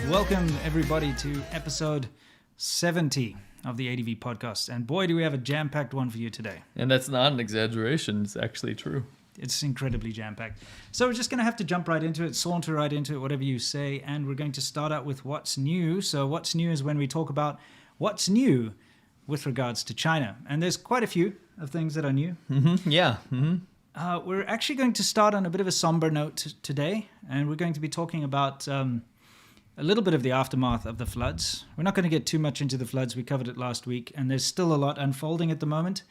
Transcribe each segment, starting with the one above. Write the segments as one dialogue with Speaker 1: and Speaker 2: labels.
Speaker 1: Welcome, everybody, to episode 70 of the ADV podcast. And boy, do we have a jam-packed one for you today.
Speaker 2: And that's not an exaggeration. It's actually true.
Speaker 1: It's incredibly jam-packed. So we're just going to have to jump right into it, saunter right into it, whatever you say. And we're going to start out with what's new. So what's new is when we talk about what's new with regards to China. And there's quite a few of things that are new.
Speaker 2: Mm-hmm. Yeah. Mm-hmm.
Speaker 1: We're actually going to start on a bit of a somber note today. And we're going to be talking about a little bit of the aftermath of the floods. We're not going to get too much into the floods. We covered it last week. And there's still a lot unfolding at the moment.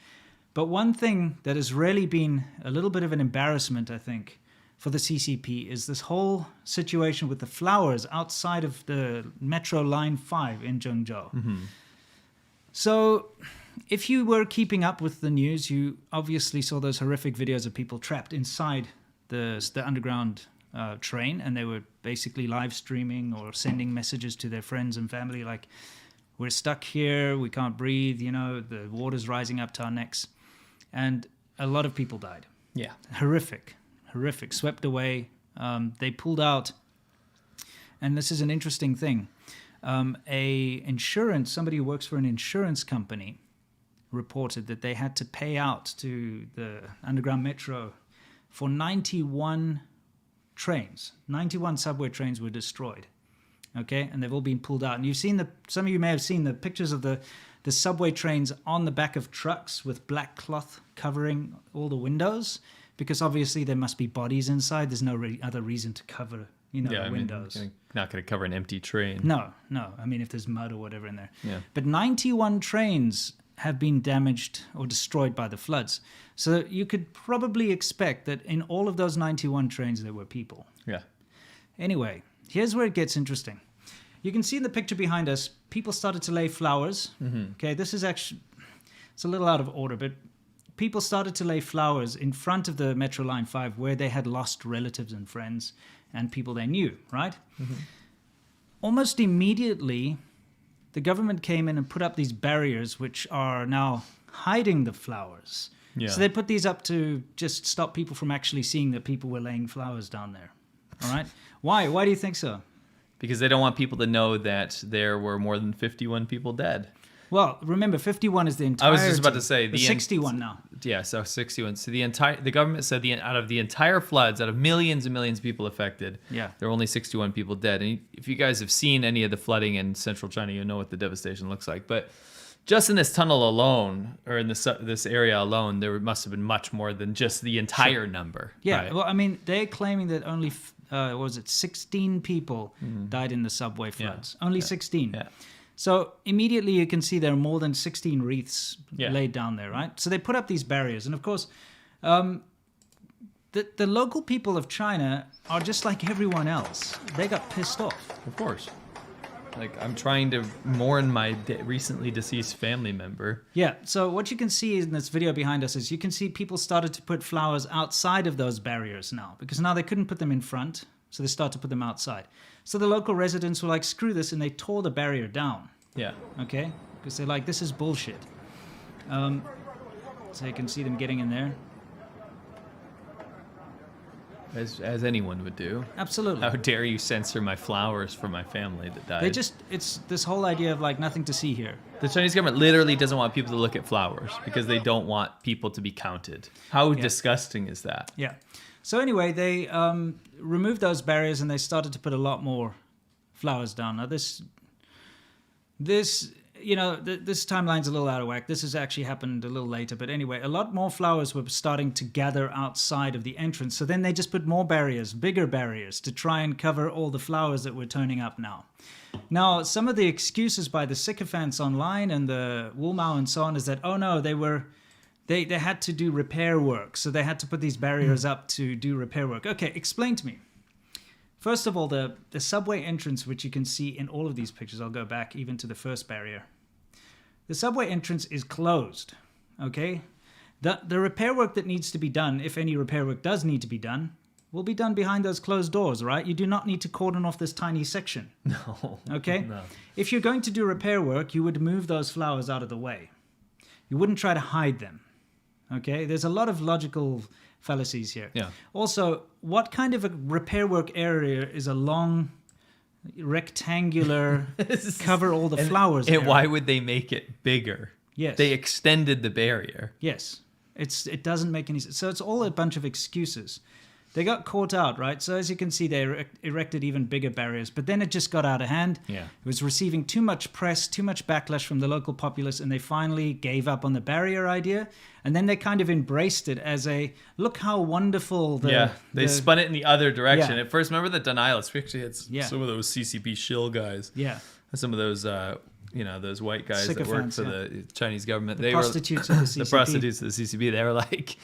Speaker 1: But one thing that has really been a little bit of an embarrassment, I think, for the CCP is this whole situation with the flowers outside of the Metro Line 5 in Zhengzhou.
Speaker 2: Mm-hmm.
Speaker 1: So if you were keeping up with the news, you obviously saw those horrific videos of people trapped inside the underground train, and they were basically live streaming or sending messages to their friends and family like, we're stuck here, we can't breathe, the water's rising up to our necks. And a lot of people died.
Speaker 2: Yeah.
Speaker 1: Horrific, swept away. They pulled out, and this is an interesting thing. Somebody who works for an insurance company reported that they had to pay out to the underground metro for 91 trains. 91 subway trains were destroyed. Okay, and they've all been pulled out. And some of you may have seen the pictures of the subway trains on the back of trucks with black cloth covering all the windows, because obviously there must be bodies inside. There's no other reason to cover, the windows.
Speaker 2: You're not going to cover an empty train.
Speaker 1: No. I mean, if there's mud or whatever in there.
Speaker 2: Yeah.
Speaker 1: But 91 trains have been damaged or destroyed by the floods. So you could probably expect that in all of those 91 trains, there were people.
Speaker 2: Yeah.
Speaker 1: Anyway, here's where it gets interesting. You can see in the picture behind us, people started to lay flowers.
Speaker 2: Mm-hmm.
Speaker 1: Okay, this is actually, it's a little out of order, but people started to lay flowers in front of the Metro Line 5 where they had lost relatives and friends and people they knew, right?
Speaker 2: Mm-hmm.
Speaker 1: Almost immediately, the government came in and put up these barriers which are now hiding the flowers.
Speaker 2: Yeah.
Speaker 1: So they put these up to just stop people from actually seeing that people were laying flowers down there. All right? Why? Why do you think so?
Speaker 2: Because they don't want people to know that there were more than 51 people dead.
Speaker 1: Well, remember, 51 is the entire.
Speaker 2: I was just about to say
Speaker 1: 61 now.
Speaker 2: Yeah, so 61. So the government said out of the entire floods, out of millions and millions of people affected, there were only 61 people dead. And if you guys have seen any of the flooding in central China, you know what the devastation looks like. But just in this tunnel alone, or in this area alone, there must have been much more than just the entire number.
Speaker 1: Yeah,
Speaker 2: right?
Speaker 1: well, I mean, they're claiming that only 16 people died in the subway floods. Only 16.
Speaker 2: Yeah.
Speaker 1: So immediately you can see there are more than 16 wreaths
Speaker 2: Yeah.
Speaker 1: laid down there, right? So they put up these barriers. And of course, the local people of China are just like everyone else. They got pissed off.
Speaker 2: Of course. Like, I'm trying to mourn my recently deceased family member.
Speaker 1: Yeah, so what you can see in this video behind us is you can see people started to put flowers outside of those barriers now, because now they couldn't put them in front, so they started to put them outside. So the local residents were like, screw this, and they tore the barrier down.
Speaker 2: Yeah.
Speaker 1: Okay? Because they're like, this is bullshit. So you can see them getting in there.
Speaker 2: As anyone would do.
Speaker 1: Absolutely.
Speaker 2: How dare you censor my flowers for my family that died?
Speaker 1: It's this whole idea of like nothing to see here.
Speaker 2: The Chinese government literally doesn't want people to look at flowers because they don't want people to be counted. How disgusting is that?
Speaker 1: Yeah. So anyway, they removed those barriers and they started to put a lot more flowers down. Now this timeline's a little out of whack. This has actually happened a little later. But anyway, a lot more flowers were starting to gather outside of the entrance. So then they just put more barriers, bigger barriers, to try and cover all the flowers that were turning up now. Now, some of the excuses by the sycophants online and the Wulmao and so on is that, oh no, they had to do repair work. So they had to put these barriers up to do repair work. Okay, explain to me. First of all, the subway entrance, which you can see in all of these pictures, I'll go back even to the first barrier. The subway entrance is closed, okay? The repair work that needs to be done, if any repair work does need to be done, will be done behind those closed doors, right? You do not need to cordon off this tiny section.
Speaker 2: No.
Speaker 1: Okay?
Speaker 2: No.
Speaker 1: If you're going to do repair work, you would move those flowers out of the way. You wouldn't try to hide them, okay? There's a lot of logical fallacies here.
Speaker 2: Yeah.
Speaker 1: Also, what kind of a repair work area is a long rectangular, cover all the flowers.
Speaker 2: And why would they make it bigger?
Speaker 1: Yes.
Speaker 2: They extended the barrier.
Speaker 1: Yes. It doesn't make any sense. So it's all a bunch of excuses. They got caught out, right? So as you can see, they erected even bigger barriers. But then it just got out of hand.
Speaker 2: Yeah.
Speaker 1: It was receiving too much press, too much backlash from the local populace, and they finally gave up on the barrier idea. And then they kind of embraced it as a, look how wonderful
Speaker 2: they spun it in the other direction.
Speaker 1: Yeah.
Speaker 2: At first, remember the denialists? We actually had some of those CCP shill guys.
Speaker 1: Yeah.
Speaker 2: Some of those... those white guys that work for the Chinese government.
Speaker 1: The prostitutes of the CCP.
Speaker 2: The prostitutes of the CCP. They were like,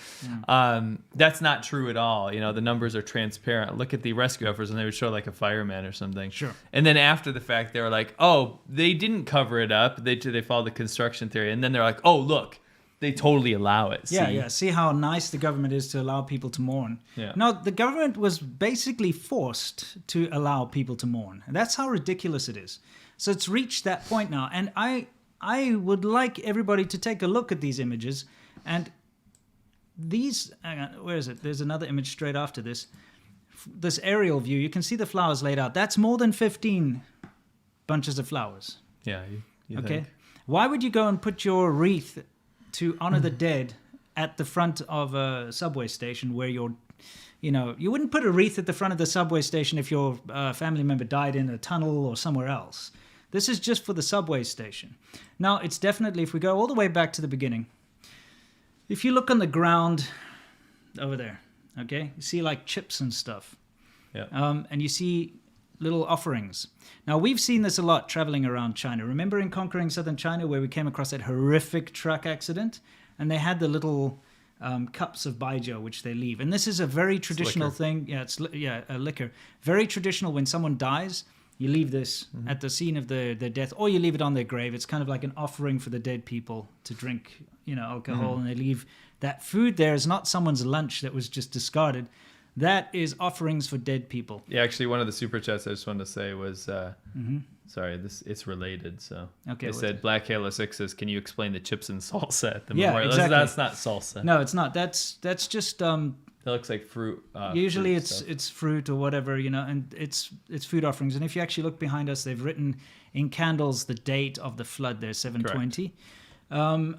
Speaker 2: that's not true at all. The numbers are transparent. Look at the rescue efforts, and they would show like a fireman or something.
Speaker 1: Sure.
Speaker 2: And then after the fact, they were like, oh, they didn't cover it up. They followed the construction theory. And then they're like, oh, look, they totally allow it.
Speaker 1: Yeah. See how nice the government is to allow people to mourn.
Speaker 2: Yeah.
Speaker 1: No, the government was basically forced to allow people to mourn. And that's how ridiculous it is. So it's reached that point now. And I would like everybody to take a look at these images. And these, hang on, where is it? There's another image straight after this. This aerial view, you can see the flowers laid out. That's more than 15 bunches of flowers.
Speaker 2: Yeah. You
Speaker 1: okay.
Speaker 2: think?
Speaker 1: Why would you go and put your wreath to honor the dead at the front of a subway station where you wouldn't put a wreath at the front of the subway station if your family member died in a tunnel or somewhere else. This is just for the subway station. Now, it's definitely, if we go all the way back to the beginning, if you look on the ground over there, okay, you see like chips and stuff.
Speaker 2: Yeah.
Speaker 1: And you see little offerings. Now, we've seen this a lot traveling around China. Remember in Conquering Southern China where we came across that horrific truck accident? And they had the little cups of baijiu, which they leave. And this is a very traditional thing. Yeah, it's a liquor. Very traditional when someone dies. You leave this at the scene of their death, or you leave it on their grave. It's kind of like an offering for the dead people to drink, alcohol, and they leave that food there is not someone's lunch that was just discarded. That is offerings for dead people.
Speaker 2: Yeah, actually, one of the super chats I just wanted to say was, sorry, it's related. So they said Black Halo 6 says, "Can you explain the chips and salsa at the memorial?"
Speaker 1: Exactly.
Speaker 2: That's not salsa.
Speaker 1: No, it's not. That's just.
Speaker 2: That looks like fruit.
Speaker 1: Usually
Speaker 2: fruit
Speaker 1: it's fruit or whatever, and it's food offerings. And if you actually look behind us, they've written in candles the date of the flood there, 720.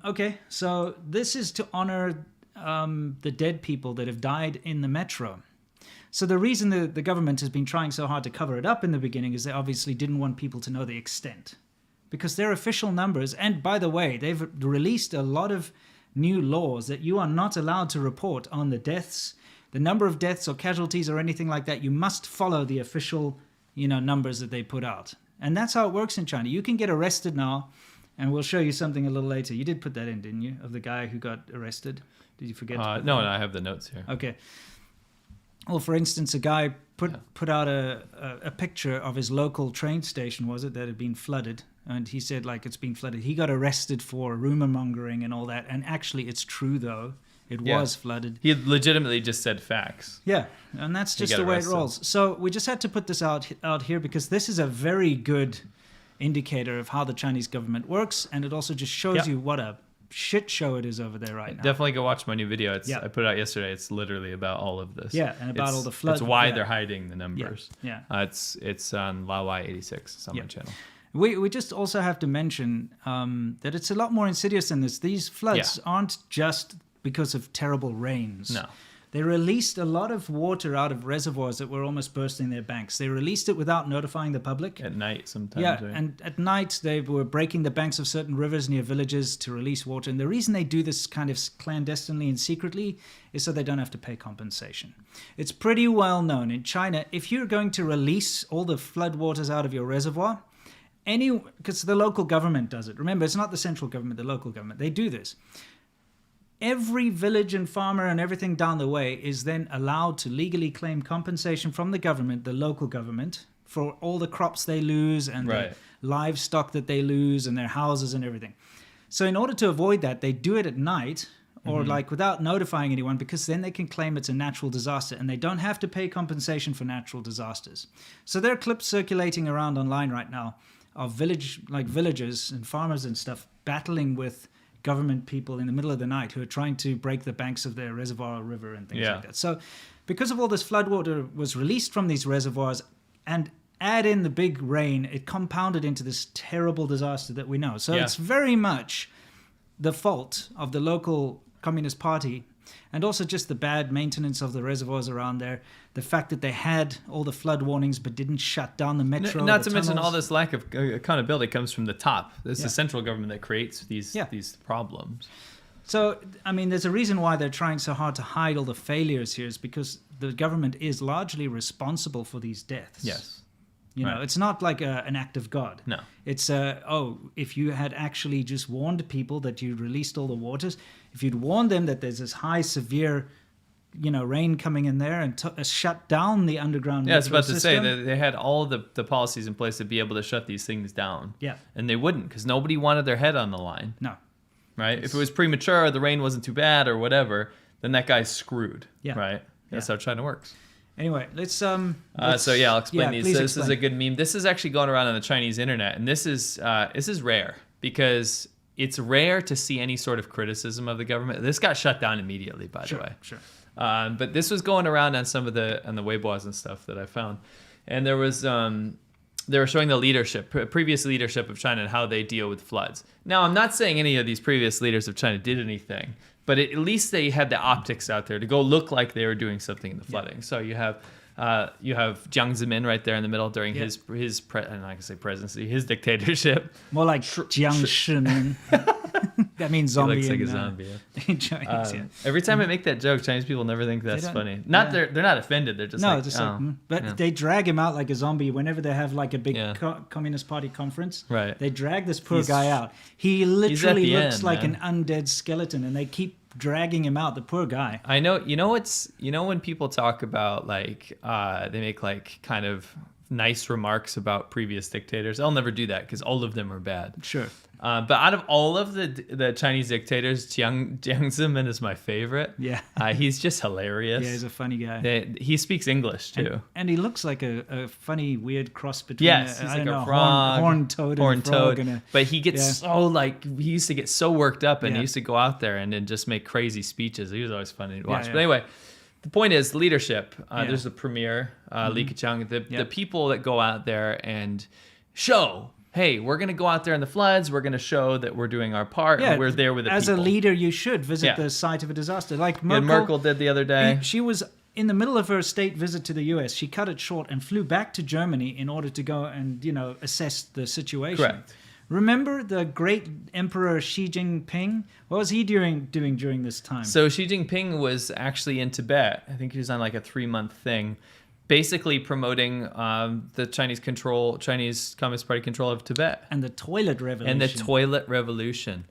Speaker 1: Okay, so this is to honor the dead people that have died in the metro. So the reason the government has been trying so hard to cover it up in the beginning is they obviously didn't want people to know the extent. Because their official numbers, and by the way, they've released a lot of new laws that you are not allowed to report on the deaths, the number of deaths or casualties or anything like that. You must follow the official, numbers that they put out. And that's how it works in China. You can get arrested now, and we'll show you something a little later. You did put that in, didn't you, of the guy who got arrested? Did you forget?
Speaker 2: No, I have the notes here.
Speaker 1: Okay. Well, for instance, a guy put out a picture of his local train station, was it, that had been flooded. And he said, it's been flooded. He got arrested for rumor mongering and all that. And actually, it's true, though. It was flooded.
Speaker 2: He legitimately just said facts.
Speaker 1: Yeah, and that's just the way it rolls. So we just had to put this out here because this is a very good indicator of how the Chinese government works. And it also just shows you what a shit show it is over there right now.
Speaker 2: Definitely go watch my new video. I put it out yesterday. It's literally about all of this.
Speaker 1: Yeah, and about all the floods.
Speaker 2: It's why they're hiding the numbers.
Speaker 1: Yeah.
Speaker 2: It's on Laowhy86. It's on my channel.
Speaker 1: We just also have to mention that it's a lot more insidious than this. These floods aren't just because of terrible rains.
Speaker 2: No.
Speaker 1: They released a lot of water out of reservoirs that were almost bursting their banks. They released it without notifying the public.
Speaker 2: At night sometimes.
Speaker 1: Yeah,
Speaker 2: right?
Speaker 1: and at night they were breaking the banks of certain rivers near villages to release water. And the reason they do this kind of clandestinely and secretly is so they don't have to pay compensation. It's pretty well known in China, if you're going to release all the flood waters out of your reservoir, because the local government does it. Remember, it's not the central government, the local government. They do this. Every village and farmer and everything down the way is then allowed to legally claim compensation from the government, the local government, for all the crops they lose and the livestock that they lose and their houses and everything. So in order to avoid that, they do it at night or without notifying anyone, because then they can claim it's a natural disaster and they don't have to pay compensation for natural disasters. So there are clips circulating around online right now of villagers and farmers and stuff battling with government people in the middle of the night who are trying to break the banks of their reservoir or river and things like that. So because of all this floodwater was released from these reservoirs, and add in the big rain, it compounded into this terrible disaster that we know. So it's very much the fault of the local Communist Party, and also just the bad maintenance of the reservoirs around there. The fact that they had all the flood warnings but didn't shut down the metro.
Speaker 2: Not to mention all this lack of accountability comes from the top. It's the central government that creates these problems.
Speaker 1: So, I mean, there's a reason why they're trying so hard to hide all the failures here, is because the government is largely responsible for these deaths.
Speaker 2: Yes.
Speaker 1: You know, it's not like an act of God.
Speaker 2: No.
Speaker 1: It's, if you had actually just warned people that you released all the waters, if you'd warned them that there's this high, severe, rain coming in there and shut down the underground metro system.
Speaker 2: I was about to say that they had all the policies in place to be able to shut these things down.
Speaker 1: Yeah. And
Speaker 2: they wouldn't, because nobody wanted their head on the line.
Speaker 1: No.
Speaker 2: Right? If it was premature, the rain wasn't too bad or whatever, then that guy's screwed.
Speaker 1: Yeah.
Speaker 2: Right? That's how China works.
Speaker 1: Anyway, let's
Speaker 2: I'll explain these. So this is a good meme. This is actually going around on the Chinese internet, and this is rare because it's rare to see any sort of criticism of the government. This got shut down immediately, by the way.
Speaker 1: Sure.
Speaker 2: But this was going around on some of the Weibo's and stuff that I found, and there was they were showing the previous leadership of China and how they deal with floods. Now, I'm not saying any of these previous leaders of China did anything, but at least they had the optics out there to go look like they were doing something in the flooding. Yeah. So you have Jiang Zemin right there in the middle during his I'm not gonna say presidency, his dictatorship.
Speaker 1: More like Jiang Zemin. That means zombie.
Speaker 2: He looks like a zombie.
Speaker 1: In Chinese,
Speaker 2: Every time I make that joke, Chinese people never think that's funny. They're not offended. They're just
Speaker 1: they drag him out like a zombie whenever they have like a big Communist Party conference.
Speaker 2: Right.
Speaker 1: They drag this poor guy out. He literally looks like an undead skeleton, and they keep dragging him out. The poor guy.
Speaker 2: I know. You know when people talk about like they make like kind of nice remarks about previous dictators. I'll never do that because all of them are bad.
Speaker 1: Sure.
Speaker 2: But out of all of the Chinese dictators, Jiang Zemin is my favorite.
Speaker 1: Yeah.
Speaker 2: He's just hilarious.
Speaker 1: Yeah, he's a funny guy.
Speaker 2: He speaks English too.
Speaker 1: And he looks like a funny, weird cross between
Speaker 2: he's like a frog,
Speaker 1: horned toad and a frog.
Speaker 2: But he gets he used to get so worked up, and he used to go out there and then just make crazy speeches. He was always funny to watch. But anyway, the point is leadership. There's the premier, Li Keqiang, the people that go out there and show, hey, we're going to go out there in the floods. We're going to show that we're doing our part. And we're there with the people. As
Speaker 1: a leader, you should visit the site of a disaster. Like
Speaker 2: Merkel did the other day.
Speaker 1: She was in the middle of her state visit to the US. She cut it short and flew back to Germany in order to go and, assess the situation.
Speaker 2: Correct.
Speaker 1: Remember the great Emperor Xi Jinping? What was he doing during this time?
Speaker 2: So Xi Jinping was actually in Tibet. I think he was on like a 3-month thing, basically promoting the Chinese Communist Party control of Tibet.
Speaker 1: And the toilet revolution.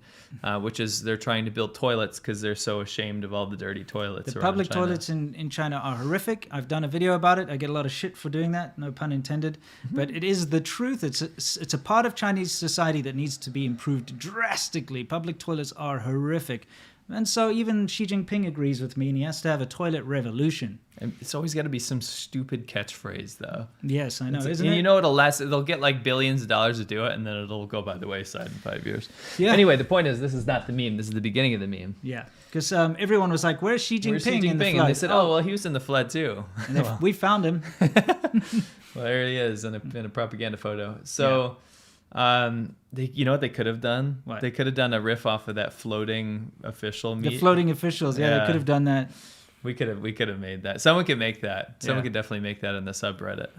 Speaker 2: Which is they're trying to build toilets because they're so ashamed of all the dirty toilets.
Speaker 1: The public toilets in China are horrific. I've done a video about it. I get a lot of shit for doing that, no pun intended. But it is the truth. It's a part of Chinese society that needs to be improved drastically. Public toilets are horrific. And so even Xi Jinping agrees with me, and he has to have a toilet revolution.
Speaker 2: And it's always got to be some stupid catchphrase, though.
Speaker 1: Yes, I know.
Speaker 2: Isn't it? You know it'll last. They'll get like billions of dollars to do it, and then it'll go by the wayside in 5 years. Yeah. Anyway, the point is, this is not the meme. This is the beginning of the meme.
Speaker 1: Yeah, because everyone was like, "Where's Xi Jinping in the flood?"
Speaker 2: And they said, "Oh, well, he was in the flood too."
Speaker 1: And we found him.
Speaker 2: Well, there he is in a propaganda photo. So. You know what they could have done?
Speaker 1: What?
Speaker 2: They could have done a riff off of that floating official meet.
Speaker 1: The floating officials, they could have done that.
Speaker 2: We could have made that. Someone could make that. Someone could definitely make that in the subreddit.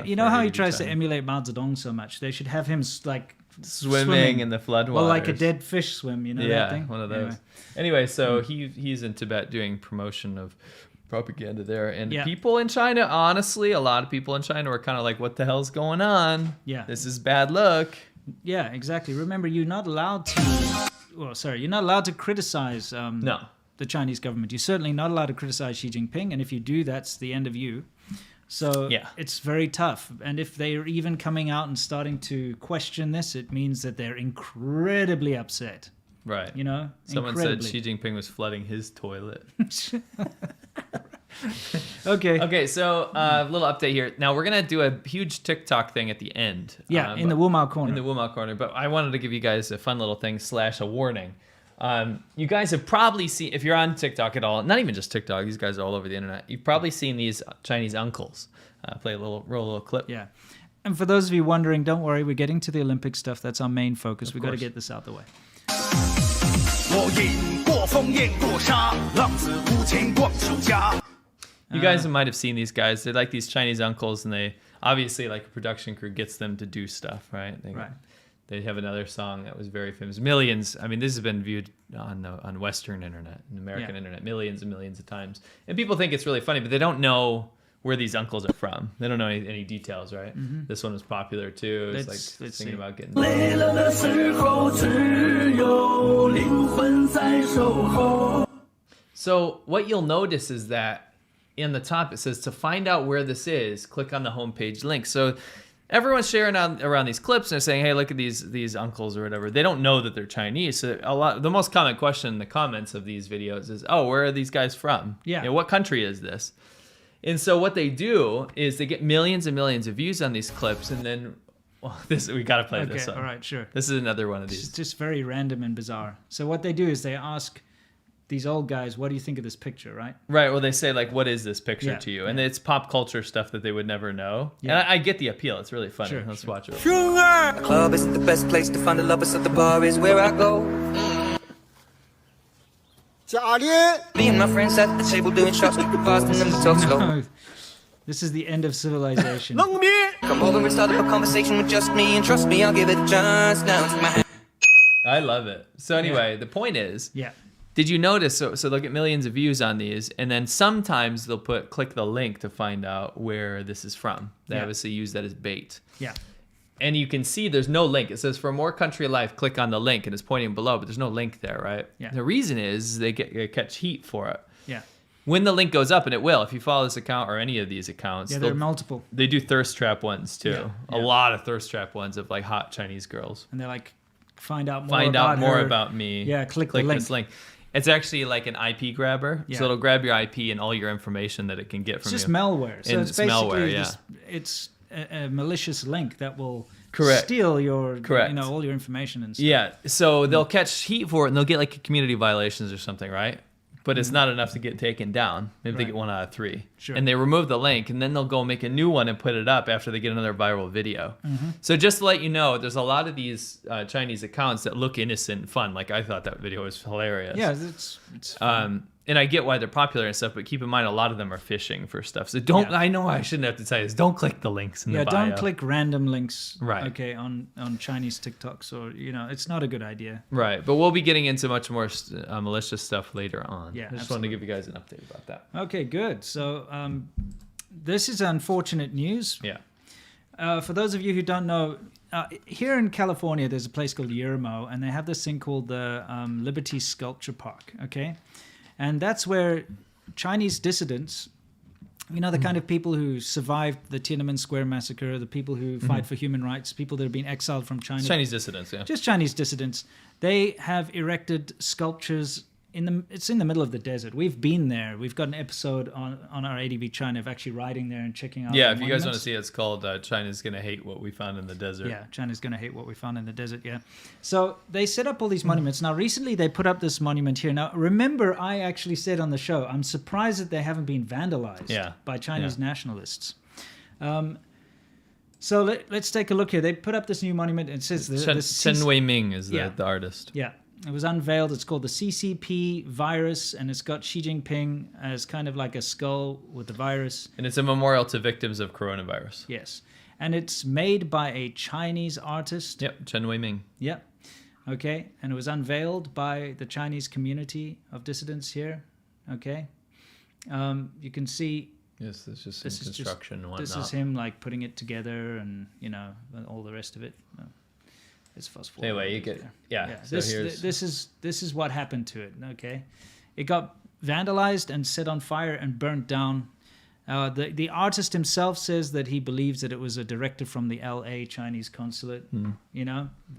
Speaker 1: You know how he tries to emulate Mao Zedong so much? They should have him like
Speaker 2: swimming in the floodwaters.
Speaker 1: Well, like a dead fish swim, that thing?
Speaker 2: One of those. Anyway, so he's in Tibet doing promotion of propaganda there, and people in China, honestly, a lot of people in China were kind of like, what the hell's going on? This is bad luck.
Speaker 1: Yeah, exactly. Remember, you're not allowed to criticize the Chinese government. You're certainly not allowed to criticize Xi Jinping, and if you do, that's the end of you. So it's very tough. And if they're even coming out and starting to question this, it means that they're incredibly upset.
Speaker 2: Right. Someone said Xi Jinping was flooding his toilet. Okay, so a little update here. Now, we're going to do a huge TikTok thing at the end.
Speaker 1: In the Wumao corner.
Speaker 2: But I wanted to give you guys a fun little thing / a warning. You guys have probably seen, if you're on TikTok at all, not even just TikTok, these guys are all over the internet. You've probably seen these Chinese uncles. Roll a little clip.
Speaker 1: Yeah. And for those of you wondering, don't worry, we're getting to the Olympic stuff. That's our main focus. We've got to get this out the way.
Speaker 2: You guys might have seen these guys. They're like these Chinese uncles, and they obviously, like a production crew gets them to do stuff, right? They have another song that was very famous. Millions. I mean, this has been viewed on Western internet, and American internet, millions and millions of times. And people think it's really funny, but they don't know where these uncles are from. They don't know any details, right? Mm-hmm. This one was popular too. It's like thinking about getting. So what you'll notice is that in the top it says to find out where this is, click on the homepage link. So everyone's sharing around these clips and they're saying, hey, look at these uncles or whatever. They don't know that they're Chinese. So the most common question in the comments of these videos is, oh, where are these guys from?
Speaker 1: Yeah.
Speaker 2: You know, what country is this? And so what they do is they get millions and millions of views on these clips, and then we got to play this one.
Speaker 1: All right, sure.
Speaker 2: This is another one of these.
Speaker 1: It's just very random and bizarre. So what they do is they ask these old guys, what do you think of this picture, right?
Speaker 2: Right. Well, they say, like, what is this picture to you? And it's pop culture stuff that they would never know. Yeah. And I get the appeal. It's really funny. Let's watch it.
Speaker 3: The club isn't the best place to find a lover, so the bar is where I go. Me and my friends at the table doing shots, keep the bars and then we talk slow.
Speaker 1: This is the end of civilization.
Speaker 3: Come over and start up a conversation with just me, and trust me, I'll give it a chance. Now take my hand.
Speaker 2: I love it. So anyway, the point is, did you notice? So they'll get millions of views on these, and then sometimes they'll click the link to find out where this is from. They obviously use that as bait.
Speaker 1: Yeah.
Speaker 2: And you can see there's no link. It says for more country life, click on the link, and it's pointing below, but there's no link there, right?
Speaker 1: Yeah.
Speaker 2: The reason is they catch heat for it.
Speaker 1: Yeah.
Speaker 2: When the link goes up, and it will, if you follow this account or any of these accounts.
Speaker 1: Yeah, there are multiple.
Speaker 2: They do thirst trap ones too.
Speaker 1: Yeah.
Speaker 2: A lot of thirst trap ones of like hot Chinese girls.
Speaker 1: And they're like, find out
Speaker 2: more about me.
Speaker 1: Yeah, click the link.
Speaker 2: This link. It's actually like an IP grabber. Yeah. So it'll grab your IP and all your information that it can get from you.
Speaker 1: It's just malware. So it's basically malware, it's a malicious link that will steal your, all your information and stuff.
Speaker 2: Yeah. So they'll catch heat for it, and they'll get like community violations or something, right? But it's not enough to get taken down. Maybe they get 1 out of 3.
Speaker 1: Sure.
Speaker 2: And they remove the link, and then they'll go make a new one and put it up after they get another viral video. Mm-hmm. So just to let you know, there's a lot of these Chinese accounts that look innocent and fun. Like, I thought that video was hilarious.
Speaker 1: Yeah, it's fun.
Speaker 2: And I get why they're popular and stuff, but keep in mind a lot of them are phishing for stuff. So don't. I know I shouldn't have to tell you this. Don't click the links in the bio.
Speaker 1: Don't click random links. Right. Okay, on Chinese TikToks, or it's not a good idea.
Speaker 2: Right, but we'll be getting into much more malicious stuff later on.
Speaker 1: Yeah,
Speaker 2: I just wanted to give you guys an update about that.
Speaker 1: Okay, good. So this is unfortunate news.
Speaker 2: Yeah.
Speaker 1: For those of you who don't know, here in California, there's a place called Yermo, and they have this thing called the Liberty Sculpture Park. Okay. And that's where Chinese dissidents, the kind of people who survived the Tiananmen Square massacre, the people who fight for human rights, people that have been exiled from China.
Speaker 2: Chinese dissidents, yeah.
Speaker 1: Just Chinese dissidents. They have erected sculptures it's in the middle of the desert. We've been there. We've got an episode on our ADVChina of actually riding there and checking out.
Speaker 2: Yeah, if you guys want to see it, it's called China's Gonna Hate What We Found in the Desert.
Speaker 1: Yeah, China's Gonna Hate What We Found in the Desert, yeah. So they set up all these monuments. Now, recently they put up this monument here. Now, remember, I actually said on the show, I'm surprised that they haven't been vandalized by Chinese nationalists. So let's take a look here. They put up this new monument, and it says...
Speaker 2: Chen Wei-ming is the artist.
Speaker 1: Yeah. It was unveiled. It's called the CCP virus, and it's got Xi Jinping as kind of like a skull with the virus.
Speaker 2: And it's a memorial to victims of coronavirus.
Speaker 1: Yes. And it's made by a Chinese artist.
Speaker 2: Yep, Chen Wei-ming.
Speaker 1: Yep. Okay. And it was unveiled by the Chinese community of dissidents here. Okay. You can see...
Speaker 2: Yes, this is some construction and whatnot.
Speaker 1: This is him like putting it together and, all the rest of it. It's fast forward.
Speaker 2: Anyway, you get So
Speaker 1: this is what happened to it. Okay, it got vandalized and set on fire and burnt down. The artist himself says that he believes that it was a directive from the LA Chinese consulate. That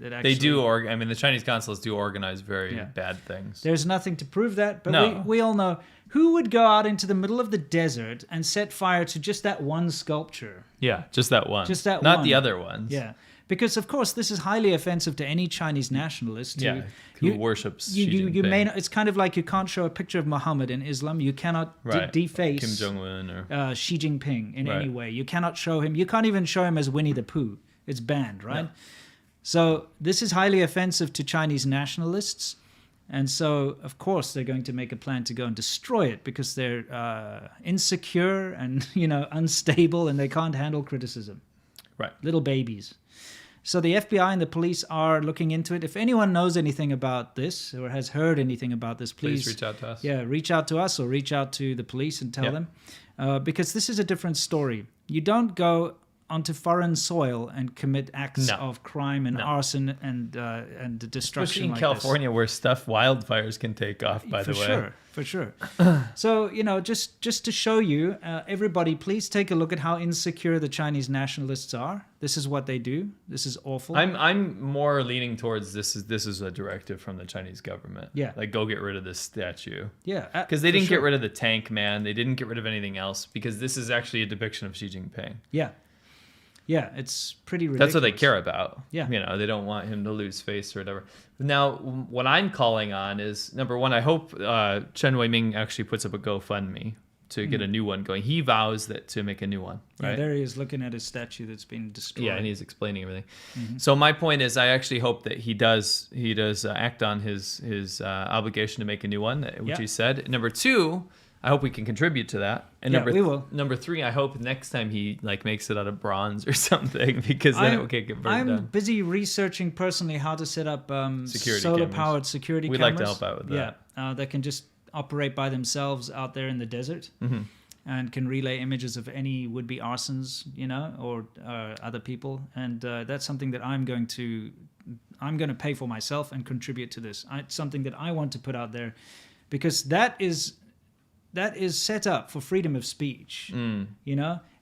Speaker 1: actually,
Speaker 2: they do. The Chinese consulates do organize very bad things.
Speaker 1: There's nothing to prove that, but we all know who would go out into the middle of the desert and set fire to just that one sculpture.
Speaker 2: Yeah, just that one.
Speaker 1: Just that
Speaker 2: Not
Speaker 1: one.
Speaker 2: the other ones.
Speaker 1: Yeah. Because of course this is highly offensive to any Chinese nationalist
Speaker 2: who worships Xi Jinping.
Speaker 1: You may not, it's kind of like you can't show a picture of Muhammad in Islam. You cannot deface
Speaker 2: Kim Jong-un or
Speaker 1: Xi Jinping in any way. You cannot show him. You can't even show him as Winnie the Pooh. It's banned, right? Yeah. So this is highly offensive to Chinese nationalists. And so, of course, they're going to make a plan to go and destroy it because they're insecure and, unstable, and they can't handle criticism.
Speaker 2: Right.
Speaker 1: Little babies. So the FBI and the police are looking into it. If anyone knows anything about this or has heard anything about this, please
Speaker 2: reach out to us.
Speaker 1: Yeah, reach out to us or reach out to the police and tell them. Because this is a different story. You don't go onto foreign soil and commit acts of crime and arson and destruction.
Speaker 2: Especially in
Speaker 1: like
Speaker 2: California, where wildfires can take off. By the way,
Speaker 1: for sure. So just to show you, everybody, please take a look at how insecure the Chinese nationalists are. This is what they do. This is awful.
Speaker 2: I'm more leaning towards this is a directive from the Chinese government.
Speaker 1: Yeah,
Speaker 2: like go get rid of this statue.
Speaker 1: Yeah,
Speaker 2: because they didn't get rid of the tank man. They didn't get rid of anything else because this is actually a depiction of Xi Jinping.
Speaker 1: Yeah. Yeah, it's pretty ridiculous.
Speaker 2: That's what they care about.
Speaker 1: Yeah.
Speaker 2: They don't want him to lose face or whatever. Now, what I'm calling on is, number one, I hope Chen Weiming actually puts up a GoFundMe to get a new one going. He vows to make a new one, right?
Speaker 1: Yeah, there he is looking at his statue that's been destroyed.
Speaker 2: Yeah, and he's explaining everything. Mm-hmm. So my point is, I actually hope that he does act on his obligation to make a new one, which he said. Number two, I hope we can contribute to that. And
Speaker 1: we will.
Speaker 2: Number three, I hope next time he makes it out of bronze or something, because then it can't get burned down.
Speaker 1: I'm busy researching personally how to set up solar-powered security cameras.
Speaker 2: We'd like to help out with that.
Speaker 1: Yeah, that can just operate by themselves out there in the desert and can relay images of any would-be arsons, or other people. And that's something that I'm going to pay for myself and contribute to this. It's something that I want to put out there because that is set up for freedom of speech.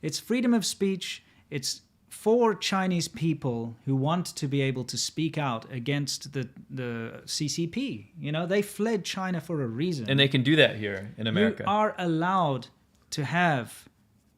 Speaker 1: It's freedom of speech. It's for Chinese people who want to be able to speak out against the CCP. They fled China for a reason.
Speaker 2: And they can do that here in America.
Speaker 1: You are allowed to have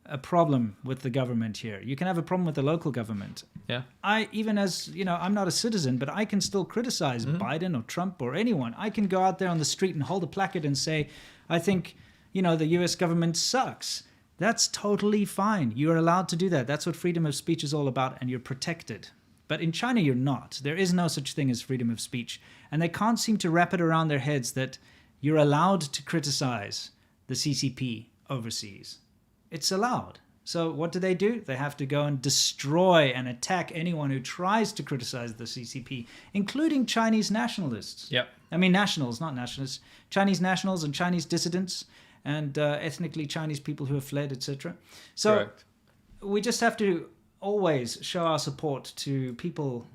Speaker 1: a problem with the government here. You can have a problem with the local government.
Speaker 2: Yeah.
Speaker 1: I'm not a citizen, but I can still criticize Biden or Trump or anyone. I can go out there on the street and hold a placard and say, I think the U.S. government sucks. That's totally fine. You're allowed to do that. That's what freedom of speech is all about, and you're protected. But in China, you're not. There is no such thing as freedom of speech. And they can't seem to wrap it around their heads that you're allowed to criticize the CCP overseas. It's allowed. So what do? They have to go and destroy and attack anyone who tries to criticize the CCP, including Chinese nationalists.
Speaker 2: Yep.
Speaker 1: I mean nationals, not nationalists. Chinese nationals and Chinese dissidents and ethnically Chinese people who have fled, etc. So
Speaker 2: Correct.
Speaker 1: We just have to always show our support to people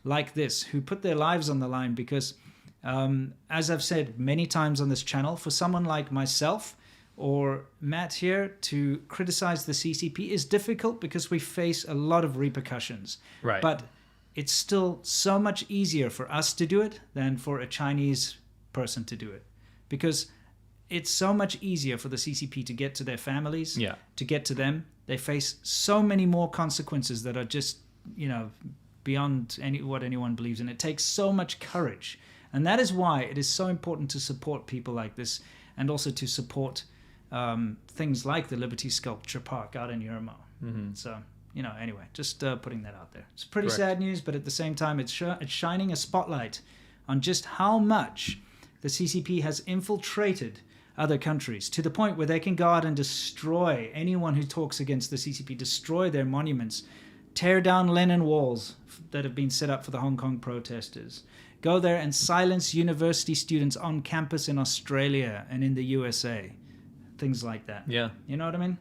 Speaker 1: like this who put their lives on the line because, as I've said many times on this channel, for someone like myself or Matt here to criticize the CCP is difficult because we face a lot of repercussions.
Speaker 2: Right.
Speaker 1: But it's still so much easier for us to do it than for a Chinese person to do it. Because it's so much easier for the CCP to get to their families, to get to them. They face so many more consequences that are just, beyond what anyone believes in. It takes so much courage. And that is why it is so important to support people like this and also to support things like the Liberty Sculpture Park out in Yermo. Mm-hmm. So, anyway, just putting that out there. It's pretty sad news, but at the same time, it's shining a spotlight on just how much the CCP has infiltrated other countries to the point where they can go out and destroy anyone who talks against the CCP, destroy their monuments, tear down Lenin walls that have been set up for the Hong Kong protesters, go there and silence university students on campus in Australia and in the USA, things like that.
Speaker 2: Yeah.
Speaker 1: You know what I mean?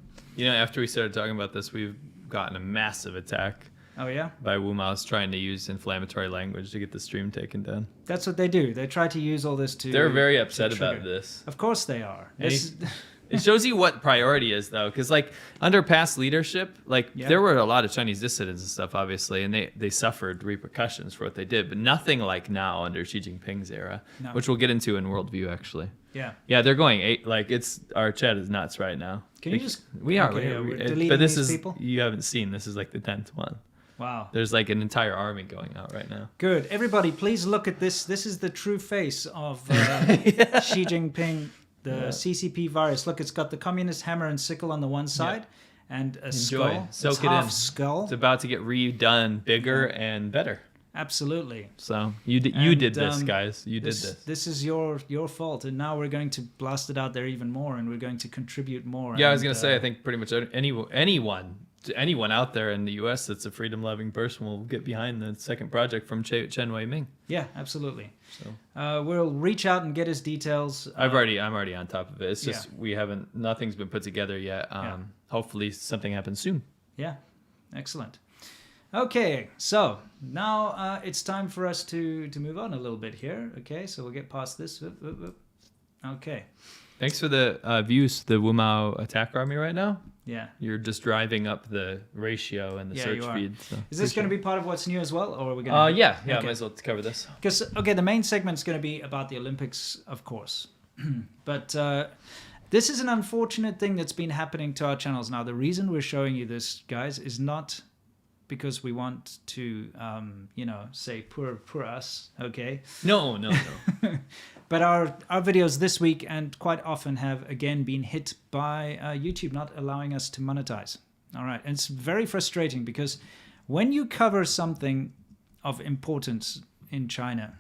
Speaker 2: After we started talking about this, we've gotten a massive attack.
Speaker 1: Oh, yeah?
Speaker 2: By Wu Mao's trying to use inflammatory language to get the stream taken down.
Speaker 1: That's what they do. They try to use all this to...
Speaker 2: They're very upset about this.
Speaker 1: Of course they are.
Speaker 2: It shows you what priority is, though, because under past leadership, there were a lot of Chinese dissidents and stuff, obviously, and they suffered repercussions for what they did, but nothing like now under Xi Jinping's era, which we'll get into in Worldview, actually.
Speaker 1: Yeah.
Speaker 2: Yeah, they're going our chat is nuts right now.
Speaker 1: Can you just...
Speaker 2: We are.
Speaker 1: Okay, we're deleting
Speaker 2: but this
Speaker 1: these
Speaker 2: is
Speaker 1: people?
Speaker 2: You haven't seen. This is the 10th one.
Speaker 1: Wow.
Speaker 2: There's like an entire army going out right now.
Speaker 1: Good. Everybody, please look at this. This is the true face of Xi Jinping, the CCP virus. Look, it's got the communist hammer and sickle on the one side and a skull.
Speaker 2: Soak
Speaker 1: it's
Speaker 2: it
Speaker 1: half
Speaker 2: in.
Speaker 1: skull.
Speaker 2: It's about to get redone bigger and better.
Speaker 1: Absolutely.
Speaker 2: So you did this, guys. You did this.
Speaker 1: This is your fault, and now we're going to blast it out there even more, and we're going to contribute more.
Speaker 2: Yeah, I was going to say, I think pretty much anyone out there in the U.S. that's a freedom-loving person will get behind the second project from Chen Wei-ming.
Speaker 1: Yeah, absolutely.
Speaker 2: So
Speaker 1: we'll reach out and get his details.
Speaker 2: I'm already on top of it. It's just nothing's been put together yet. Hopefully something happens soon.
Speaker 1: Yeah, excellent. Okay, so now it's time for us to move on a little bit here. Okay, so we'll get past this. Okay.
Speaker 2: Thanks for the views, the Wumao attack army right now.
Speaker 1: Yeah.
Speaker 2: You're just driving up the ratio and the search feed. So
Speaker 1: is this going to be part of what's new as well, or are we going to...
Speaker 2: Yeah, okay. Might as well cover this.
Speaker 1: Because, the main segment's going to be about the Olympics, of course. But this is an unfortunate thing that's been happening to our channels now. The reason we're showing you this, guys, is not because we want to, say poor us, okay?
Speaker 2: No.
Speaker 1: But our videos this week and quite often have again been hit by YouTube not allowing us to monetize. All right, and it's very frustrating because when you cover something of importance in China,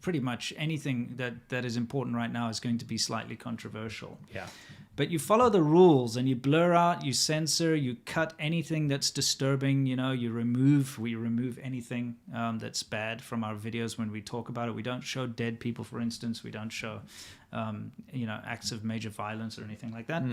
Speaker 1: pretty much anything that is important right now is going to be slightly controversial.
Speaker 2: Yeah.
Speaker 1: But you follow the rules and you blur out, you censor, you cut anything that's disturbing, we remove anything that's bad from our videos when we talk about it. We don't show dead people, for instance. We don't show, acts of major violence or anything like that.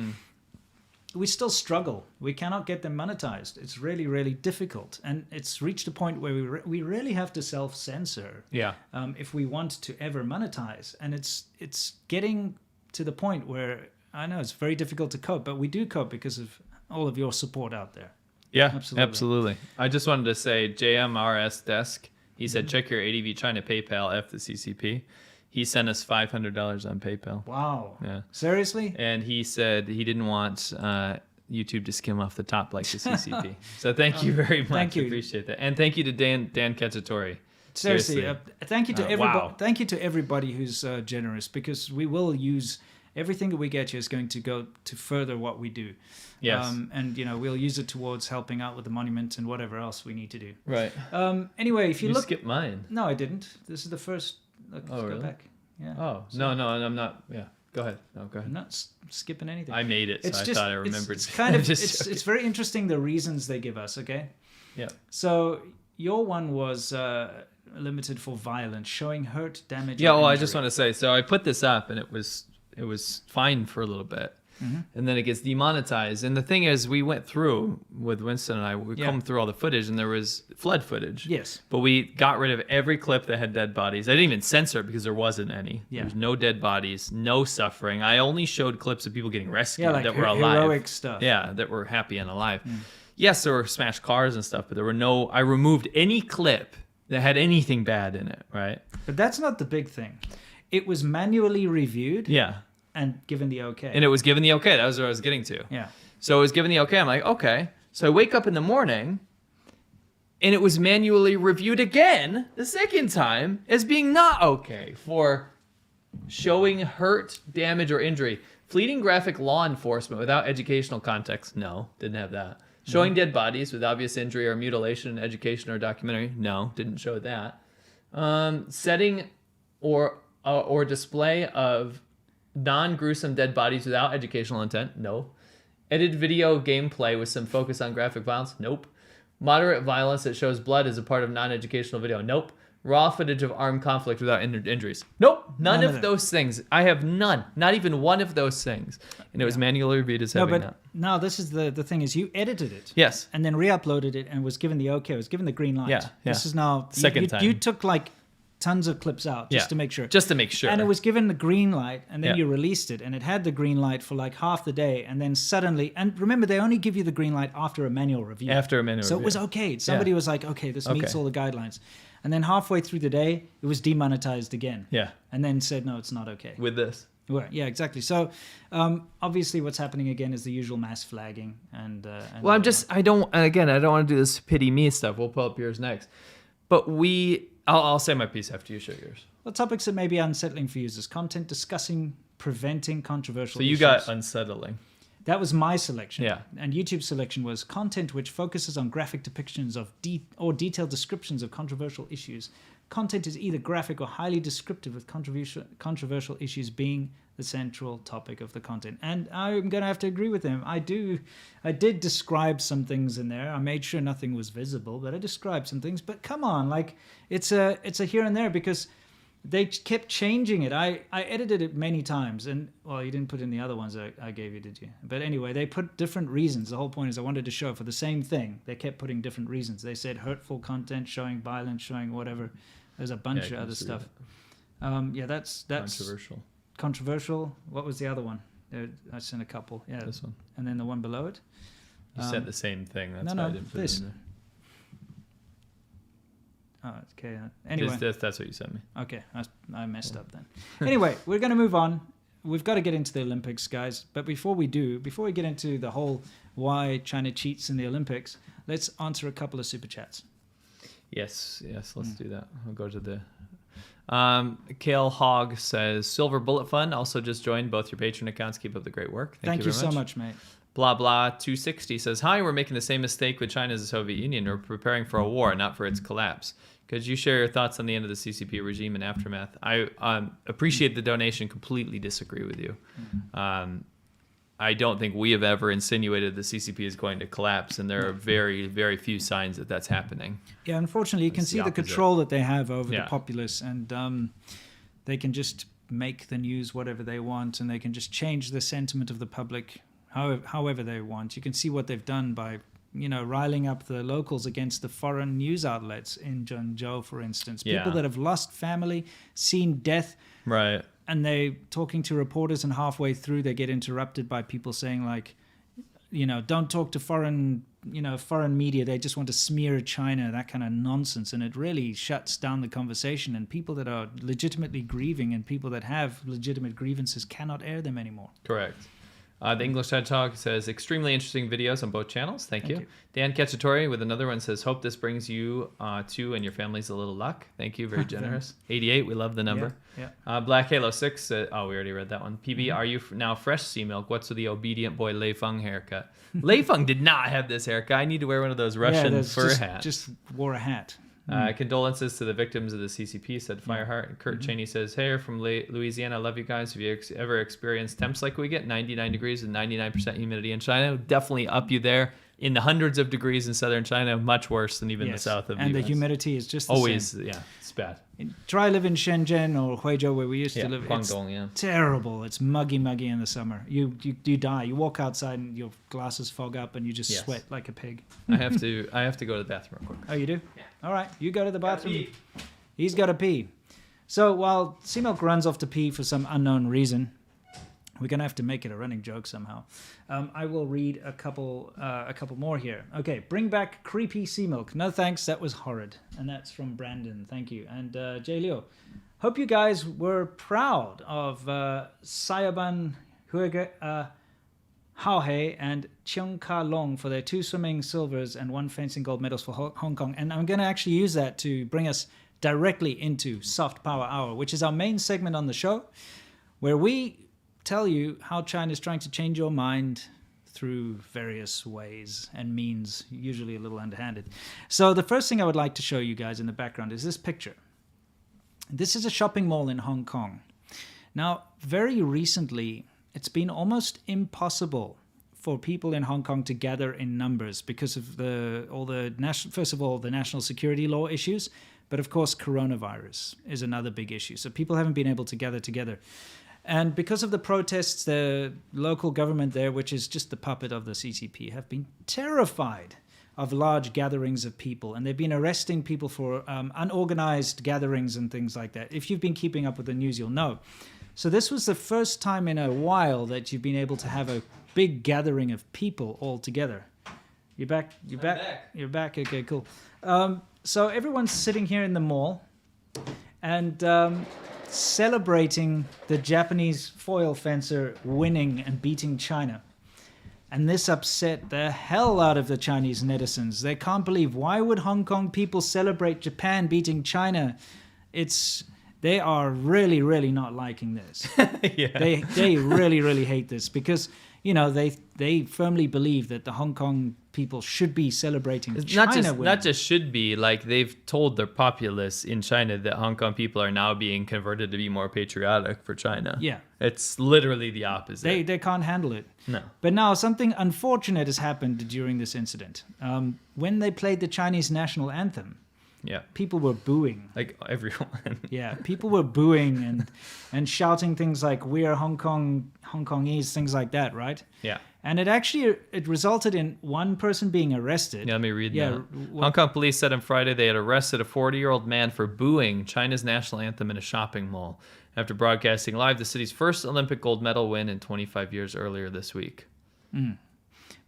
Speaker 1: We still struggle. We cannot get them monetized. It's really, really difficult. And it's reached a point where we really have to self-censor if we want to ever monetize. And it's getting to the point where I know it's very difficult to cope, but we do cope because of all of your support out there.
Speaker 2: Yeah, absolutely. I just wanted to say JMRS Desk, he said, check your ADVChina PayPal, F the CCP. He sent us $500 on PayPal.
Speaker 1: Wow.
Speaker 2: Yeah.
Speaker 1: Seriously?
Speaker 2: And he said he didn't want YouTube to skim off the top like the CCP. So thank you very much.
Speaker 1: Thank you.
Speaker 2: Appreciate that. And thank you to Dan Cacciatore.
Speaker 1: Seriously, thank you to everybody. Wow. Thank you to everybody who's generous, because we will use everything that we get you is going to go to further what we do.
Speaker 2: Yes.
Speaker 1: And we'll use it towards helping out with the monument and whatever else we need to do.
Speaker 2: Right.
Speaker 1: Anyway, if you look,
Speaker 2: skipped mine.
Speaker 1: No, I didn't. This is the first. Let's
Speaker 2: really?
Speaker 1: go back. Yeah.
Speaker 2: Oh, so. No, I'm not. Yeah. Go ahead. No, go ahead.
Speaker 1: I'm not skipping anything.
Speaker 2: I made it, so I thought I remembered.
Speaker 1: It's kind of it's very interesting the reasons they give us. Okay.
Speaker 2: Yeah.
Speaker 1: So your one was limited for violence, showing hurt, damage.
Speaker 2: Yeah. Well, I just want to say, so I put this up, and it was fine for a little bit. Mm-hmm. And then it gets demonetized. And the thing is, we went through with Winston and I, we combed through all the footage, and there was flood footage.
Speaker 1: Yes.
Speaker 2: But we got rid of every clip that had dead bodies. I didn't even censor it because there wasn't any. Yeah. There was no dead bodies, no suffering. I only showed clips of people getting rescued that were alive.
Speaker 1: Heroic stuff.
Speaker 2: Yeah, that were happy and alive. Mm. Yes, there were smashed cars and stuff, but there were no... I removed any clip that had anything bad in it, right?
Speaker 1: But that's not the big thing. It was manually reviewed.
Speaker 2: Yeah.
Speaker 1: And given the okay.
Speaker 2: And it was given the okay. That was what I was getting to.
Speaker 1: Yeah.
Speaker 2: So it was given the okay. I'm like, okay. So I wake up in the morning, and it was manually reviewed again, the second time, as being not okay for showing hurt, damage, or injury. Fleeting graphic law enforcement without educational context. No, didn't have that. Showing dead bodies with obvious injury or mutilation in education or documentary. No, didn't show that. Setting or display of non-gruesome dead bodies without educational intent. No. Edited video gameplay with some focus on graphic violence. Nope. Moderate violence that shows blood as a part of non-educational video. Nope. Raw footage of armed conflict without injuries. Nope. None of those things. I have none. Not even one of those things. And it was manually reviewed as having that.
Speaker 1: No, this is the thing is you edited it.
Speaker 2: Yes.
Speaker 1: And then re-uploaded it and was given the okay. Was given the green light.
Speaker 2: Yeah.
Speaker 1: This is now...
Speaker 2: Second time.
Speaker 1: You took like tons of clips out just to make sure.
Speaker 2: Just to make sure.
Speaker 1: And it was given the green light, and then you released it, and it had the green light for like half the day, and then suddenly, and remember, they only give you the green light after a manual review. So it was okay. Somebody was like, okay, this meets all the guidelines. And then halfway through the day, it was demonetized again.
Speaker 2: Yeah.
Speaker 1: And then said, no, it's not okay.
Speaker 2: With this.
Speaker 1: Well, yeah, exactly. So, obviously, what's happening again is the usual mass flagging and
Speaker 2: well, I don't want to do this pity me stuff. We'll pull up yours next, but I'll say my piece after you show yours.
Speaker 1: Well, topics that may be unsettling for users: content discussing, preventing controversial.
Speaker 2: So you
Speaker 1: issues.
Speaker 2: got unsettling.
Speaker 1: That was my selection.
Speaker 2: Yeah.
Speaker 1: And YouTube's selection was content which focuses on graphic depictions of or detailed descriptions of controversial issues. Content is either graphic or highly descriptive, with controversial issues being the central topic of the content. And I'm going to have to agree with him. I did describe some things in there. I made sure nothing was visible, but I described some things. But come on, like it's a here and there, because they kept changing it. I edited it many times, and well, you didn't put in the other ones I gave you, did you? But anyway, they put different reasons. The whole point is I wanted to show for the same thing. They kept putting different reasons. They said hurtful content, showing violence, showing whatever. There's a bunch of other stuff. That's controversial. What was the other one? I sent a couple. Yeah,
Speaker 2: this one,
Speaker 1: and then the one below it.
Speaker 2: You said the same thing. That's why I didn't put it in there.
Speaker 1: Oh, okay. Anyway,
Speaker 2: that's what you sent me.
Speaker 1: Okay, I messed up then. Anyway, we're going to move on. We've got to get into the Olympics, guys. But before we get into the whole why China cheats in the Olympics, let's answer a couple of super chats.
Speaker 2: Yes, let's do that. I'll go to the... Kale Hogg says, Silver Bullet Fund also just joined both your Patreon accounts. Keep up the great work.
Speaker 1: Thank you so much, mate.
Speaker 2: Blah blah 260 says, hi, we're making the same mistake with China as the Soviet Union. We're preparing for a war, not for its collapse. Could you share your thoughts on the end of the CCP regime and aftermath? I appreciate the donation, completely disagree with you. I don't think we have ever insinuated the CCP is going to collapse, and there are very, very few signs that that's happening.
Speaker 1: Yeah, unfortunately, you can see the control that they have over the populace, and they can just make the news whatever they want, and they can just change the sentiment of the public however they want. You can see what they've done by, riling up the locals against the foreign news outlets in Zhengzhou, for instance. People that have lost family, seen death.
Speaker 2: Right.
Speaker 1: And they talking to reporters, and halfway through they get interrupted by people saying like, don't talk to foreign media. They just want to smear China, that kind of nonsense. And it really shuts down the conversation. And people that are legitimately grieving and people that have legitimate grievances cannot air them anymore.
Speaker 2: Correct. The English TED Talk says, extremely interesting videos on both channels. Thank you. Dan Cacciatore with another one says, hope this brings you two and your families a little luck. Thank you. Very generous. 88. We love the number. Yeah. Black Halo 6 said, we already read that one. PB, are you now fresh sea milk? What's with the obedient boy Lei Feng haircut? Lei Feng did not have this haircut. I need to wear one of those Russian fur hats.
Speaker 1: Just wore a hat.
Speaker 2: Condolences to the victims of the CCP, said Fireheart. Kurt Cheney says, hey, from Louisiana, I love you guys. Have you ever experienced temps like we get? 99 degrees and 99% humidity in China. Definitely up you there. In the hundreds of degrees in southern China, much worse than even the south of the US.
Speaker 1: And the humidity is just the
Speaker 2: always,
Speaker 1: same.
Speaker 2: Yeah, it's bad.
Speaker 1: Try live in Shenzhen or Huizhou, where we used to live.
Speaker 2: Guangdong,
Speaker 1: it's terrible. It's muggy in the summer. You die. You walk outside and your glasses fog up and you just sweat like a pig.
Speaker 2: I have to go to the bathroom real quick.
Speaker 1: Oh, you do? Yeah. All right. You go to the bathroom. He's got to pee. So while Sea Milk runs off to pee for some unknown reason, we're going to have to make it a running joke somehow. I will read a couple more here. Okay, bring back creepy Sea Milk. No thanks, that was horrid. And that's from Brandon, thank you. And Jay Liu, hope you guys were proud of Sayaban Haohe and Cheung Ka Long for their 2 swimming silvers and 1 fencing gold medals for Hong Kong. And I'm going to actually use that to bring us directly into Soft Power Hour, which is our main segment on the show, where we tell you how China is trying to change your mind through various ways and means, usually a little underhanded. So the first thing I would like to show you guys in the background is this picture. This is a shopping mall in Hong Kong. Now, very recently, it's been almost impossible for people in Hong Kong to gather in numbers because of the national security law issues, but of course, coronavirus is another big issue. So people haven't been able to gather together. And because of the protests, the local government there, which is just the puppet of the CCP, have been terrified of large gatherings of people. And they've been arresting people for unorganized gatherings and things like that. If you've been keeping up with the news, you'll know. So this was the first time in a while that you've been able to have a big gathering of people all together. You're back? You're back? You're back? Okay, cool. So everyone's sitting here in the mall. And celebrating the Japanese foil fencer winning and beating China. And this upset the hell out of the Chinese netizens. They can't believe, why would Hong Kong people celebrate Japan beating China? They are really, really not liking this. They really, really hate this because, you know, they firmly believe that the Hong Kong people should be celebrating China winning.
Speaker 2: Not just should be, like they've told their populace in China that Hong Kong people are now being converted to be more patriotic for China.
Speaker 1: Yeah.
Speaker 2: It's literally the opposite.
Speaker 1: They can't handle it.
Speaker 2: No.
Speaker 1: But now something unfortunate has happened during this incident. When they played the Chinese national anthem, people were booing.
Speaker 2: Like everyone.
Speaker 1: Yeah, people were booing and shouting things like, "We are Hongkongese," things like that, right?
Speaker 2: Yeah.
Speaker 1: And it resulted in one person being arrested.
Speaker 2: Yeah, let me read that. Hong Kong police said on Friday they had arrested a 40-year-old man for booing China's national anthem in a shopping mall after broadcasting live the city's first Olympic gold medal win in 25 years earlier this week.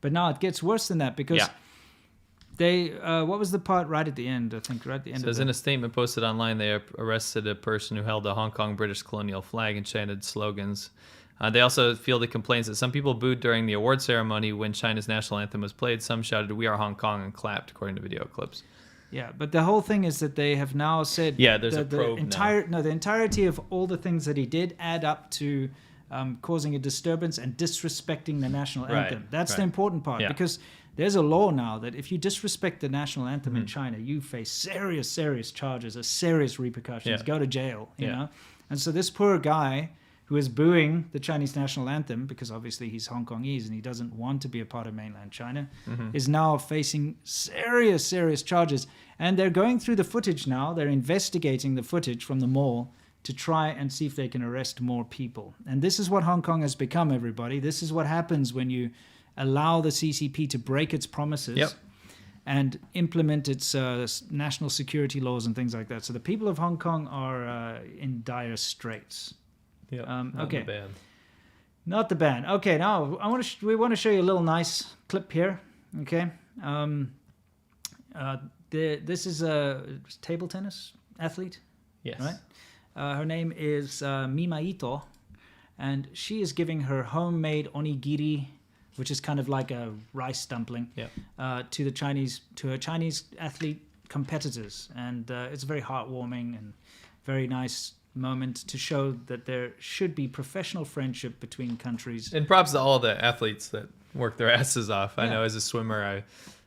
Speaker 1: But now it gets worse than that because they, what was the part right at the end? I think right at the end.
Speaker 2: It says in a statement posted online, they arrested a person who held a Hong Kong British colonial flag and chanted slogans. They also fielded complaints that some people booed during the award ceremony when China's national anthem was played. Some shouted, "We are Hong Kong," and clapped, according to video clips.
Speaker 1: Yeah, but the whole thing is that they have now said...
Speaker 2: Yeah, there's a probe now.
Speaker 1: The entirety of all the things that he did add up to causing a disturbance and disrespecting the national anthem. That's the important part, because there's a law now that if you disrespect the national anthem in China, you face serious, serious charges, serious repercussions, go to jail, you know? And so this poor guy who is booing the Chinese national anthem, because obviously he's Hong Kongese and he doesn't want to be a part of mainland China, is now facing serious, serious charges. And they're going through the footage now. They're investigating the footage from the mall to try and see if they can arrest more people. And this is what Hong Kong has become, everybody. This is what happens when you allow the CCP to break its promises and implement its national security laws and things like that. So the people of Hong Kong are in dire straits.
Speaker 2: Not the ban.
Speaker 1: Not the ban. Okay, now we want to show you a little nice clip here. Okay, this is a table tennis athlete.
Speaker 2: Yes.
Speaker 1: Right. Her name is Mima Ito, and she is giving her homemade onigiri, which is kind of like a rice dumpling, to her Chinese athlete competitors, and it's very heartwarming and very nice moment to show that there should be professional friendship between countries.
Speaker 2: And props to all the athletes that work their asses off. I know as a swimmer,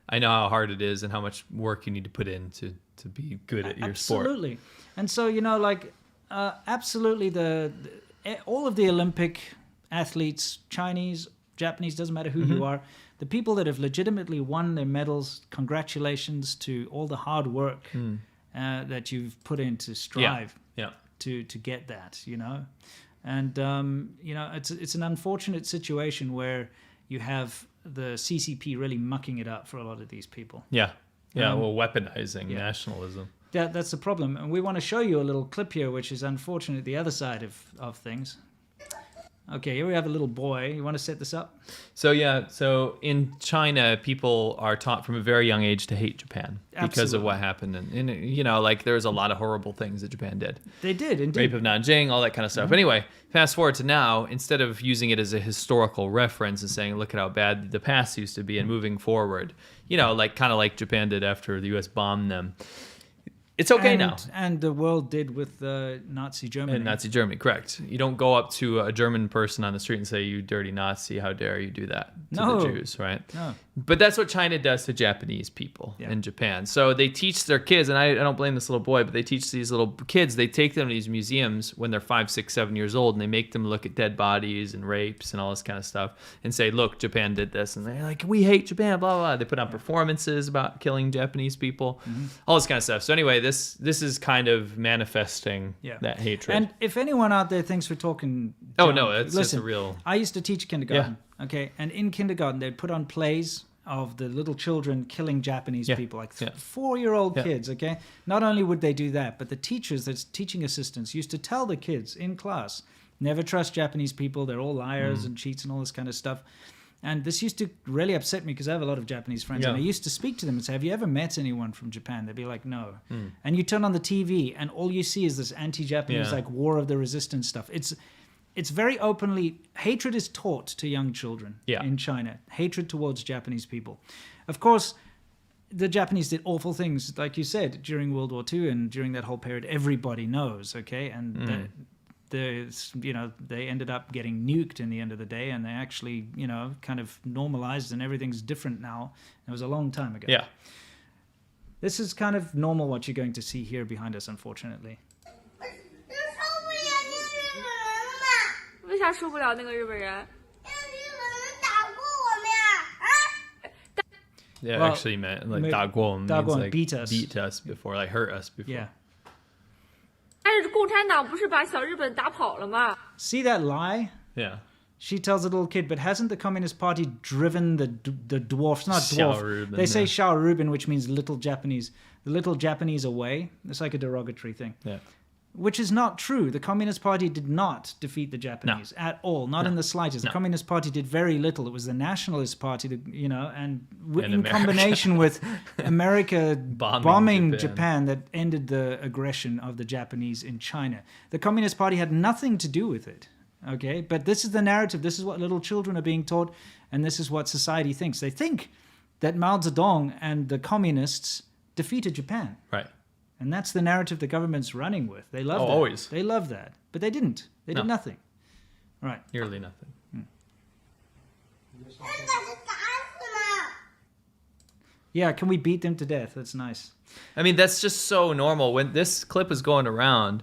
Speaker 2: I know how hard it is and how much work you need to put in to be good at your sport.
Speaker 1: Absolutely. And so, you know, like, absolutely all of the Olympic athletes, Chinese, Japanese, doesn't matter who you are, the people that have legitimately won their medals, congratulations to all the hard work that you've put in to strive. To get that, you know, and you know, it's an unfortunate situation where you have the CCP really mucking it up for a lot of these people.
Speaker 2: Weaponizing nationalism.
Speaker 1: That's the problem, and we want to show you a little clip here, which is unfortunately the other side of things. Okay, here we have a little boy. You want to set this up?
Speaker 2: So in China, people are taught from a very young age to hate Japan because of what happened. And you know, like there's a lot of horrible things that Japan did.
Speaker 1: They did, indeed.
Speaker 2: Rape of Nanjing, all that kind of stuff. Anyway, fast forward to now, instead of using it as a historical reference and saying, look at how bad the past used to be and moving forward, you know, like kind of like Japan did after the U.S. bombed them. It's okay now. And
Speaker 1: the world did with Nazi Germany.
Speaker 2: And Nazi Germany, correct. You don't go up to a German person on the street and say, "You dirty Nazi, how dare you do that to the Jews," right?
Speaker 1: No.
Speaker 2: But that's what China does to Japanese people in Japan. So they teach their kids, and I don't blame this little boy, but they teach these little kids, they take them to these museums when they're 5, 6, 7 years old, and they make them look at dead bodies and rapes and all this kind of stuff and say, look, Japan did this. And they're like, we hate Japan, blah, blah, blah. They put on performances about killing Japanese people, all this kind of stuff. So anyway, this is kind of manifesting that hatred.
Speaker 1: And if anyone out there thinks we're talking...
Speaker 2: it's just a real...
Speaker 1: I used to teach kindergarten, okay? And in kindergarten, they'd put on plays of the little children killing Japanese people, like 4-year-old kids, okay? Not only would they do that, but the teachers, the teaching assistants, used to tell the kids in class, never trust Japanese people, they're all liars and cheats and all this kind of stuff. And this used to really upset me because I have a lot of Japanese friends, and I used to speak to them and say, have you ever met anyone from Japan? They'd be like, no. And you turn on the TV and all you see is this anti-Japanese, like War of the Resistance stuff. It's very openly, hatred is taught to young children in China. Hatred towards Japanese people. Of course, the Japanese did awful things, like you said, during World War II and during that whole period. Everybody knows, okay? And they ended up getting nuked in the end of the day, and they actually, kind of normalized, and everything's different now. It was a long time ago.
Speaker 2: Yeah.
Speaker 1: This is kind of normal what you're going to see here behind us, unfortunately.
Speaker 4: 为啥受不了那个日本人？
Speaker 2: Yeah,
Speaker 1: Well,
Speaker 2: actually meant like 打过 means like
Speaker 1: beat us
Speaker 2: before, like hurt us before.
Speaker 1: Yeah.
Speaker 4: 但是共产党不是把小日本打跑了吗？
Speaker 1: See that lie?
Speaker 2: Yeah.
Speaker 1: She tells the little kid, but hasn't the Communist Party driven the dwarfs, not dwarf,
Speaker 2: Xiaorubin,
Speaker 1: they say Xiaorubin, which means little Japanese, the little Japanese away. It's like a derogatory thing.
Speaker 2: Yeah.
Speaker 1: Which is not true. The Communist Party did not defeat the Japanese at all, not in the slightest. The Communist Party did very little. It was the Nationalist Party, in
Speaker 2: America.
Speaker 1: combination with America bombing
Speaker 2: Japan.
Speaker 1: Japan that ended the aggression of the Japanese in China. The Communist Party had nothing to do with it. Okay, but this is the narrative. This is what little children are being taught, and this is what society thinks. They think that Mao Zedong and the communists defeated Japan.
Speaker 2: Right.
Speaker 1: And that's the narrative the government's running with. They love that.
Speaker 2: Always.
Speaker 1: They love that. But they didn't. They did nothing. Right.
Speaker 2: Nearly nothing.
Speaker 1: Yeah, can we beat them to death? That's nice.
Speaker 2: I mean, that's just so normal. When this clip was going around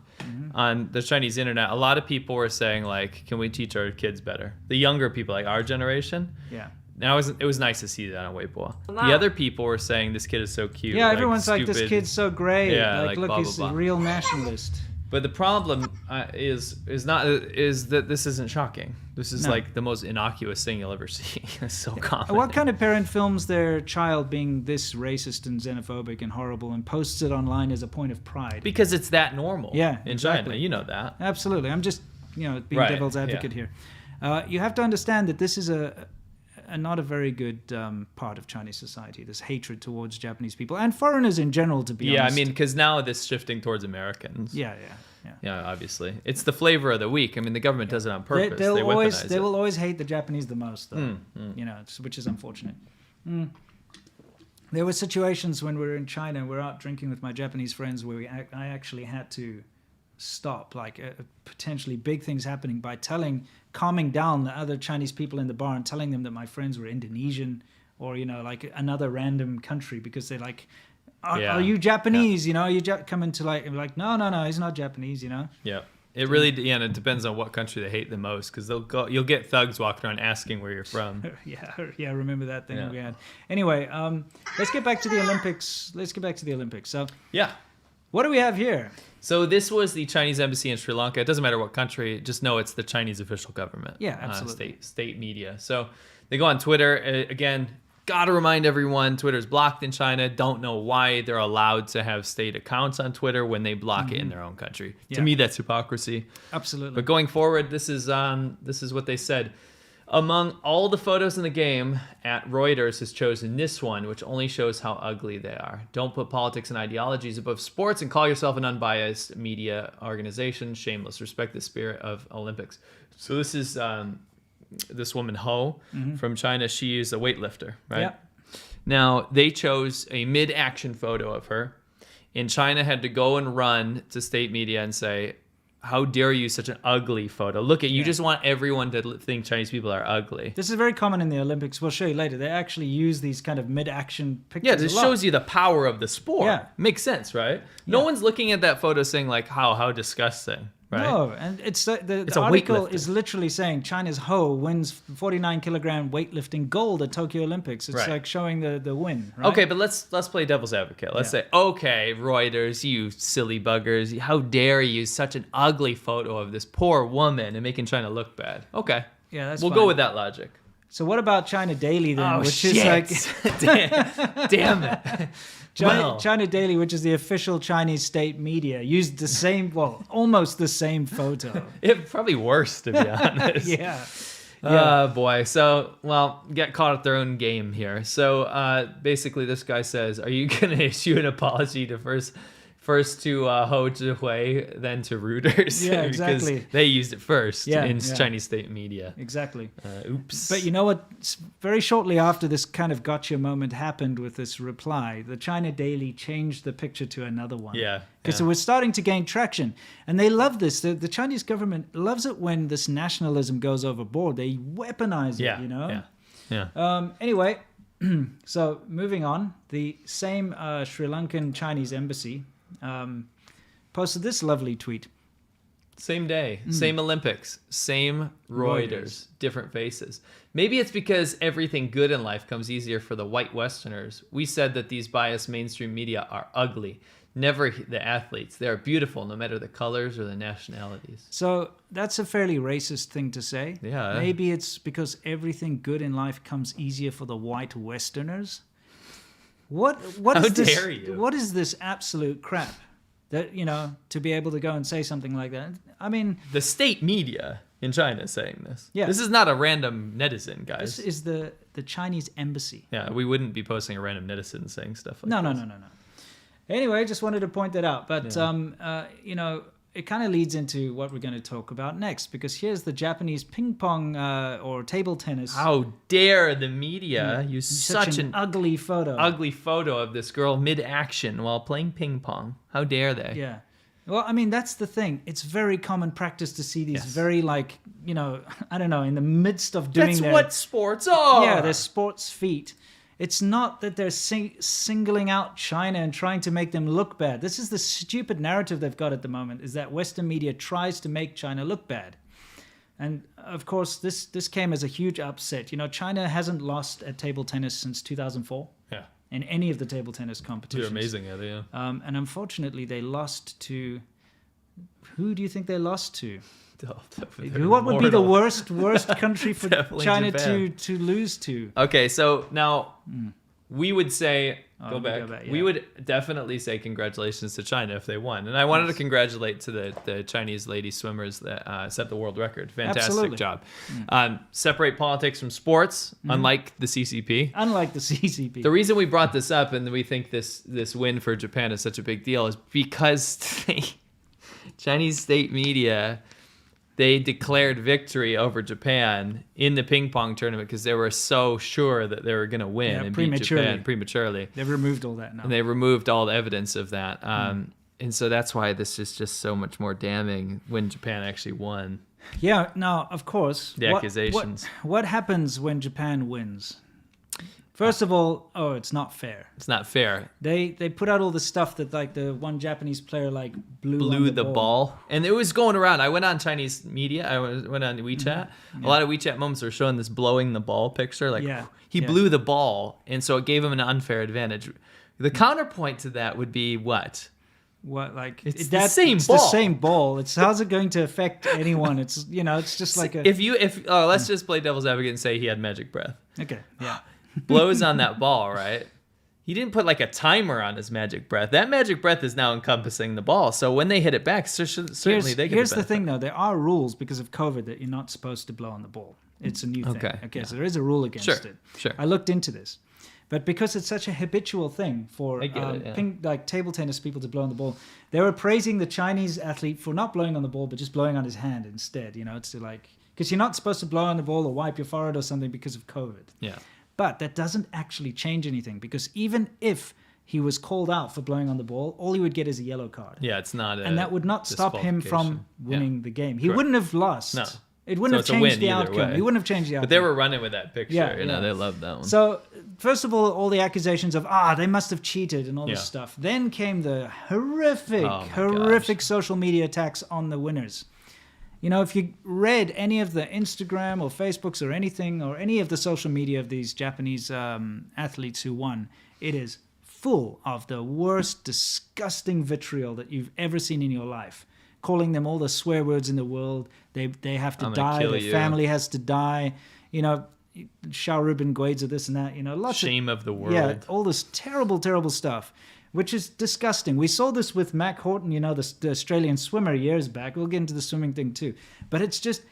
Speaker 2: on the Chinese internet, a lot of people were saying, like, can we teach our kids better? The younger people, like our generation.
Speaker 1: Yeah.
Speaker 2: Now it was nice to see that on Weibo. The other people were saying this kid is so cute.
Speaker 1: Yeah, everyone's like, this kid's so great.
Speaker 2: Yeah,
Speaker 1: like look,
Speaker 2: blah,
Speaker 1: he's
Speaker 2: blah, blah.
Speaker 1: a real nationalist.
Speaker 2: But the problem is that this isn't shocking. This is like the most innocuous thing you'll ever see. It's so common.
Speaker 1: What kind of parent films their child being this racist and xenophobic and horrible and posts it online as a point of pride?
Speaker 2: Because it's that normal.
Speaker 1: Yeah,
Speaker 2: in
Speaker 1: exactly.
Speaker 2: China, you know that.
Speaker 1: Absolutely. I'm just being
Speaker 2: Right,
Speaker 1: devil's advocate here. You have to understand that this is a not a very good part of Chinese society, this hatred towards Japanese people and foreigners in general, to be honest.
Speaker 2: Yeah, I mean, because now this shifting towards Americans.
Speaker 1: Yeah.
Speaker 2: Yeah, obviously. It's the flavor of the week. I mean, the government does it on purpose. They
Speaker 1: will always hate the Japanese the most, though. Which is unfortunate. There were situations when we were in China and we were out drinking with my Japanese friends where I actually had to stop, like potentially big things happening by calming down the other Chinese people in the bar and telling them that my friends were Indonesian or, like another random country, because they're like, are you Japanese?
Speaker 2: Yeah.
Speaker 1: You come into like, no, he's not Japanese,
Speaker 2: Yeah. It really, and it depends on what country they hate the most, because you'll get thugs walking around asking where you're from.
Speaker 1: Yeah, remember that thing we had. Anyway, let's get back to the Olympics. So,
Speaker 2: yeah.
Speaker 1: What do we have here?
Speaker 2: So this was the Chinese embassy in Sri Lanka. It doesn't matter what country, just know it's the Chinese official government.
Speaker 1: Yeah, absolutely.
Speaker 2: State media. So they go on Twitter. Again, gotta remind everyone, Twitter's blocked in China. Don't know why they're allowed to have state accounts on Twitter when they block it in their own country. Yeah. To me, that's hypocrisy.
Speaker 1: Absolutely.
Speaker 2: But going forward, this is what they said. Among all the photos in the game, Reuters has chosen this one, which only shows how ugly they are. Don't put politics and ideologies above sports and call yourself an unbiased media organization. Shameless. Respect the spirit of Olympics. So this is this woman, Ho, from China. She is a weightlifter, right?
Speaker 1: Yeah.
Speaker 2: Now, they chose a mid-action photo of her. And China had to go and run to state media and say, how dare you, such an ugly photo. Look at you, just want everyone to think Chinese people are ugly.
Speaker 1: This is very common in the Olympics. We'll show you later. They actually use these kind of mid-action pictures.
Speaker 2: Yeah, this shows you the power of the sport.
Speaker 1: Yeah.
Speaker 2: Makes sense, right? No one's looking at that photo saying like, how disgusting, right?
Speaker 1: No, and it's the
Speaker 2: a
Speaker 1: article
Speaker 2: weightlifter.
Speaker 1: is literally saying China's Ho wins 49 kilogram weightlifting gold at Tokyo Olympics. It's like showing the win, right?
Speaker 2: Okay, but let's play devil's advocate. Let's say, okay, Reuters, you silly buggers, how dare you, such an ugly photo of this poor woman and making China look bad. Okay.
Speaker 1: Yeah, that's
Speaker 2: We'll
Speaker 1: fine.
Speaker 2: go with that logic.
Speaker 1: So what about China Daily then?
Speaker 2: Which is like damn it.
Speaker 1: China Daily, which is the official Chinese state media, used the same, almost the same photo.
Speaker 2: It probably worse, to be honest.
Speaker 1: Yeah.
Speaker 2: Oh, boy. So, well, get caught at their own game here. So, basically, this guy says, are you going to issue an apology to first to Ho Zhihui, then to Reuters?
Speaker 1: Yeah, exactly.
Speaker 2: Because they used it first in
Speaker 1: yeah.
Speaker 2: Chinese state media.
Speaker 1: Exactly.
Speaker 2: Oops.
Speaker 1: But you know what? Very shortly after this kind of gotcha moment happened with this reply, the China Daily changed the picture to another one.
Speaker 2: Yeah.
Speaker 1: Because it was starting to gain traction. And they love this. The Chinese government loves it when this nationalism goes overboard. They weaponize it, you know?
Speaker 2: Yeah.
Speaker 1: Anyway, so moving on, the same Sri Lankan Chinese embassy posted this lovely tweet.
Speaker 2: Same day, same Olympics, same Reuters, different faces. Maybe it's because everything good in life comes easier for the white Westerners. We said that these biased mainstream media are ugly. Never the athletes. They are beautiful no matter the colors or the nationalities.
Speaker 1: So that's a fairly racist thing to say.
Speaker 2: Yeah.
Speaker 1: Maybe it's because everything good in life comes easier for the white Westerners. What
Speaker 2: How
Speaker 1: is this?
Speaker 2: dare you?
Speaker 1: What is this absolute crap? That, you know, to be able to go and say something like that. I mean,
Speaker 2: The state media in China is saying this.
Speaker 1: Yeah.
Speaker 2: This is not a random netizen, guys.
Speaker 1: this is the Chinese embassy.
Speaker 2: Yeah, we wouldn't be posting a random netizen saying stuff like
Speaker 1: No.
Speaker 2: this.
Speaker 1: Anyway, just wanted to point that out. But, you know, it kind of leads into what we're going to talk about next, because here's the Japanese ping pong or table tennis.
Speaker 2: How dare the media use such an
Speaker 1: ugly photo.
Speaker 2: ugly photo of this girl mid-action while playing ping pong. How dare they?
Speaker 1: Yeah. Well, I mean, that's the thing. It's very common practice to see these very, like, you know, I don't know, in the midst of doing
Speaker 2: That's
Speaker 1: their...
Speaker 2: what sports are.
Speaker 1: Yeah, their sports feat. It's not that they're singling out China and trying to make them look bad. This is the stupid narrative they've got at the moment, is that Western media tries to make China look bad. And, of course, this came as a huge upset. You know, China hasn't lost at table tennis since 2004.
Speaker 2: Yeah.
Speaker 1: In any of the table tennis competitions.
Speaker 2: They're amazing at it, yeah.
Speaker 1: And unfortunately, they lost to... Who do you think they lost to? What would be the worst country for China to lose to?
Speaker 2: Okay, so now we would say...
Speaker 1: Oh,
Speaker 2: Go back.
Speaker 1: yeah.
Speaker 2: We would definitely say congratulations to China if they won. And I wanted to congratulate to the Chinese lady swimmers that set the world record. Fantastic
Speaker 1: Absolutely.
Speaker 2: job. Separate politics from sports, unlike the CCP.
Speaker 1: Unlike the CCP.
Speaker 2: The reason we brought this up and we think this win for Japan is such a big deal is because Chinese state media... They declared victory over Japan in the ping pong tournament because they were so sure that they were going to win and beat Japan prematurely.
Speaker 1: They've removed all that now.
Speaker 2: And they removed all the evidence of that. And so that's why this is just so much more damning when Japan actually won.
Speaker 1: Yeah, now, of course.
Speaker 2: The accusations.
Speaker 1: What happens when Japan wins? First of all, it's not fair.
Speaker 2: It's not fair.
Speaker 1: They put out all the stuff that, like, the one Japanese player, like, blew
Speaker 2: the ball. And it was going around. I went on Chinese media. I went on WeChat.
Speaker 1: Yeah.
Speaker 2: A lot of WeChat moments were showing this blowing the ball picture. Like, he
Speaker 1: Yeah.
Speaker 2: blew the ball, and so it gave him an unfair advantage. The counterpoint to that would be what?
Speaker 1: What, like,
Speaker 2: It's the same
Speaker 1: it's
Speaker 2: ball.
Speaker 1: the same ball. It's how's it going to affect anyone? It's, you know, it's just like a...
Speaker 2: Let's just play devil's advocate and say he had magic breath.
Speaker 1: Okay, yeah.
Speaker 2: Blows on that ball, right? He didn't put like a timer on his magic breath. That magic breath is now encompassing the ball. So when they hit it back, certainly they get
Speaker 1: Here's the thing, though. There are rules because of COVID that you're not supposed to blow on the ball. It's a new thing. Okay, so there is a rule against it.
Speaker 2: Sure.
Speaker 1: I looked into this. But because it's such a habitual thing for
Speaker 2: it,
Speaker 1: table tennis people to blow on the ball, they were praising the Chinese athlete for not blowing on the ball, but just blowing on his hand instead. You know, it's like... Because you're not supposed to blow on the ball or wipe your forehead or something because of COVID.
Speaker 2: Yeah.
Speaker 1: But that doesn't actually change anything, because even if he was called out for blowing on the ball, all he would get is a yellow card.
Speaker 2: Yeah, it's not
Speaker 1: and that would not stop him from winning the game. He
Speaker 2: Correct.
Speaker 1: wouldn't have lost.
Speaker 2: No.
Speaker 1: It wouldn't have changed the outcome.
Speaker 2: Way.
Speaker 1: He wouldn't have changed the outcome.
Speaker 2: But they were running with that picture.
Speaker 1: Yeah,
Speaker 2: They loved that one.
Speaker 1: So, first of all the accusations of, they must have cheated and all this stuff. Then came the horrific social media attacks on the winners. You know, if you read any of the Instagram or Facebooks or anything, or any of the social media of these Japanese athletes who won, it is full of the worst, disgusting vitriol that you've ever seen in your life. Calling them all the swear words in the world. They have to die. Their family has to die. You know, Xiao Ruben Guides or this and that. You know, lots
Speaker 2: shame of the world.
Speaker 1: Yeah, all this terrible, terrible stuff. Which is disgusting. We saw this with Mac Horton, you know, the Australian swimmer years back. We'll get into the swimming thing too. But it's just,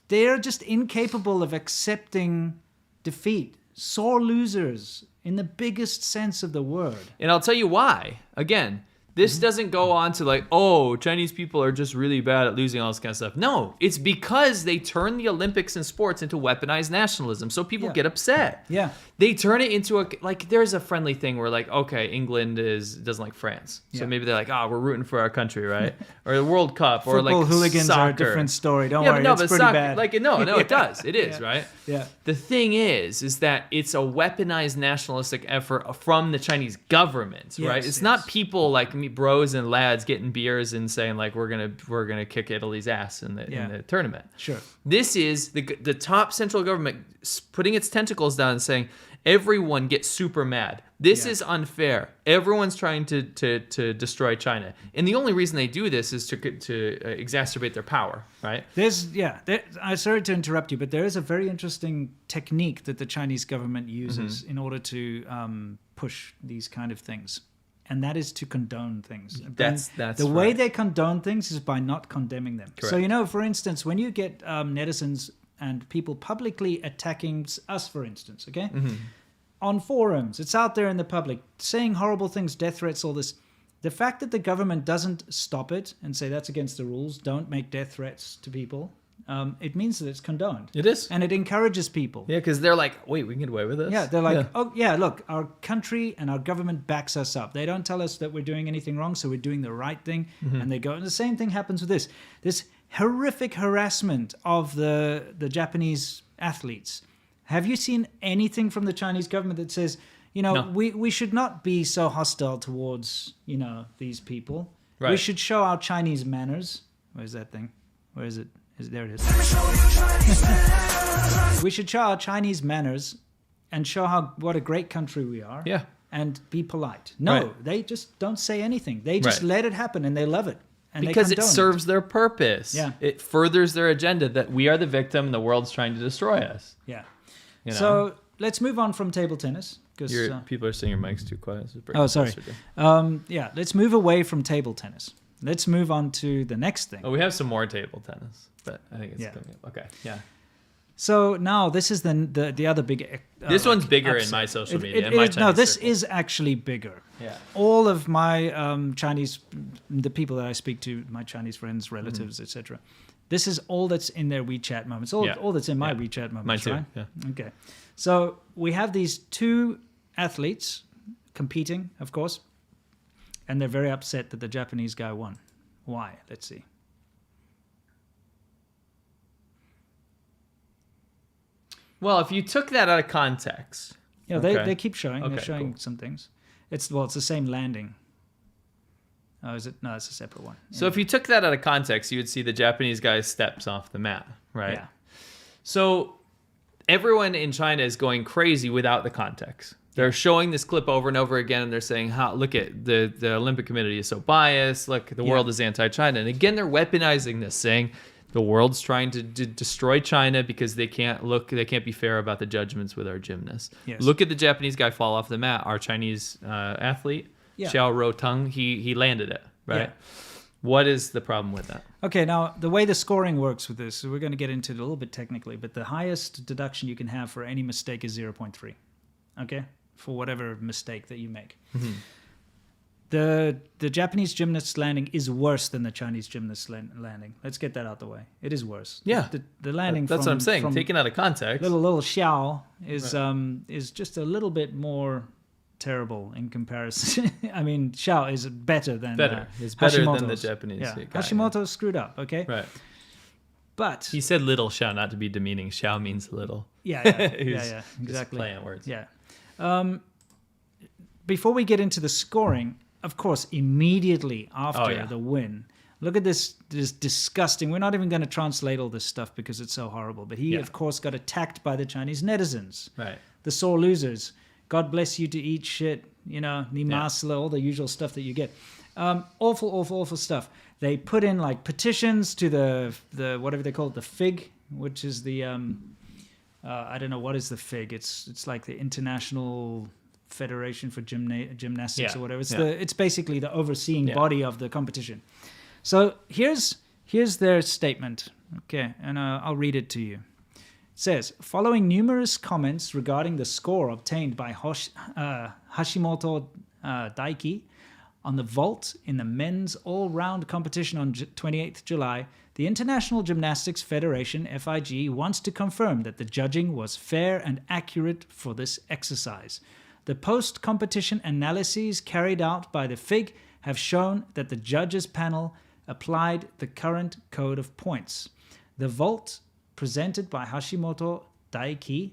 Speaker 1: they're just incapable of accepting defeat. Sore losers in the biggest sense of the word.
Speaker 2: And I'll tell you why. Again, this doesn't go on to like, oh, Chinese people are just really bad at losing, all this kind of stuff. No, it's because they turn the Olympics and sports into weaponized nationalism. So people get upset.
Speaker 1: Yeah.
Speaker 2: They turn it into there's a friendly thing where like, okay, England doesn't like France. So maybe they're like, we're rooting for our country, right? Or the World Cup or
Speaker 1: Football
Speaker 2: like
Speaker 1: hooligans
Speaker 2: soccer.
Speaker 1: are a different story. Don't worry, it's pretty bad.
Speaker 2: No, it does. It is, right?
Speaker 1: Yeah.
Speaker 2: The thing is that it's a weaponized nationalistic effort from the Chinese government, right? It's not people like me, bros and lads getting beers and saying like we're gonna kick Italy's ass in the tournament.
Speaker 1: Sure.
Speaker 2: This is the top central government putting its tentacles down and saying everyone gets super mad. This is unfair. Everyone's trying to destroy China, and the only reason they do this is to exacerbate their power, right?
Speaker 1: I'm sorry to interrupt you, but there is a very interesting technique that the Chinese government uses in order to push these kind of things. And that is to condone things.
Speaker 2: That's
Speaker 1: the way they condone things is by not condemning them.
Speaker 2: Correct.
Speaker 1: So, for instance, when you get netizens and people publicly attacking us, for instance, okay? On forums, it's out there in the public, saying horrible things, death threats, all this. The fact that the government doesn't stop it and say that's against the rules, don't make death threats to people, it means that it's condoned.
Speaker 2: It is.
Speaker 1: And it encourages people.
Speaker 2: Yeah, because they're like, wait, we can get away with this?
Speaker 1: Yeah, they're like, oh, yeah, look, our country and our government backs us up. They don't tell us that we're doing anything wrong, so we're doing the right thing. And they go, and the same thing happens with this. This horrific harassment of the Japanese athletes. Have you seen anything from the Chinese government that says,
Speaker 2: No.
Speaker 1: we should not be so hostile towards, these people.
Speaker 2: Right.
Speaker 1: We should show our Chinese manners. Where's that thing? Where is it? There it is. We should show our Chinese manners and show what a great country we are.
Speaker 2: Yeah.
Speaker 1: And be polite. No, they just don't say anything. They just let it happen and they love it. And
Speaker 2: because it serves their purpose.
Speaker 1: Yeah.
Speaker 2: It furthers their agenda that we are the victim and the world's trying to destroy us.
Speaker 1: Yeah.
Speaker 2: You know?
Speaker 1: So let's move on from table tennis.
Speaker 2: People are saying your mic's too quiet.
Speaker 1: Sorry. Let's move away from table tennis. Let's move on to the next thing.
Speaker 2: Oh, we have some more table tennis, but I think it's coming up. Okay, yeah.
Speaker 1: So now this is the other big.
Speaker 2: This one's bigger in my social media.
Speaker 1: This is actually bigger.
Speaker 2: Yeah.
Speaker 1: All of my the people that I speak to, my Chinese friends, relatives, etc. This is all that's in their WeChat moments. All that's in my WeChat moments.
Speaker 2: Mine too.
Speaker 1: Right?
Speaker 2: Yeah.
Speaker 1: Okay. So we have these two athletes competing, of course, and they're very upset that the Japanese guy won. Why? Let's see.
Speaker 2: Well, if you took that out of context.
Speaker 1: They keep showing.
Speaker 2: Okay,
Speaker 1: they're showing
Speaker 2: cool.
Speaker 1: some things. It's the same landing. Oh, is it? No, it's a separate one.
Speaker 2: So if you took that out of context, you would see the Japanese guy steps off the mat, right?
Speaker 1: Yeah.
Speaker 2: So everyone in China is going crazy without the context. They're showing this clip over and over again, and they're saying, look at the Olympic Committee is so biased. Look, the world is anti-China. And again, they're weaponizing this, saying the world's trying to destroy China because they can't be fair about the judgments with our gymnasts.
Speaker 1: Yes.
Speaker 2: Look at the Japanese guy fall off the mat. Our Chinese athlete, Xiao Roteng, he landed it, right?
Speaker 1: Yeah.
Speaker 2: What is the problem with that?
Speaker 1: Okay, now the way the scoring works with this, we're going to get into it a little bit technically, but the highest deduction you can have for any mistake is 0.3. Okay? For whatever mistake that you make. Mm-hmm. The Japanese gymnast's landing is worse than the Chinese gymnast's landing. Let's get that out the way. It is worse.
Speaker 2: Yeah.
Speaker 1: The landing
Speaker 2: that's what I'm saying. Taken out of context.
Speaker 1: Little Xiao is just a little bit more terrible in comparison. I mean, Xiao is better than
Speaker 2: It's better
Speaker 1: Hashimoto's.
Speaker 2: than the Japanese guy.
Speaker 1: Hashimoto screwed up, okay?
Speaker 2: Right.
Speaker 1: But
Speaker 2: he said little Xiao, not to be demeaning. Xiao means little.
Speaker 1: Yeah, exactly.
Speaker 2: Just play on words.
Speaker 1: Yeah. Before we get into the scoring, of course, immediately after the win, look at this disgusting. We're not even going to translate all this stuff because it's so horrible. But he, of course, got attacked by the Chinese netizens.
Speaker 2: Right.
Speaker 1: The sore losers. God bless you to eat shit. Ni masala, all the usual stuff that you get. Awful, awful, awful stuff. They put in like petitions to the whatever they call it, the FIG, which is the I don't know what is the FIG. It's like the International Federation for Gymnastics or whatever. It's basically the overseeing body of the competition. So here's their statement Okay, and I'll read it to you. It says, following numerous comments regarding the score obtained by Hashimoto Daiki on the vault in the men's all-round competition on 28th July, the International Gymnastics Federation, FIG, wants to confirm that the judging was fair and accurate for this exercise. The post-competition analyses carried out by the FIG have shown that the judges' panel applied the current code of points. The vault presented by Hashimoto Daiki,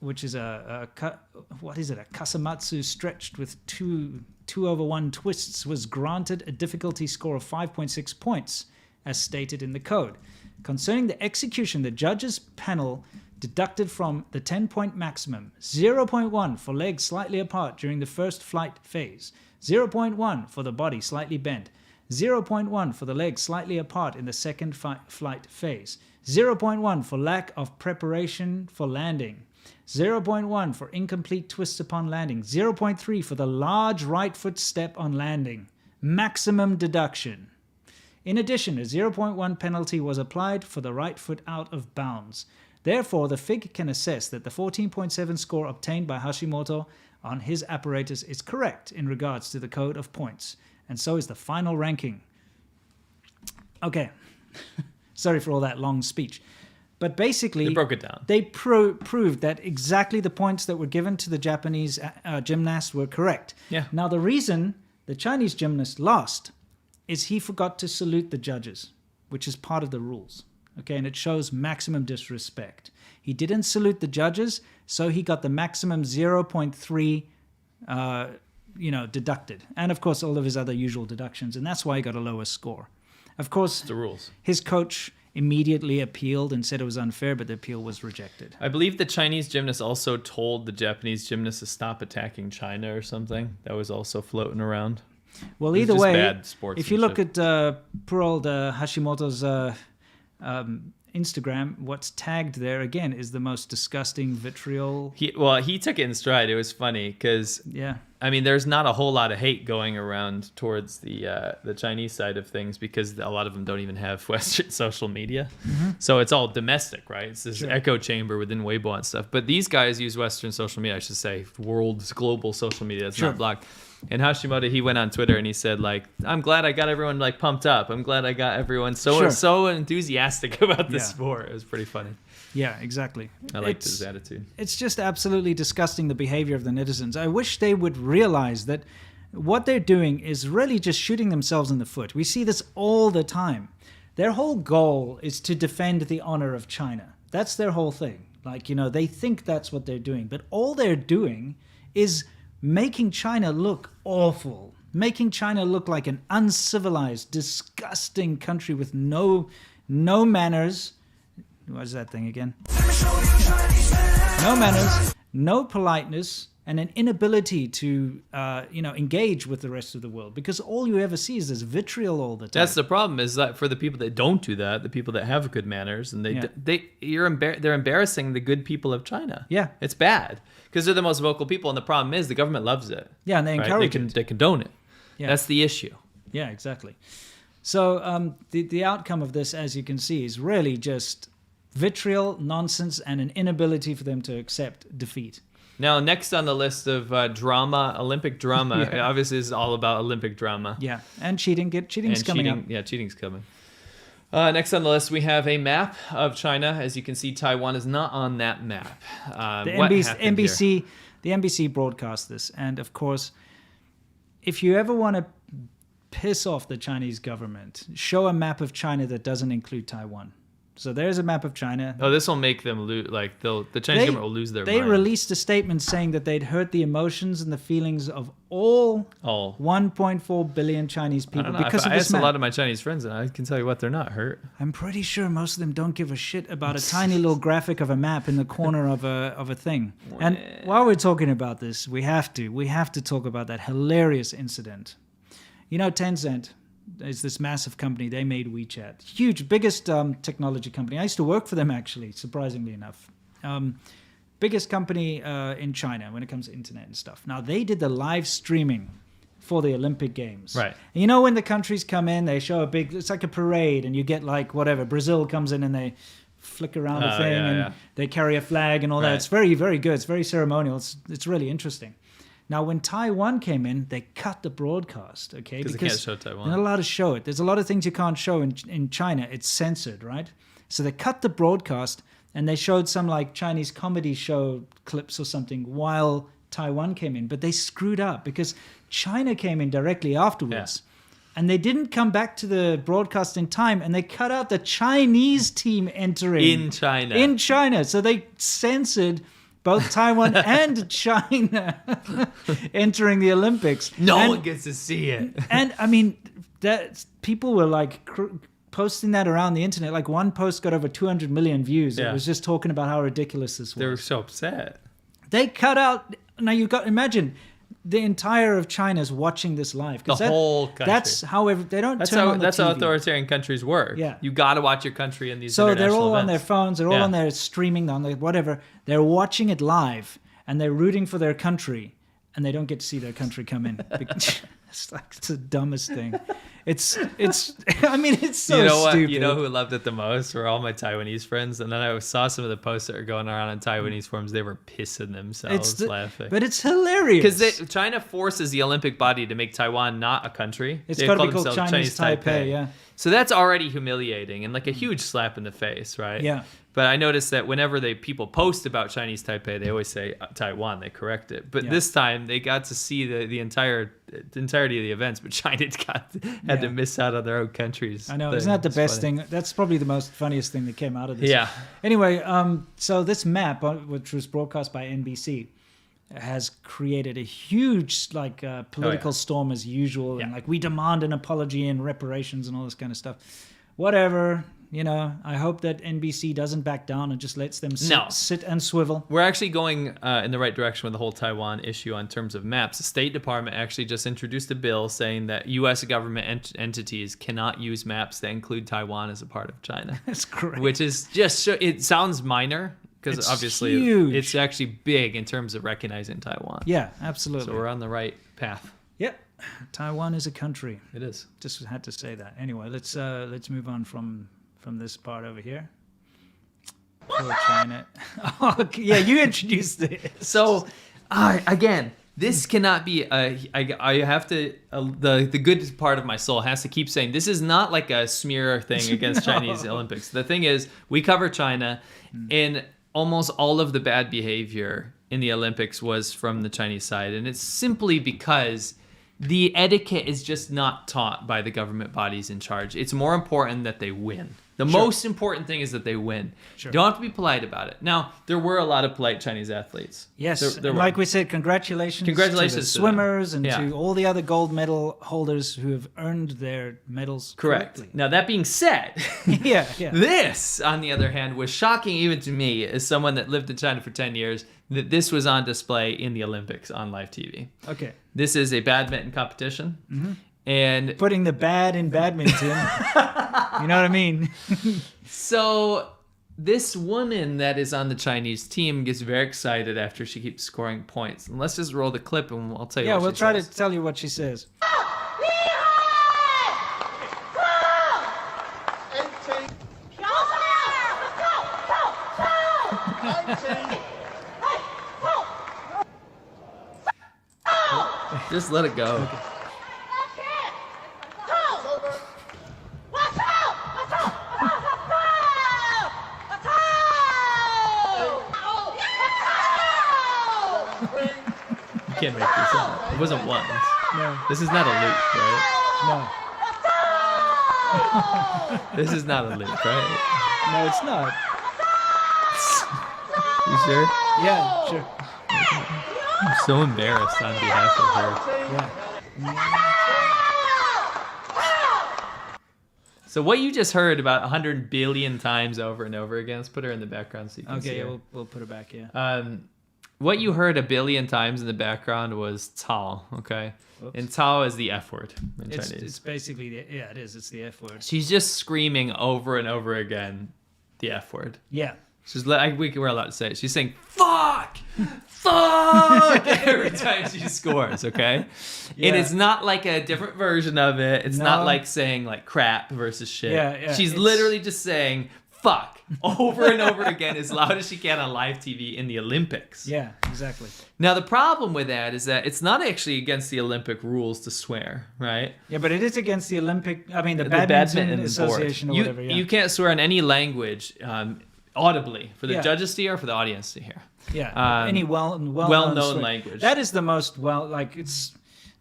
Speaker 1: which is a kasamatsu stretched with 2/1 twists, was granted a difficulty score of 5.6 points, as stated in the code. Concerning the execution, the judges' panel deducted from the 10-point maximum 0.1 for legs slightly apart during the first flight phase, 0.1 for the body slightly bent, 0.1 for the legs slightly apart in the second flight phase, 0.1 for lack of preparation for landing, 0.1 for incomplete twists upon landing, 0.3 for the large right foot step on landing. Maximum deduction. In addition, a 0.1 penalty was applied for the right foot out of bounds. Therefore, the FIG can assess that the 14.7 score obtained by Hashimoto on his apparatus is correct in regards to the code of points, and so is the final ranking. Okay, sorry for all that long speech. But basically,
Speaker 2: they broke it down.
Speaker 1: They proved that exactly the points that were given to the Japanese gymnast were correct.
Speaker 2: Yeah.
Speaker 1: Now, the reason the Chinese gymnast lost is he forgot to salute the judges, which is part of the rules. Okay, and it shows maximum disrespect. He didn't salute the judges, so he got the maximum 0.3, deducted. And of course, all of his other usual deductions, and that's why he got a lower score. Of course,
Speaker 2: the rules.
Speaker 1: His coach immediately appealed and said it was unfair, but the appeal was rejected.
Speaker 2: I believe the Chinese gymnast also told the Japanese gymnast to stop attacking China or something. That was also floating around.
Speaker 1: Well, either way,
Speaker 2: bad
Speaker 1: if you look at poor old Hashimoto's Instagram, what's tagged there again is the most disgusting vitriol.
Speaker 2: He took it in stride. It was funny because I mean, there's not a whole lot of hate going around towards the Chinese side of things because a lot of them don't even have Western social media. Mm-hmm. So it's all domestic, right? It's this echo chamber within Weibo and stuff. But these guys use Western social media, I should say, global social media. That's not blocked. And Hashimoto, he went on Twitter and he said, like, I'm glad I got everyone like pumped up. I'm glad I got everyone so enthusiastic about this sport. It was pretty funny.
Speaker 1: Yeah, exactly.
Speaker 2: I liked his attitude.
Speaker 1: It's just absolutely disgusting, the behavior of the netizens. I wish they would realize that what they're doing is really just shooting themselves in the foot. We see this all the time. Their whole goal is to defend the honor of China. That's their whole thing. Like, they think that's what they're doing. But all they're doing is making China look awful, making China look like an uncivilized, disgusting country with no manners. What is that thing again? No manners, no politeness, and an inability to, engage with the rest of the world. Because all you ever see is this vitriol all the time.
Speaker 2: That's the problem. Is that for the people that don't do that, the people that have good manners, and they're embarrassing the good people of China.
Speaker 1: Yeah,
Speaker 2: it's bad because they're the most vocal people, and the problem is the government loves it.
Speaker 1: Yeah, and they encourage it.
Speaker 2: They condone it. Yeah. That's the issue.
Speaker 1: Yeah, exactly. So the outcome of this, as you can see, is really just vitriol, nonsense, and an inability for them to accept defeat.
Speaker 2: Now, next on the list of Olympic drama, obviously this is all about Olympic drama.
Speaker 1: Yeah, and cheating. Cheating's coming up.
Speaker 2: Yeah, cheating's coming. Next on the list, we have a map of China. As you can see, Taiwan is not on that map.
Speaker 1: The NBC broadcast this. And of course, if you ever want to piss off the Chinese government, show a map of China that doesn't include Taiwan. So there's a map of China.
Speaker 2: Oh, this will make them lose. Like the Chinese government will lose their mind.
Speaker 1: They released a statement saying that they'd hurt the emotions and the feelings of all 1.4 billion Chinese people because of this map.
Speaker 2: I asked a lot of my Chinese friends, and I can tell you what, they're not hurt.
Speaker 1: I'm pretty sure most of them don't give a shit about a tiny little graphic of a map in the corner of a thing. And while we're talking about this, we have to talk about that hilarious incident. Tencent is this massive company. They made WeChat. Huge, biggest technology company. I used to work for them, actually, surprisingly enough. Biggest company in China when it comes to internet and stuff. Now, they did the live streaming for the Olympic Games.
Speaker 2: Right.
Speaker 1: And you know, when the countries come in, they show it's like a parade, and you get like whatever. Brazil comes in and they flick around the thing, and they carry a flag and all that. It's very, very good. It's very ceremonial. It's really interesting. Now, when Taiwan came in, they cut the broadcast, okay?
Speaker 2: Because they can't show Taiwan.
Speaker 1: They're not allowed to show it. There's a lot of things you can't show in China. It's censored, right? So they cut the broadcast, and they showed some like Chinese comedy show clips or something while Taiwan came in. But they screwed up because China came in directly afterwards. Yeah. And they didn't come back to the broadcast in time, and they cut out the Chinese team entering.
Speaker 2: In China.
Speaker 1: In China. So they censored both Taiwan and China entering the Olympics.
Speaker 2: No one gets to see it.
Speaker 1: And I mean, that people were like posting that around the internet. Like one post got over 200 million views. Yeah. It was just talking about how ridiculous this was.
Speaker 2: They were so upset.
Speaker 1: They cut out. Now you've got imagine. The entire of China's watching this live.
Speaker 2: The whole country.
Speaker 1: That's how they don't.
Speaker 2: That's
Speaker 1: turn
Speaker 2: how
Speaker 1: on the
Speaker 2: that's
Speaker 1: TV.
Speaker 2: how authoritarian countries work.
Speaker 1: Yeah,
Speaker 2: you got to watch your country in these.
Speaker 1: So
Speaker 2: international
Speaker 1: they're all
Speaker 2: events.
Speaker 1: on their phones. They're all on their streaming on their whatever. They're watching it live and they're rooting for their country, and they don't get to see their country come in. It's like it's the dumbest thing. It's. I mean, it's so
Speaker 2: you know what?
Speaker 1: stupid.
Speaker 2: You know who loved it the most were all my Taiwanese friends, and then I saw some of the posts that were going around on Taiwanese forums. They were pissing themselves laughing.
Speaker 1: But it's hilarious
Speaker 2: because China forces the Olympic body to make Taiwan not a country.
Speaker 1: It's got to be called Chinese Taipei. Yeah.
Speaker 2: So that's already humiliating and like a huge slap in the face, right?
Speaker 1: Yeah.
Speaker 2: But I noticed that whenever people post about Chinese Taipei, they always say Taiwan. They correct it. But this time they got to see the entirety of the events, but China had to miss out on their own countries.
Speaker 1: I know. Isn't that the best thing? That's probably the most funniest thing that came out of this.
Speaker 2: Yeah.
Speaker 1: Anyway, so this map, which was broadcast by NBC, has created a huge political storm as usual, and like we demand an apology and reparations and all this kind of stuff. Whatever. You know, I hope that NBC doesn't back down and just lets them sit and swivel.
Speaker 2: We're actually going in the right direction with the whole Taiwan issue on terms of maps. The State Department actually just introduced a bill saying that U.S. government entities cannot use maps that include Taiwan as a part of China.
Speaker 1: That's correct.
Speaker 2: Which is just, it sounds minor because obviously it's actually big in terms of recognizing Taiwan.
Speaker 1: Yeah, absolutely.
Speaker 2: So we're on the right path.
Speaker 1: Yep. Taiwan is a country.
Speaker 2: It is.
Speaker 1: Just had to say that. Anyway, let's move on from this part over here. Poor China. Oh, yeah, you introduced it.
Speaker 2: So, again, this cannot be. I have to. The good part of my soul has to keep saying this is not like a smear thing against Chinese Olympics. The thing is, we cover China, and almost all of the bad behavior in the Olympics was from the Chinese side, and it's simply because the etiquette is just not taught by the government bodies in charge. It's more important that they win. The most important thing is that they win. Sure. You don't have to be polite about it. Now, there were a lot of polite Chinese athletes.
Speaker 1: Yes, there like we said, congratulations to the swimmers and to all the other gold medal holders who have earned their medals correctly.
Speaker 2: Now, that being said,
Speaker 1: yeah.
Speaker 2: This, on the other hand, was shocking even to me as someone that lived in China for 10 years, that this was on display in the Olympics on live TV.
Speaker 1: Okay.
Speaker 2: This is a badminton competition. Mm-hmm. And
Speaker 1: putting the bad in badminton. You know what I mean?
Speaker 2: So this woman that is on the Chinese team gets very excited after she keeps scoring points. And let's just roll the clip and I'll tell you what she says. Yeah,
Speaker 1: we'll try to tell you what she says.
Speaker 2: Just let it go. Okay. You can't make this up. It wasn't once.
Speaker 1: No.
Speaker 2: This is not a loop, right?
Speaker 1: No.
Speaker 2: This is not a loop, right?
Speaker 1: No, it's not.
Speaker 2: You sure?
Speaker 1: Yeah, sure.
Speaker 2: I'm so embarrassed on behalf of her.
Speaker 1: Yeah.
Speaker 2: So what you just heard about 100 billion times over and over again, let's put her in the background so you can see her.
Speaker 1: Okay, we'll put her back, yeah.
Speaker 2: What you heard a billion times in the background was Cao, okay? Whoops. And Cao is the F word in Chinese.
Speaker 1: It's basically, it is. It's the F word.
Speaker 2: She's just screaming over and over again the F word.
Speaker 1: Yeah.
Speaker 2: We're allowed to say it. She's saying, fuck! fuck every time she scores, okay?
Speaker 1: Yeah.
Speaker 2: And it's not like a different version of it. It's not like saying like crap versus shit.
Speaker 1: Yeah,
Speaker 2: She's literally just saying fuck over and over again as loud as she can on live TV in the Olympics.
Speaker 1: Yeah, exactly.
Speaker 2: Now the problem with that is that it's not actually against the Olympic rules to swear, right?
Speaker 1: Yeah, but it is against the Badminton Association or whatever. Yeah.
Speaker 2: You can't swear in any language audibly for the
Speaker 1: Yeah.
Speaker 2: judges to hear or for the audience to hear.
Speaker 1: Yeah, any well-known
Speaker 2: language.
Speaker 1: That is the most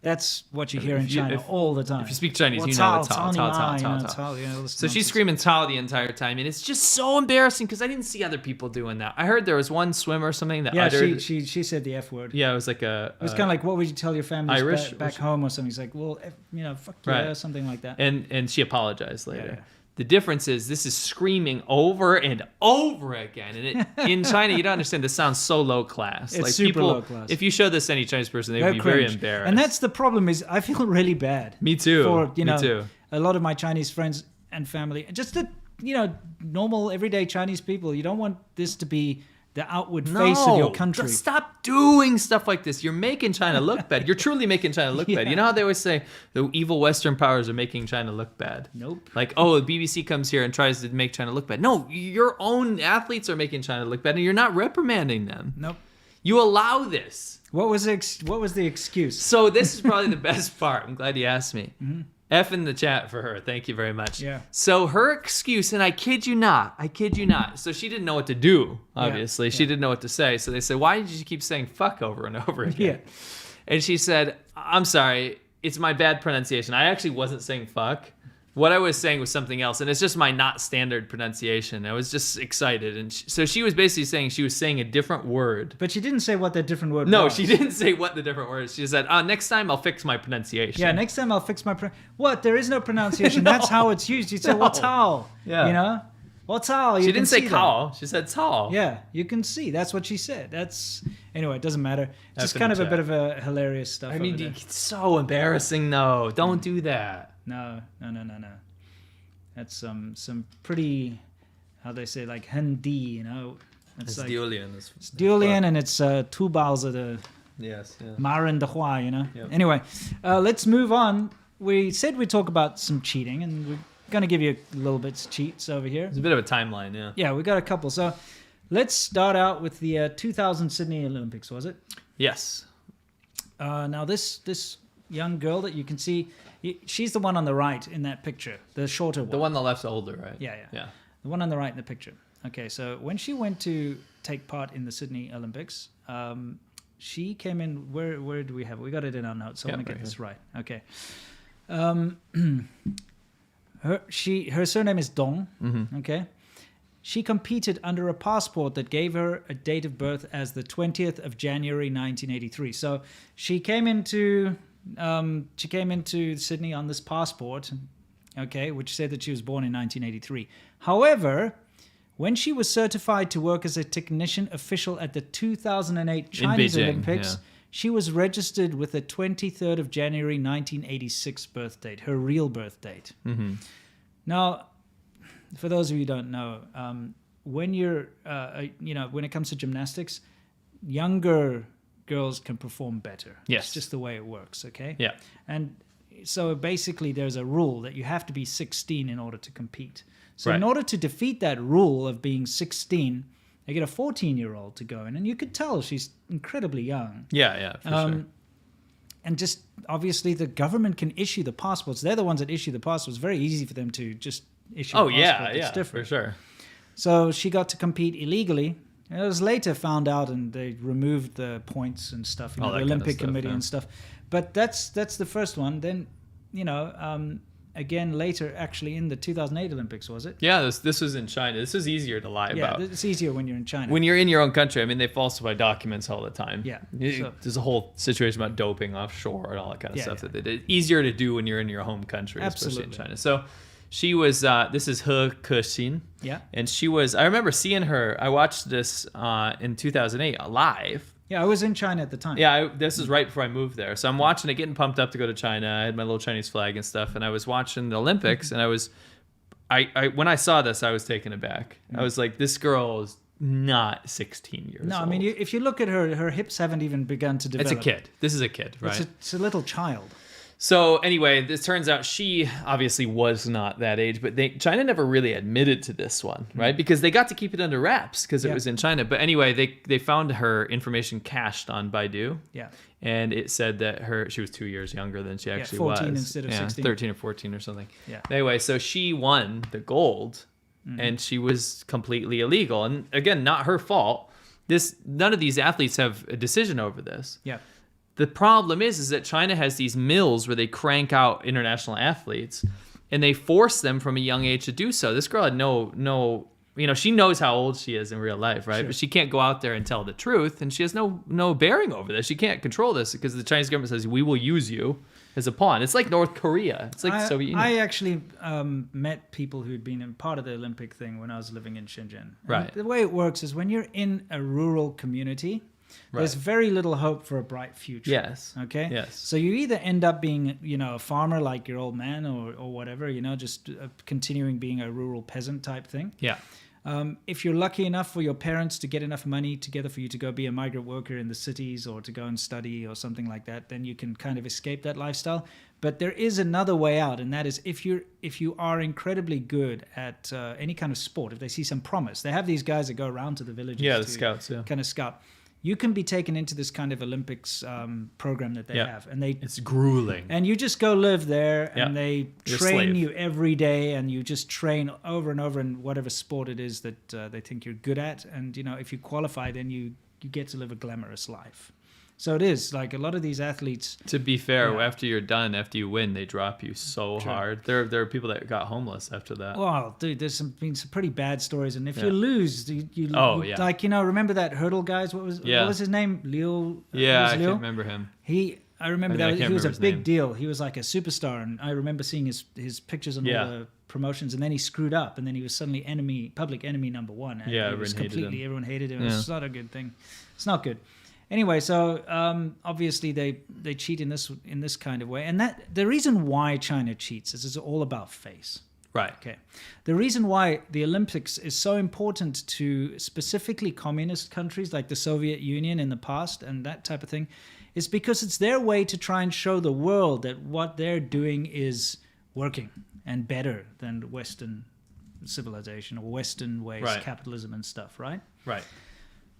Speaker 1: that's what you hear in China all the time.
Speaker 2: If you speak Chinese,
Speaker 1: well,
Speaker 2: you know it's Tao, So she's screaming Tao the entire time, and it's just so embarrassing because I didn't see other people doing that. I heard there was one swimmer or something that uttered...
Speaker 1: she said the F word.
Speaker 2: Yeah, it was like
Speaker 1: It was kind of like, what would you tell your family
Speaker 2: Irish
Speaker 1: back home or something? He's like, well, fuck yeah,
Speaker 2: Right.
Speaker 1: something like that.
Speaker 2: And she apologized later.
Speaker 1: Yeah.
Speaker 2: The difference is this is screaming over and over again. And in China, you don't understand. This sounds so low class.
Speaker 1: It's super low class.
Speaker 2: If you show this to any Chinese person, they would be
Speaker 1: cringe.
Speaker 2: very embarrassed.
Speaker 1: And that's the problem is I feel really bad.
Speaker 2: Me too.
Speaker 1: For,
Speaker 2: Me too.
Speaker 1: a lot of my Chinese friends and family, just the, normal, everyday Chinese people. You don't want this to be the outward face of your country.
Speaker 2: Just stop doing stuff like this. You're making China look bad. You're truly making China look bad. You know how they always say the evil Western powers are making China look bad?
Speaker 1: Nope.
Speaker 2: Like, oh, the BBC comes here and tries to make China look bad. No, your own athletes are making China look bad, and you're not reprimanding them.
Speaker 1: Nope.
Speaker 2: You allow this.
Speaker 1: What was the excuse?
Speaker 2: So this is probably the best part. I'm glad you asked me.
Speaker 1: Mm-hmm.
Speaker 2: F in the chat for her. Thank you very much.
Speaker 1: Yeah.
Speaker 2: So her excuse, and I kid you not. So she didn't know what to do, obviously. She didn't know what to say. So they said, why did you keep saying fuck over and over again?
Speaker 1: Yeah.
Speaker 2: And she said, I'm sorry. It's my bad pronunciation. I actually wasn't saying fuck. What I was saying was something else, and it's just my not standard pronunciation. I was just excited, and so she was basically saying she was saying a different word.
Speaker 1: But she didn't say what that different word was.
Speaker 2: No, she didn't say what the different word is. She said, next time I'll fix my pronunciation.
Speaker 1: Yeah, next time I'll fix my... What? There is no pronunciation. That's how it's used. You say, what's how?
Speaker 2: Yeah.
Speaker 1: What's how?
Speaker 2: She didn't say cow. She said Cao.
Speaker 1: Yeah, you can see. That's what she said. Anyway, it doesn't matter. Just
Speaker 2: in
Speaker 1: kind
Speaker 2: the
Speaker 1: of a
Speaker 2: chat.
Speaker 1: bit of a hilarious stuff.
Speaker 2: I mean,
Speaker 1: over there.
Speaker 2: it's so embarrassing, though. Don't do that.
Speaker 1: No. That's some pretty, how they say, like Hindi, It's like,
Speaker 2: Julian.
Speaker 1: it's Julian, and it's two balls of the
Speaker 2: Yes. Yeah.
Speaker 1: Marin de Hua,
Speaker 2: Yep.
Speaker 1: Anyway, let's move on. We said we'd talk about some cheating, and we're going to give you a little bit of cheats over here.
Speaker 2: It's a bit of a timeline, yeah.
Speaker 1: Yeah, we got a couple. So let's start out with the 2000 Sydney Olympics, was it?
Speaker 2: Yes.
Speaker 1: Now, this young girl that you can see, she's the one on the right in that picture, the shorter one.
Speaker 2: The one on the left's older, right?
Speaker 1: Yeah.
Speaker 2: Yeah.
Speaker 1: The one on the right in the picture. Okay, so when she went to take part in the Sydney Olympics, she came in. Where do we have it? We got it in our notes. So I want to get this right. Okay. Her surname is Dong.
Speaker 2: Mm-hmm.
Speaker 1: Okay. She competed under a passport that gave her a date of birth as the 20th of January 1983. So she came into Sydney on this passport, okay, which said that she was born in 1983. However, when she was certified to work as a technician official at the 2008 Chinese
Speaker 2: Beijing,
Speaker 1: Olympics,
Speaker 2: yeah.
Speaker 1: she was registered with the 23rd of January 1986 birth date, her real birth date.
Speaker 2: Mm-hmm.
Speaker 1: Now, for those of you who don't know, when you're, when it comes to gymnastics, younger girls can perform better.
Speaker 2: Yes.
Speaker 1: It's just the way it works, okay?
Speaker 2: Yeah.
Speaker 1: And so basically there's a rule that you have to be 16 in order to compete. So
Speaker 2: Right.
Speaker 1: in order to defeat that rule of being 16, they get a 14-year-old to go in. And you could tell she's incredibly young.
Speaker 2: Yeah, for sure.
Speaker 1: And just obviously the government can issue the passports. They're the ones that issue the passports. It's very easy for them to just issue a passport.
Speaker 2: Yeah,
Speaker 1: It's different.
Speaker 2: for sure.
Speaker 1: So she got to compete illegally. It was later found out, and they removed the points and stuff,
Speaker 2: All
Speaker 1: the
Speaker 2: that kind of
Speaker 1: Olympic
Speaker 2: stuff,
Speaker 1: Committee
Speaker 2: yeah.
Speaker 1: and stuff. But that's the first one. Then, again later, actually in the 2008 Olympics, was it?
Speaker 2: Yeah, this was in China. This is easier to lie
Speaker 1: Yeah,
Speaker 2: about.
Speaker 1: it's easier when you're in China.
Speaker 2: When you're in your own country, I mean, they falsify documents all the time.
Speaker 1: Yeah, so-
Speaker 2: There's a whole situation about doping offshore and all that kind of
Speaker 1: Yeah,
Speaker 2: stuff
Speaker 1: yeah.
Speaker 2: that they did. Easier to do when you're in your home country, especially in
Speaker 1: Absolutely.
Speaker 2: China. So she was, this is He Kexin.
Speaker 1: Yeah.
Speaker 2: And she was, I remember seeing her, I watched this in 2008 live.
Speaker 1: Yeah, I was in China at the time.
Speaker 2: Yeah, this is right before I moved there. So I'm watching it, getting pumped up to go to China. I had my little Chinese flag and stuff, and I was watching the Olympics, and I when I saw this, I was taken aback. I was like, this girl is not 16 years
Speaker 1: No,
Speaker 2: old.
Speaker 1: I mean, if you look at her hips haven't even begun to develop.
Speaker 2: It's a kid. This is a kid, right?
Speaker 1: It's a little child.
Speaker 2: So anyway, this turns out she obviously was not that age, but China never really admitted to this one, right? Because they got to keep it under wraps because it was in China. But anyway, they found her information cached on Baidu.
Speaker 1: Yeah.
Speaker 2: And it said that she was 2 years younger than she actually
Speaker 1: 14
Speaker 2: was.
Speaker 1: instead of 16.
Speaker 2: 13 or 14 or something.
Speaker 1: Yeah.
Speaker 2: Anyway, so she won the gold, and she was completely illegal. And again, not her fault. None of these athletes have a decision over this.
Speaker 1: Yeah.
Speaker 2: The problem is that China has these mills where they crank out international athletes, and they force them from a young age to do so. This girl had no, she knows how old she is in real life, right? Sure. But she can't go out there and tell the truth, and she has no bearing over this. She can't control this because the Chinese government says, we will use you as a pawn. It's like North Korea. It's like the Soviet Union.
Speaker 1: I actually met people who'd been in part of the Olympic thing when I was living in Shenzhen.
Speaker 2: Right.
Speaker 1: And the way it works is when you're in a rural community, there's very little hope for a bright future.
Speaker 2: Yes.
Speaker 1: Okay?
Speaker 2: Yes.
Speaker 1: So you either end up being, a farmer like your old man or whatever, just continuing being a rural peasant type thing.
Speaker 2: Yeah.
Speaker 1: If you're lucky enough for your parents to get enough money together for you to go be a migrant worker in the cities or to go and study or something like that, then you can kind of escape that lifestyle. But there is another way out, and that is if you are incredibly good at any kind of sport, if they see some promise, they have these guys that go around to the villages.
Speaker 2: Yeah, the scouts,
Speaker 1: kind of scout. You can be taken into this kind of Olympics program that they have, and
Speaker 2: it's grueling.
Speaker 1: And you just go live there, and they
Speaker 2: You're
Speaker 1: train you every day, and you just train over and over in whatever sport it is that they think you're good at. And if you qualify, then you get to live a glamorous life. So it is like a lot of these athletes.
Speaker 2: To be fair, after you're done, after you win, they drop you so hard. There are people that got homeless after that.
Speaker 1: Well, dude, there's been some pretty bad stories, and if you lose, you like remember that hurdle guys? What was his name? Leo.
Speaker 2: Yeah, I can't remember him.
Speaker 1: I remember that he was a big deal. He was like a superstar, and I remember seeing his pictures on all the promotions, and then he screwed up, and then he was suddenly public enemy number one. And everyone hated him. It's not a good thing. It's not good. Anyway, so obviously they cheat in this kind of way, and that the reason why China cheats is it's all about face.
Speaker 2: Right.
Speaker 1: Okay. The reason why the Olympics is so important to specifically communist countries like the Soviet Union in the past and that type of thing is because it's their way to try and show the world that what they're doing is working and better than Western civilization or Western ways, capitalism and stuff, right?
Speaker 2: Right.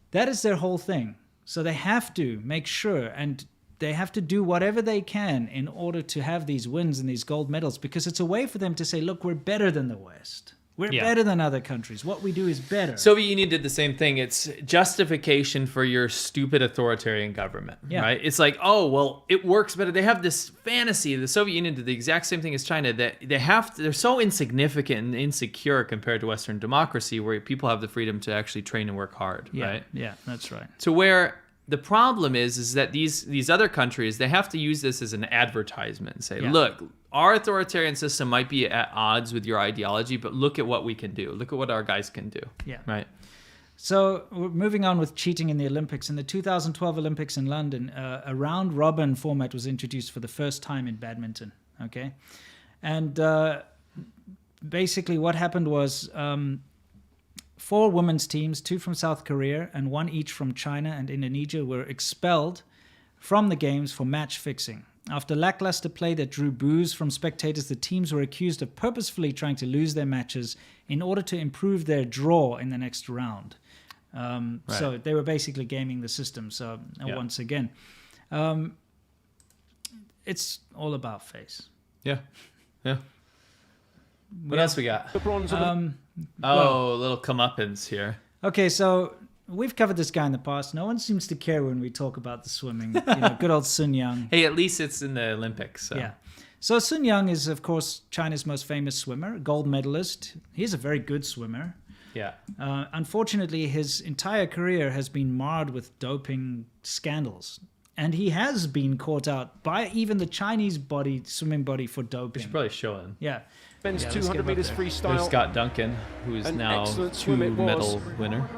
Speaker 1: That is their whole thing. So they have to make sure, and they have to do whatever they can in order to have these wins and these gold medals, because it's a way for them to say, look, we're better than the West. We're better than other countries. What we do is better.
Speaker 2: Soviet Union did the same thing. It's justification for your stupid authoritarian government, right? It's like, oh, well, it works better. They have this fantasy. The Soviet Union did the exact same thing as China, that they're so insignificant and insecure compared to Western democracy, where people have the freedom to actually train and work hard, right?
Speaker 1: Yeah, that's right.
Speaker 2: To where the problem is that these other countries, they have to use this as an advertisement and say, look, our authoritarian system might be at odds with your ideology, but look at what we can do. Look at what our guys can do. Yeah. Right.
Speaker 1: So we're moving on with cheating in the Olympics. In the 2012 Olympics in London, a round-robin format was introduced for the first time in badminton. Okay. And basically what happened was 4 women's teams, 2 from South Korea and 1 each from China and Indonesia, were expelled from the games for match fixing. After lackluster play that drew boos from spectators, the teams were accused of purposefully trying to lose their matches in order to improve their draw in the next round. So they were basically gaming the system. So once again, it's all about face.
Speaker 2: Yeah. What else we got? Little comeuppance here.
Speaker 1: Okay, so we've covered this guy in the past. No one seems to care when we talk about the swimming. Good old Sun Yang.
Speaker 2: Hey, at least it's in the Olympics. So.
Speaker 1: Yeah. So Sun Yang is, of course, China's most famous swimmer, gold medalist. He's a very good swimmer.
Speaker 2: Yeah.
Speaker 1: Unfortunately, his entire career has been marred with doping scandals. And he has been caught out by even the Chinese swimming body for doping.
Speaker 2: We should probably show him.
Speaker 1: Yeah.
Speaker 5: Men's 200 meters freestyle.
Speaker 2: There's Scott Duncan, who is now 2 medal winner.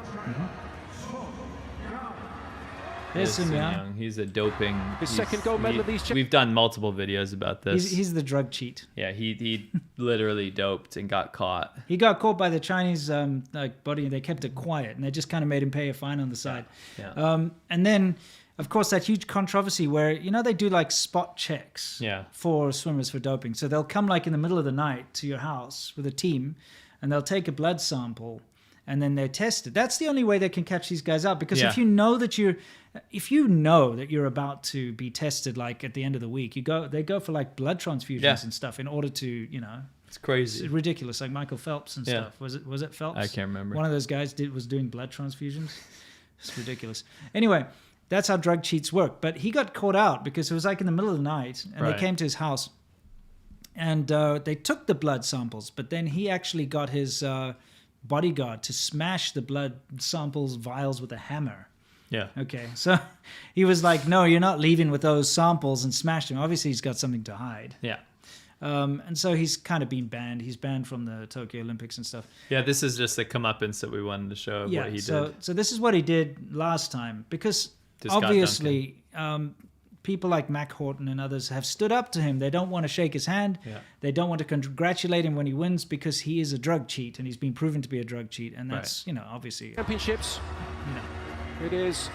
Speaker 1: There's Sun Yang.
Speaker 2: Young. He's a doping.
Speaker 5: His second gold medal of these.
Speaker 2: We've done multiple videos about this.
Speaker 1: He's the drug cheat.
Speaker 2: Yeah, he literally doped and got caught.
Speaker 1: He got caught by the Chinese body, and they kept it quiet, and they just kind of made him pay a fine on the side.
Speaker 2: Yeah.
Speaker 1: And then, of course, that huge controversy where they do like spot checks for swimmers for doping. So they'll come like in the middle of the night to your house with a team, and they'll take a blood sample. And then they test it. That's the only way they can catch these guys out. Because if you know that you're about to be tested, like at the end of the week, they go for like blood transfusions and stuff in order to,
Speaker 2: it's crazy.
Speaker 1: It's ridiculous. Like Michael Phelps and stuff. Was it Phelps?
Speaker 2: I can't remember.
Speaker 1: One of those guys was doing blood transfusions. It's ridiculous. Anyway, that's how drug cheats work. But he got caught out because it was like in the middle of the night, and they came to his house, and they took the blood samples. But then he actually got his bodyguard to smash the blood samples vials with a hammer.
Speaker 2: Yeah.
Speaker 1: Okay. So he was like, no, you're not leaving with those samples, and smashed him. Obviously, he's got something to hide.
Speaker 2: Yeah.
Speaker 1: And so he's kind of been banned. He's banned from the Tokyo Olympics and stuff.
Speaker 2: Yeah, this is just a comeuppance that we wanted to show what he did.
Speaker 1: So this is what he did last time, because obviously people like Mac Horton and others have stood up to him. They don't want to shake his hand. Yeah. They don't want to congratulate him when he wins, because he is a drug cheat, and he's been proven to be a drug cheat. And that's, obviously...
Speaker 5: Championships. It is.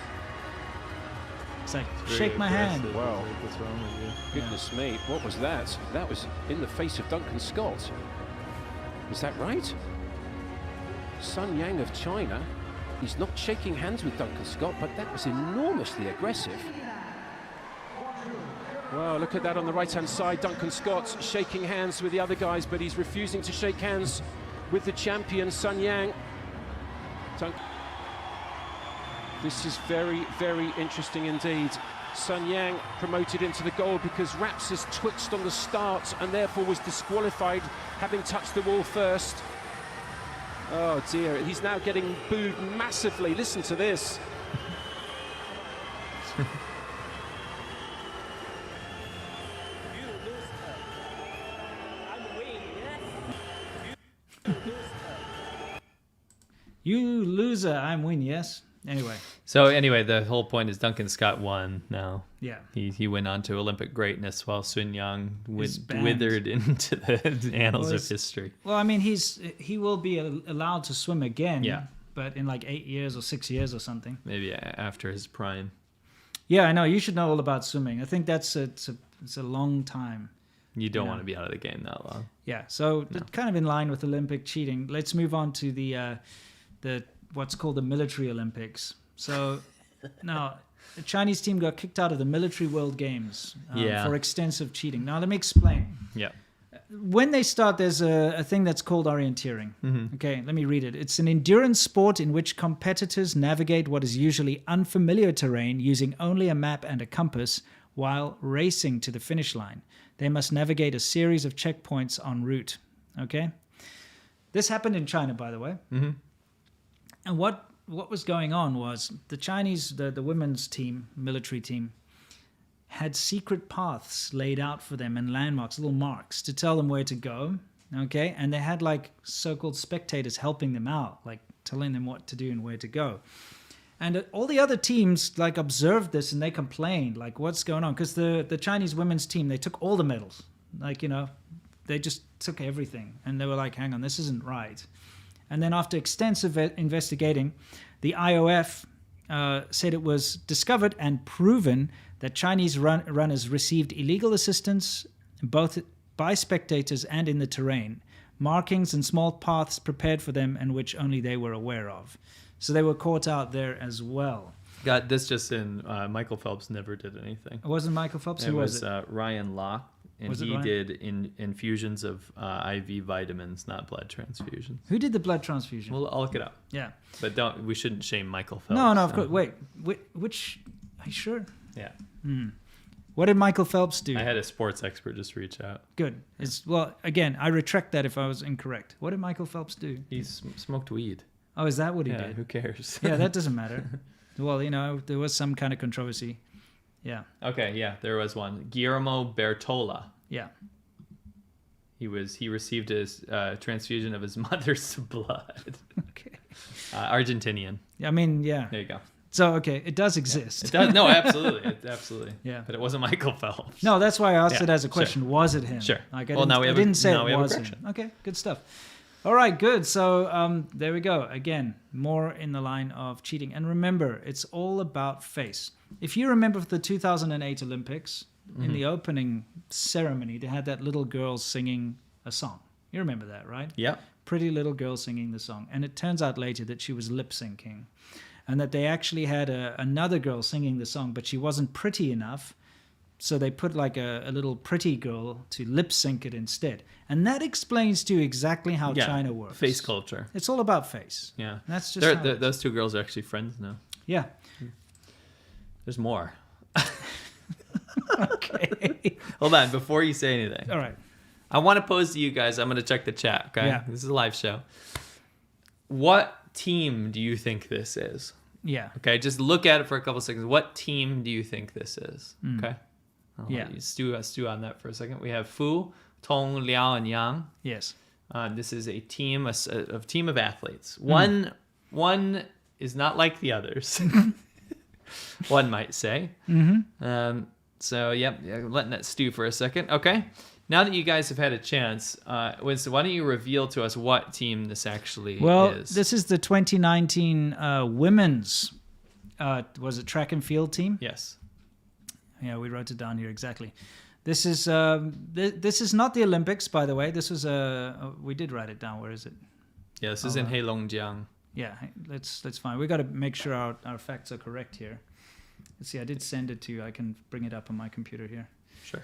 Speaker 1: It's like, shake my hand.
Speaker 5: Wow. What's wrong with you? Goodness me. What was that? That was in the face of Duncan Scott. Is that right? Sun Yang of China. He's not shaking hands with Duncan Scott, but that was enormously aggressive. Well, look at that on the right-hand side. Duncan Scott shaking hands with the other guys, but he's refusing to shake hands with the champion, Sun Yang. This is very, very interesting indeed. Sun Yang promoted into the goal because Rapsis twitched on the start and therefore was disqualified, having touched the wall first. Oh dear, he's now getting booed massively. Listen to this.
Speaker 1: You loser, I'm win, yes? Anyway.
Speaker 2: So the whole point is Duncan Scott won now.
Speaker 1: Yeah.
Speaker 2: He went on to Olympic greatness while Sun Yang withered into the annals of history.
Speaker 1: Well, I mean, he will be allowed to swim again.
Speaker 2: Yeah.
Speaker 1: But in like 8 years or 6 years or something.
Speaker 2: Maybe after his prime.
Speaker 1: Yeah, I know. You should know all about swimming. I think it's a long time.
Speaker 2: You don't want to be out of the game that long.
Speaker 1: Yeah. So kind of in line with Olympic cheating. Let's move on to the what's called the military Olympics. So now the Chinese team got kicked out of the military World Games for extensive cheating. Now let me explain.
Speaker 2: Yeah.
Speaker 1: When they start, there's a thing that's called orienteering. Mm-hmm. Okay, let me read it. It's an endurance sport in which competitors navigate what is usually unfamiliar terrain using only a map and a compass while racing to the finish line. They must navigate a series of checkpoints en route. Okay? This happened in China, by the way. Mm-hmm. And what was going on was the Chinese, the women's team, military team, had secret paths laid out for them and landmarks, little marks to tell them where to go, okay? And they had like so-called spectators helping them out, like telling them what to do and where to go. And all the other teams like observed this and they complained, like, what's going on? Because the Chinese women's team, they took all the medals. Like, they just took everything. And they were like, hang on, this isn't right. And then after extensive investigating, the IOF said it was discovered and proven that Chinese runners received illegal assistance both by spectators and in the terrain, markings and small paths prepared for them and which only they were aware of. So they were caught out there as well.
Speaker 2: Got this just in, Michael Phelps never did anything.
Speaker 1: It wasn't Michael Phelps? Who was it?
Speaker 2: Ryan Locke. And he did infusions of IV vitamins, not blood transfusions.
Speaker 1: Who did the blood transfusion?
Speaker 2: Well, I'll look it up.
Speaker 1: Yeah.
Speaker 2: But we shouldn't shame Michael Phelps.
Speaker 1: No, of course. Wait, which, are you sure?
Speaker 2: Yeah.
Speaker 1: What did Michael Phelps do?
Speaker 2: I had a sports expert just reach out.
Speaker 1: Good. Well, again, I retract that if I was incorrect. What did Michael Phelps do?
Speaker 2: He smoked weed.
Speaker 1: Oh, is that what he did?
Speaker 2: Who cares?
Speaker 1: Yeah, that doesn't matter. Well, there was some kind of controversy. Yeah.
Speaker 2: Okay, yeah, there was one. Guillermo Bertola.
Speaker 1: Yeah.
Speaker 2: He received his transfusion of his mother's blood.
Speaker 1: Okay.
Speaker 2: Argentinian.
Speaker 1: I mean, yeah.
Speaker 2: There you go.
Speaker 1: So, okay, it does exist.
Speaker 2: It does. No, absolutely. Absolutely.
Speaker 1: Yeah.
Speaker 2: But it wasn't Michael Phelps.
Speaker 1: No, that's why I asked it as a
Speaker 2: sure.
Speaker 1: question. Was it him?
Speaker 2: Sure.
Speaker 1: Like,
Speaker 2: Well, now we have
Speaker 1: I didn't say
Speaker 2: now we
Speaker 1: it
Speaker 2: have a
Speaker 1: was him.
Speaker 2: correction.
Speaker 1: Okay, good stuff. All right, good. So there we go. Again, more in the line of cheating. And remember, it's all about face. If you remember the 2008 Olympics, in the opening ceremony, they had that little girl singing a song. You remember that, right?
Speaker 2: Yeah.
Speaker 1: Pretty little girl singing the song. And it turns out later that she was lip syncing. And that they actually had another girl singing the song, but she wasn't pretty enough. So they put like a little pretty girl to lip sync it instead. And that explains to you exactly how China works.
Speaker 2: Face culture.
Speaker 1: It's all about face.
Speaker 2: Yeah.
Speaker 1: That's just
Speaker 2: those two girls are actually friends now.
Speaker 1: Yeah.
Speaker 2: There's more.
Speaker 1: Okay.
Speaker 2: Hold on, before you say anything.
Speaker 1: All right.
Speaker 2: I want to pose to you guys. I'm going to check the chat, okay?
Speaker 1: Yeah.
Speaker 2: This is a live show. What team do you think this is?
Speaker 1: Yeah.
Speaker 2: Okay, just look at it for a couple seconds. What team do you think this is? Okay. I'll
Speaker 1: Yeah.
Speaker 2: let you stew on that for a second. We have Fu, Tong, Liao, and Yang.
Speaker 1: Yes.
Speaker 2: This is a team of athletes. One is not like the others. One might say. So, yep, letting that stew for a second. Okay. Now that you guys have had a chance, Winston, why don't you reveal to us what team this actually is?
Speaker 1: This is the 2019 women's, was it track and field team?
Speaker 2: Yes.
Speaker 1: Yeah, we wrote it down here exactly. This is this is not the Olympics, by the way. This was we did write it down. Where is it?
Speaker 2: Yeah, this is in Heilongjiang.
Speaker 1: Yeah, let's find. We got to make sure our facts are correct here. Let's see. I did send it to you. I can bring it up on my computer here.
Speaker 2: Sure.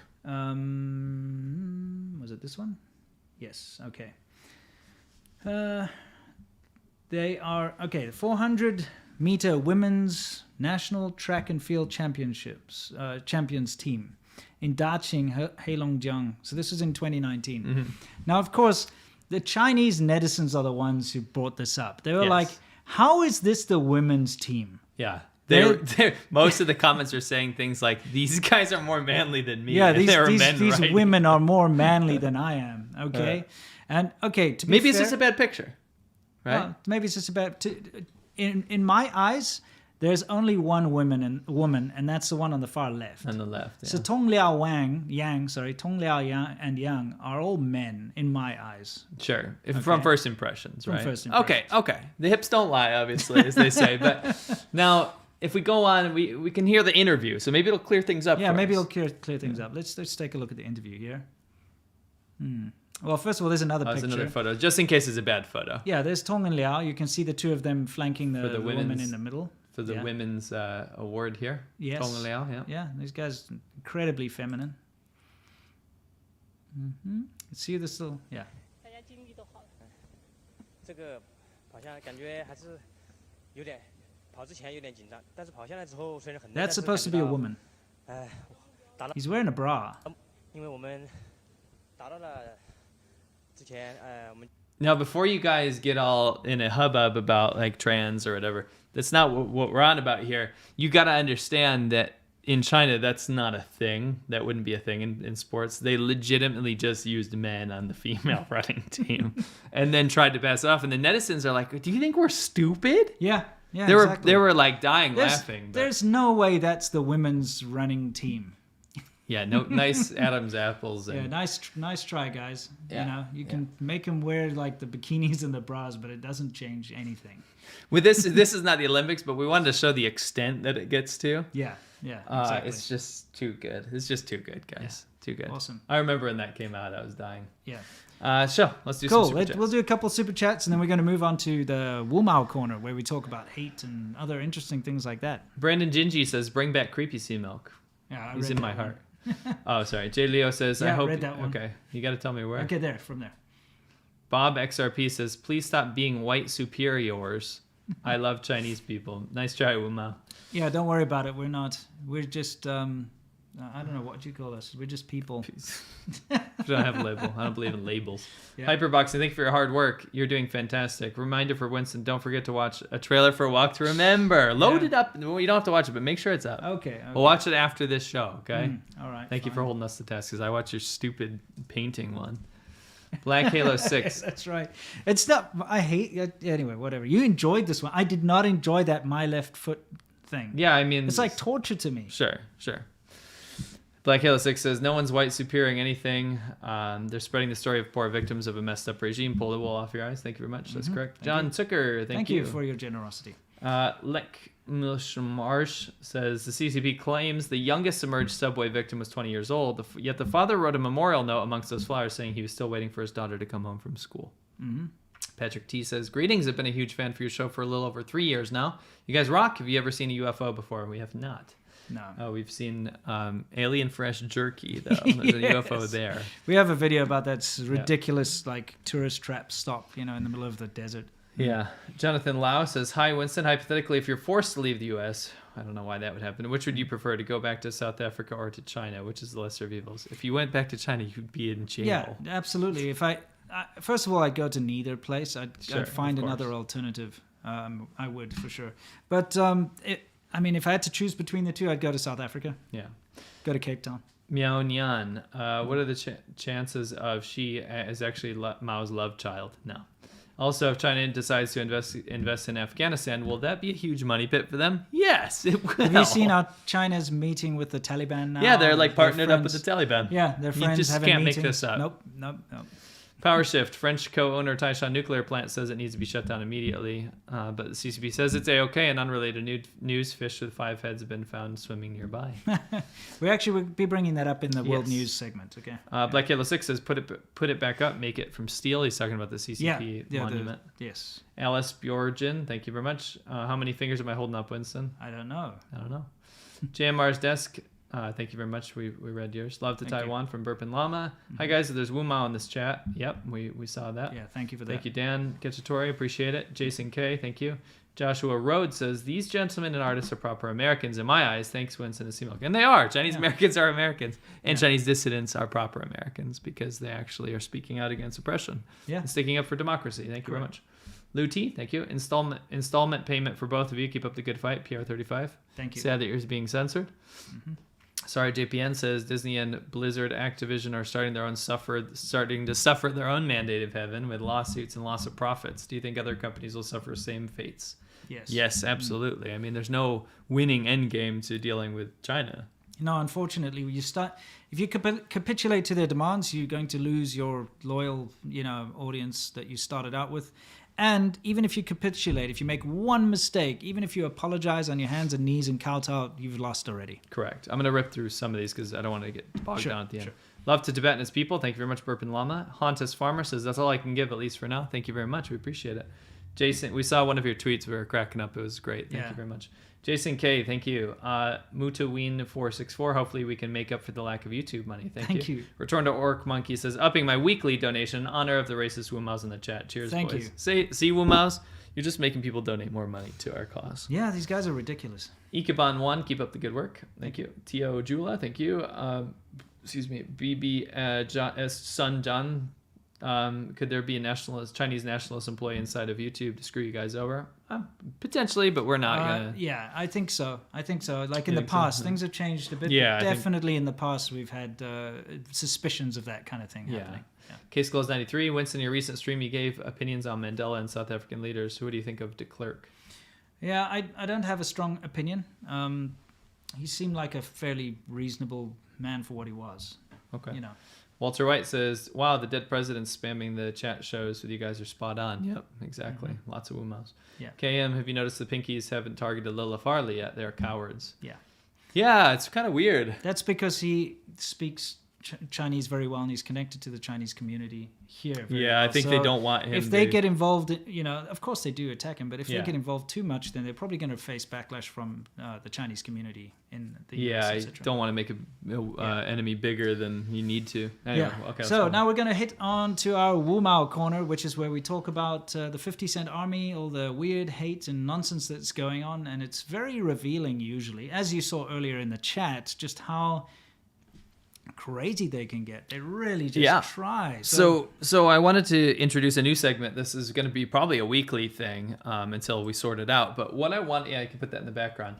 Speaker 1: Was it this one? Yes. Okay. They are the 400-meter women's national track and field championships champions team in Daqing, Heilongjiang. So this was in 2019. Now, of course, the Chinese netizens are the ones who brought this up. They were like, "How is this the women's team?"
Speaker 2: Yeah. Most of the comments are saying things like, "These guys are more manly than me."
Speaker 1: Yeah,
Speaker 2: and
Speaker 1: these women are more manly than I am. Okay, and to be
Speaker 2: maybe
Speaker 1: fair,
Speaker 2: it's just a bad picture, right?
Speaker 1: well, maybe it's just about in my eyes. There's only one woman, and that's the one on the far left.
Speaker 2: On the left. Yeah.
Speaker 1: So Tong Liao and Yang are all men in my eyes.
Speaker 2: Sure. From first impressions, right?
Speaker 1: From first impressions.
Speaker 2: Okay. The hips don't lie, obviously, as they say. But now, if we go on, we can hear the interview, so maybe it'll clear things up.
Speaker 1: Yeah,
Speaker 2: for
Speaker 1: maybe
Speaker 2: us.
Speaker 1: it'll clear things up. Let's take a look at the interview here. Well, first of all, there's another picture.
Speaker 2: There's another photo, just in case it's a bad photo.
Speaker 1: Yeah, there's Tong and Liao. You can see the two of them flanking the woman in the middle.
Speaker 2: For the women's award here.
Speaker 1: Yes.
Speaker 2: Tong and Liao, yeah.
Speaker 1: Yeah, these guys incredibly feminine. See this little, yeah.
Speaker 6: 大家精力都好了。这个跑下来感觉还是有点，跑之前有点紧张，但是跑下来之后虽然很累，
Speaker 1: That's supposed to be a woman.
Speaker 6: 哎，达到，
Speaker 1: He's wearing a bra.
Speaker 6: 因为我们达到了之前我们。
Speaker 2: Now, before you guys get all in a hubbub about like trans or whatever, that's not what we're on about here. You got to understand that in China, that's not a thing. That wouldn't be a thing in sports. They legitimately just used men on the female running team and then tried to pass it off. And the netizens are like, "Do you think we're stupid?"
Speaker 1: Yeah,
Speaker 2: They were like dying laughing.
Speaker 1: There's no way that's the women's running team.
Speaker 2: Yeah, no, nice Adam's apples. And,
Speaker 1: Yeah, nice try, guys.
Speaker 2: Yeah,
Speaker 1: You know, you can make them wear like the bikinis and the bras, but it doesn't change anything.
Speaker 2: With this is not the Olympics, but we wanted to show the extent that it gets to.
Speaker 1: Yeah, exactly.
Speaker 2: It's just too good. It's just too good, guys.
Speaker 1: Yeah.
Speaker 2: Too good.
Speaker 1: Awesome.
Speaker 2: I remember when that came out, I was dying.
Speaker 1: Yeah.
Speaker 2: So let's do
Speaker 1: Cool.
Speaker 2: some super chats.
Speaker 1: We'll do a couple super chats, and then we're going to move on to the Wumao corner, where we talk about hate and other interesting things like that.
Speaker 2: Brandon Gingy says, "Bring back creepy sea milk."
Speaker 1: Yeah,
Speaker 2: He's in my heart. Oh, sorry. Jay Leo says,
Speaker 1: Yeah,
Speaker 2: "I hope."
Speaker 1: read that one.
Speaker 2: Okay, you got to tell me where.
Speaker 1: Okay, from there.
Speaker 2: Bob XRP says, "Please stop being white superiors. I love Chinese people." Nice try, Wumao.
Speaker 1: Yeah, don't worry about it. We're not. We're just. I don't know what you call us. We're just people.
Speaker 2: We don't have a label. I don't believe in labels.
Speaker 1: Yeah.
Speaker 2: Hyperboxing, thank you for your hard work. You're doing fantastic. Reminder for Winston, don't forget to watch a trailer for Walk to Remember. Load it up. Well, you don't have to watch it, but make sure it's up.
Speaker 1: Okay.
Speaker 2: We'll watch it after this show, okay?
Speaker 1: All right.
Speaker 2: Thank you for holding us to task, because I watched your stupid painting one. Black Halo 6.
Speaker 1: That's right. It's not. I hate. Anyway, whatever. You enjoyed this one. I did not enjoy that My Left Foot thing.
Speaker 2: Yeah, I mean...
Speaker 1: It's like torture to me.
Speaker 2: Sure. Black Halo 6 says, no one's white superior anything. They're spreading the story of poor victims of a messed up regime. Pull the wool off your eyes. Thank you very much. That's correct. John Zucker, thank you.
Speaker 1: Thank you for your generosity.
Speaker 2: Lek Marsh says, the CCP claims the youngest submerged subway victim was 20 years old, yet the father wrote a memorial note amongst those flowers saying he was still waiting for his daughter to come home from school. Patrick T says, greetings, I've been a huge fan for your show for a little over 3 years now. You guys rock. Have you ever seen a UFO before? We have not.
Speaker 1: No.
Speaker 2: We've seen alien fresh jerky, though. There's a UFO there.
Speaker 1: We have a video about that ridiculous like tourist trap stop, in the middle of the desert.
Speaker 2: Yeah. Jonathan Lau says, hi, Winston. Hypothetically, if you're forced to leave the U.S., I don't know why that would happen. Which would you prefer, to go back to South Africa or to China? Which is the lesser of evils? If you went back to China, you'd be in jail.
Speaker 1: Yeah, absolutely. If first of all, I'd go to neither place. I'd find another alternative. I would, for sure. But if I had to choose between the two, I'd go to South Africa.
Speaker 2: Yeah.
Speaker 1: Go to Cape Town.
Speaker 2: Miao Nian, what are the chances of she is actually Mao's love child? No. Also, if China decides to invest in Afghanistan, will that be a huge money pit for them? Yes, it will.
Speaker 1: Have you seen how China's meeting with the Taliban now?
Speaker 2: Yeah, they're like partnered up with the Taliban.
Speaker 1: Yeah, their friends
Speaker 2: you just
Speaker 1: having
Speaker 2: can't
Speaker 1: meetings.
Speaker 2: make this up.
Speaker 1: Nope.
Speaker 2: Power Shift, French co-owner Taishan nuclear plant says it needs to be shut down immediately. But the CCP says it's A-OK, and unrelated news, fish with 5 heads have been found swimming nearby.
Speaker 1: We actually will be bringing that up in the World News segment, okay?
Speaker 2: Black Halo 6 says put it back up, make it from steel. He's talking about the CCP monument.
Speaker 1: Yes.
Speaker 2: Alice Bjorgen, thank you very much. How many fingers am I holding up, Winston?
Speaker 1: I don't know.
Speaker 2: JMR's desk. Thank you very much. We read yours. Love to Taiwan from Burpin Llama. Hi guys, there's Wu Mao in this chat. Yep, we saw that.
Speaker 1: Yeah, thank you for that.
Speaker 2: Thank you, Dan Ketchatori. Appreciate it. Jason K, thank you. Joshua Rhodes says, these gentlemen and artists are proper Americans in my eyes. Thanks, Winston and Seamilk. And they are. Chinese Americans are Americans. And Chinese dissidents are proper Americans because they actually are speaking out against oppression.
Speaker 1: Yeah.
Speaker 2: And sticking up for democracy. Thank you very much. Lou T, thank you. Installment payment for both of you. Keep up the good fight. PR35.
Speaker 1: Thank you.
Speaker 2: Sad that yours is being censored. Sorry, JPN says Disney and Blizzard, Activision are starting to suffer their own mandate of heaven with lawsuits and loss of profits. Do you think other companies will suffer same fates?
Speaker 1: Yes.
Speaker 2: Yes, absolutely. I mean, there's no winning end game to dealing with China.
Speaker 1: No, unfortunately, if you capitulate to their demands, you're going to lose your loyal, audience that you started out with. And even if you capitulate, if you make one mistake, even if you apologize on your hands and knees and kowtow, you've lost already.
Speaker 2: Correct. I'm going to rip through some of these because I don't want to get bogged down at the end. Love to Tibet and its people. Thank you very much, Burpin Llama. Hauntus Farmer says, that's all I can give, at least for now. Thank you very much. We appreciate it. Jason, we saw one of your tweets. We were cracking up. It was great. Thank you very much. Jason K, thank you. Mutaween464, hopefully we can make up for the lack of YouTube money. Thank you. Return to Orc Monkey says, upping my weekly donation in honor of the racist Wumaos in the chat. Cheers,
Speaker 1: boys.
Speaker 2: You. See, Wumaos, you're just making people donate more money to our cause.
Speaker 1: Yeah, these guys are ridiculous.
Speaker 2: Ikeban1, keep up the good work. Thank you. Tio Jula, thank you. BB Sun John. Could there be a Chinese nationalist employee inside of YouTube to screw you guys over? Potentially, but we're not gonna.
Speaker 1: Yeah, I think so. Like in the past, things have changed a bit.
Speaker 2: Yeah,
Speaker 1: definitely in the past, we've had suspicions of that kind of thing happening.
Speaker 2: Yeah. Case Closed 93. Winston, your recent stream, you gave opinions on Mandela and South African leaders. What do you think of de Klerk?
Speaker 1: Yeah, I don't have a strong opinion. He seemed like a fairly reasonable man for what he was.
Speaker 2: Okay. Walter White says, wow, the dead president's spamming the chat shows with you guys are spot on. Yep, exactly. Lots of Wumaos.
Speaker 1: Yeah.
Speaker 2: KM, have you noticed the Pinkies haven't targeted Lila Farley yet? They're cowards.
Speaker 1: Yeah.
Speaker 2: Yeah, it's kind of weird.
Speaker 1: That's because he speaks Chinese very well and he's connected to the Chinese community here.
Speaker 2: Yeah, I think they don't want him.
Speaker 1: If they get involved, of course they do attack him, but if they get involved too much, then they're probably going to face backlash from the Chinese community in the US,
Speaker 2: I don't want to make an enemy bigger than you need to. Anyway, okay.
Speaker 1: So now we're going to hit on to our Wu Mao corner, which is where we talk about the 50-cent army, all the weird hate and nonsense that's going on, and it's very revealing usually, as you saw earlier in the chat, just how crazy they can get. They really just try.
Speaker 2: So I wanted to introduce a new segment. This is going to be probably a weekly thing until we sort it out. But what I want, I can put that in the background.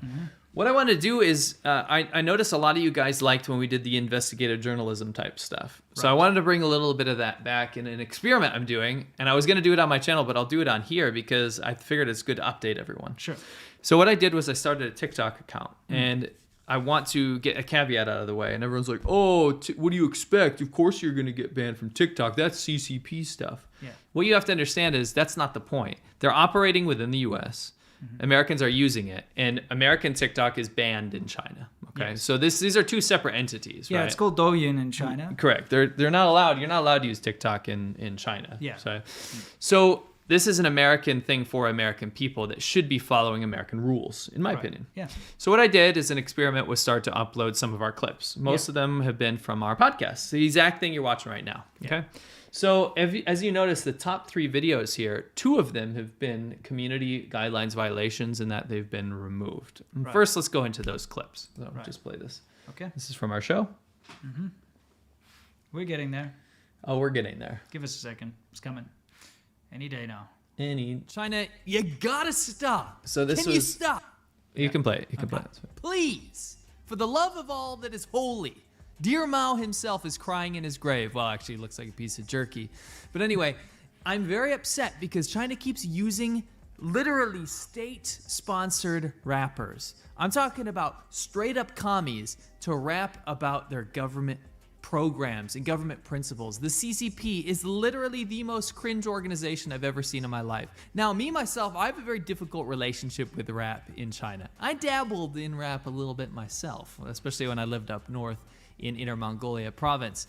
Speaker 2: What I want to do is, I noticed a lot of you guys liked when we did the investigative journalism type stuff. Right. So I wanted to bring a little bit of that back in an experiment I'm doing. And I was going to do it on my channel, but I'll do it on here because I figured it's good to update everyone.
Speaker 1: Sure.
Speaker 2: So what I did was I started a TikTok account, and I want to get a caveat out of the way. And everyone's like, oh, what do you expect? Of course you're going to get banned from TikTok. That's CCP stuff.
Speaker 1: Yeah.
Speaker 2: What you have to understand is that's not the point. They're operating within the U.S. Americans are using it, and American TikTok is banned in China. Okay, so these are two separate entities.
Speaker 1: Yeah,
Speaker 2: right?
Speaker 1: it's called Douyin in China.
Speaker 2: Correct. They're not allowed. You're not allowed to use TikTok in China.
Speaker 1: Yeah.
Speaker 2: So this is an American thing for American people that should be following American rules, in my opinion.
Speaker 1: Yeah.
Speaker 2: So what I did as an experiment was start to upload some of our clips. Most of them have been from our podcast, the exact thing you're watching right now. Okay. So as you notice, the top 3 videos here, 2 of them have been community guidelines violations in that they've been removed. First, let's go into those clips. So just play this.
Speaker 1: Okay.
Speaker 2: This is from our show.
Speaker 1: We're getting there.
Speaker 2: Oh, we're getting there.
Speaker 1: Give us a second. It's coming. Any day now.
Speaker 7: China, you gotta stop.
Speaker 2: So this
Speaker 7: Can you stop?
Speaker 2: You can play it. You can play it.
Speaker 7: Please, for the love of all that is holy. Dear Mao himself is crying in his grave. Well, actually, it looks like a piece of jerky. But anyway, I'm very upset because China keeps using literally state-sponsored rappers. I'm talking about straight-up commies to rap about their government programs and government principles. The CCP is literally the most cringe organization I've ever seen in my life. Now, me, myself, I have a very difficult relationship with rap in China. I dabbled in rap a little bit myself, especially when I lived up north in Inner Mongolia province.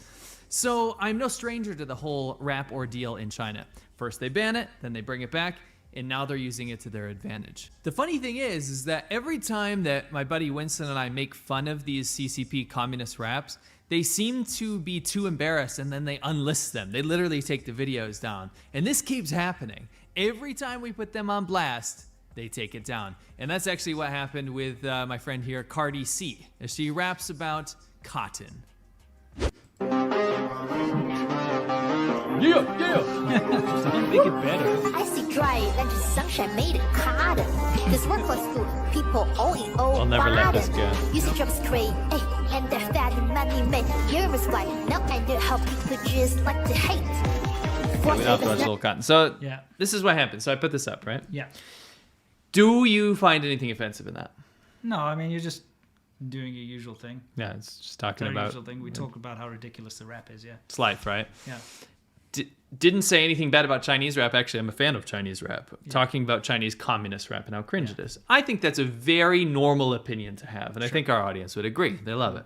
Speaker 7: So I'm no stranger to the whole rap ordeal in China. First they ban it, then they bring it back, and now they're using it to their advantage. The funny thing is that every time that my buddy Winston and I make fun of these CCP communist raps, they seem to be too embarrassed and then they unlist them. They literally take the videos down. And this keeps happening. Every time we put them on blast, they take it down. And that's actually what happened with my friend here, Cardi C. As she raps about cotton.
Speaker 1: Make it better.
Speaker 8: I see dry like the sunshine made of cotton. This workload school, people all in all
Speaker 2: I'll never let this
Speaker 8: bottom.
Speaker 2: go.
Speaker 8: Used to job straight, and their fatty money made years like now I know how people just like to hate.
Speaker 2: We don't have to watch Little Cotton. So
Speaker 1: Yeah.
Speaker 2: this is what happened. So I put this up, right?
Speaker 1: Yeah.
Speaker 2: Do you find anything offensive in that?
Speaker 1: No, I mean, you're just doing your usual thing.
Speaker 2: Yeah, it's just talking
Speaker 1: Our
Speaker 2: about
Speaker 1: usual thing. We talk about how ridiculous the rap is, yeah.
Speaker 2: it's life, right?
Speaker 1: Yeah.
Speaker 2: Didn't say anything bad about Chinese rap. Actually, I'm a fan of Chinese rap. Talking about Chinese communist rap and how cringe it is. I think that's a very normal opinion to have, and I think our audience would agree. They love it.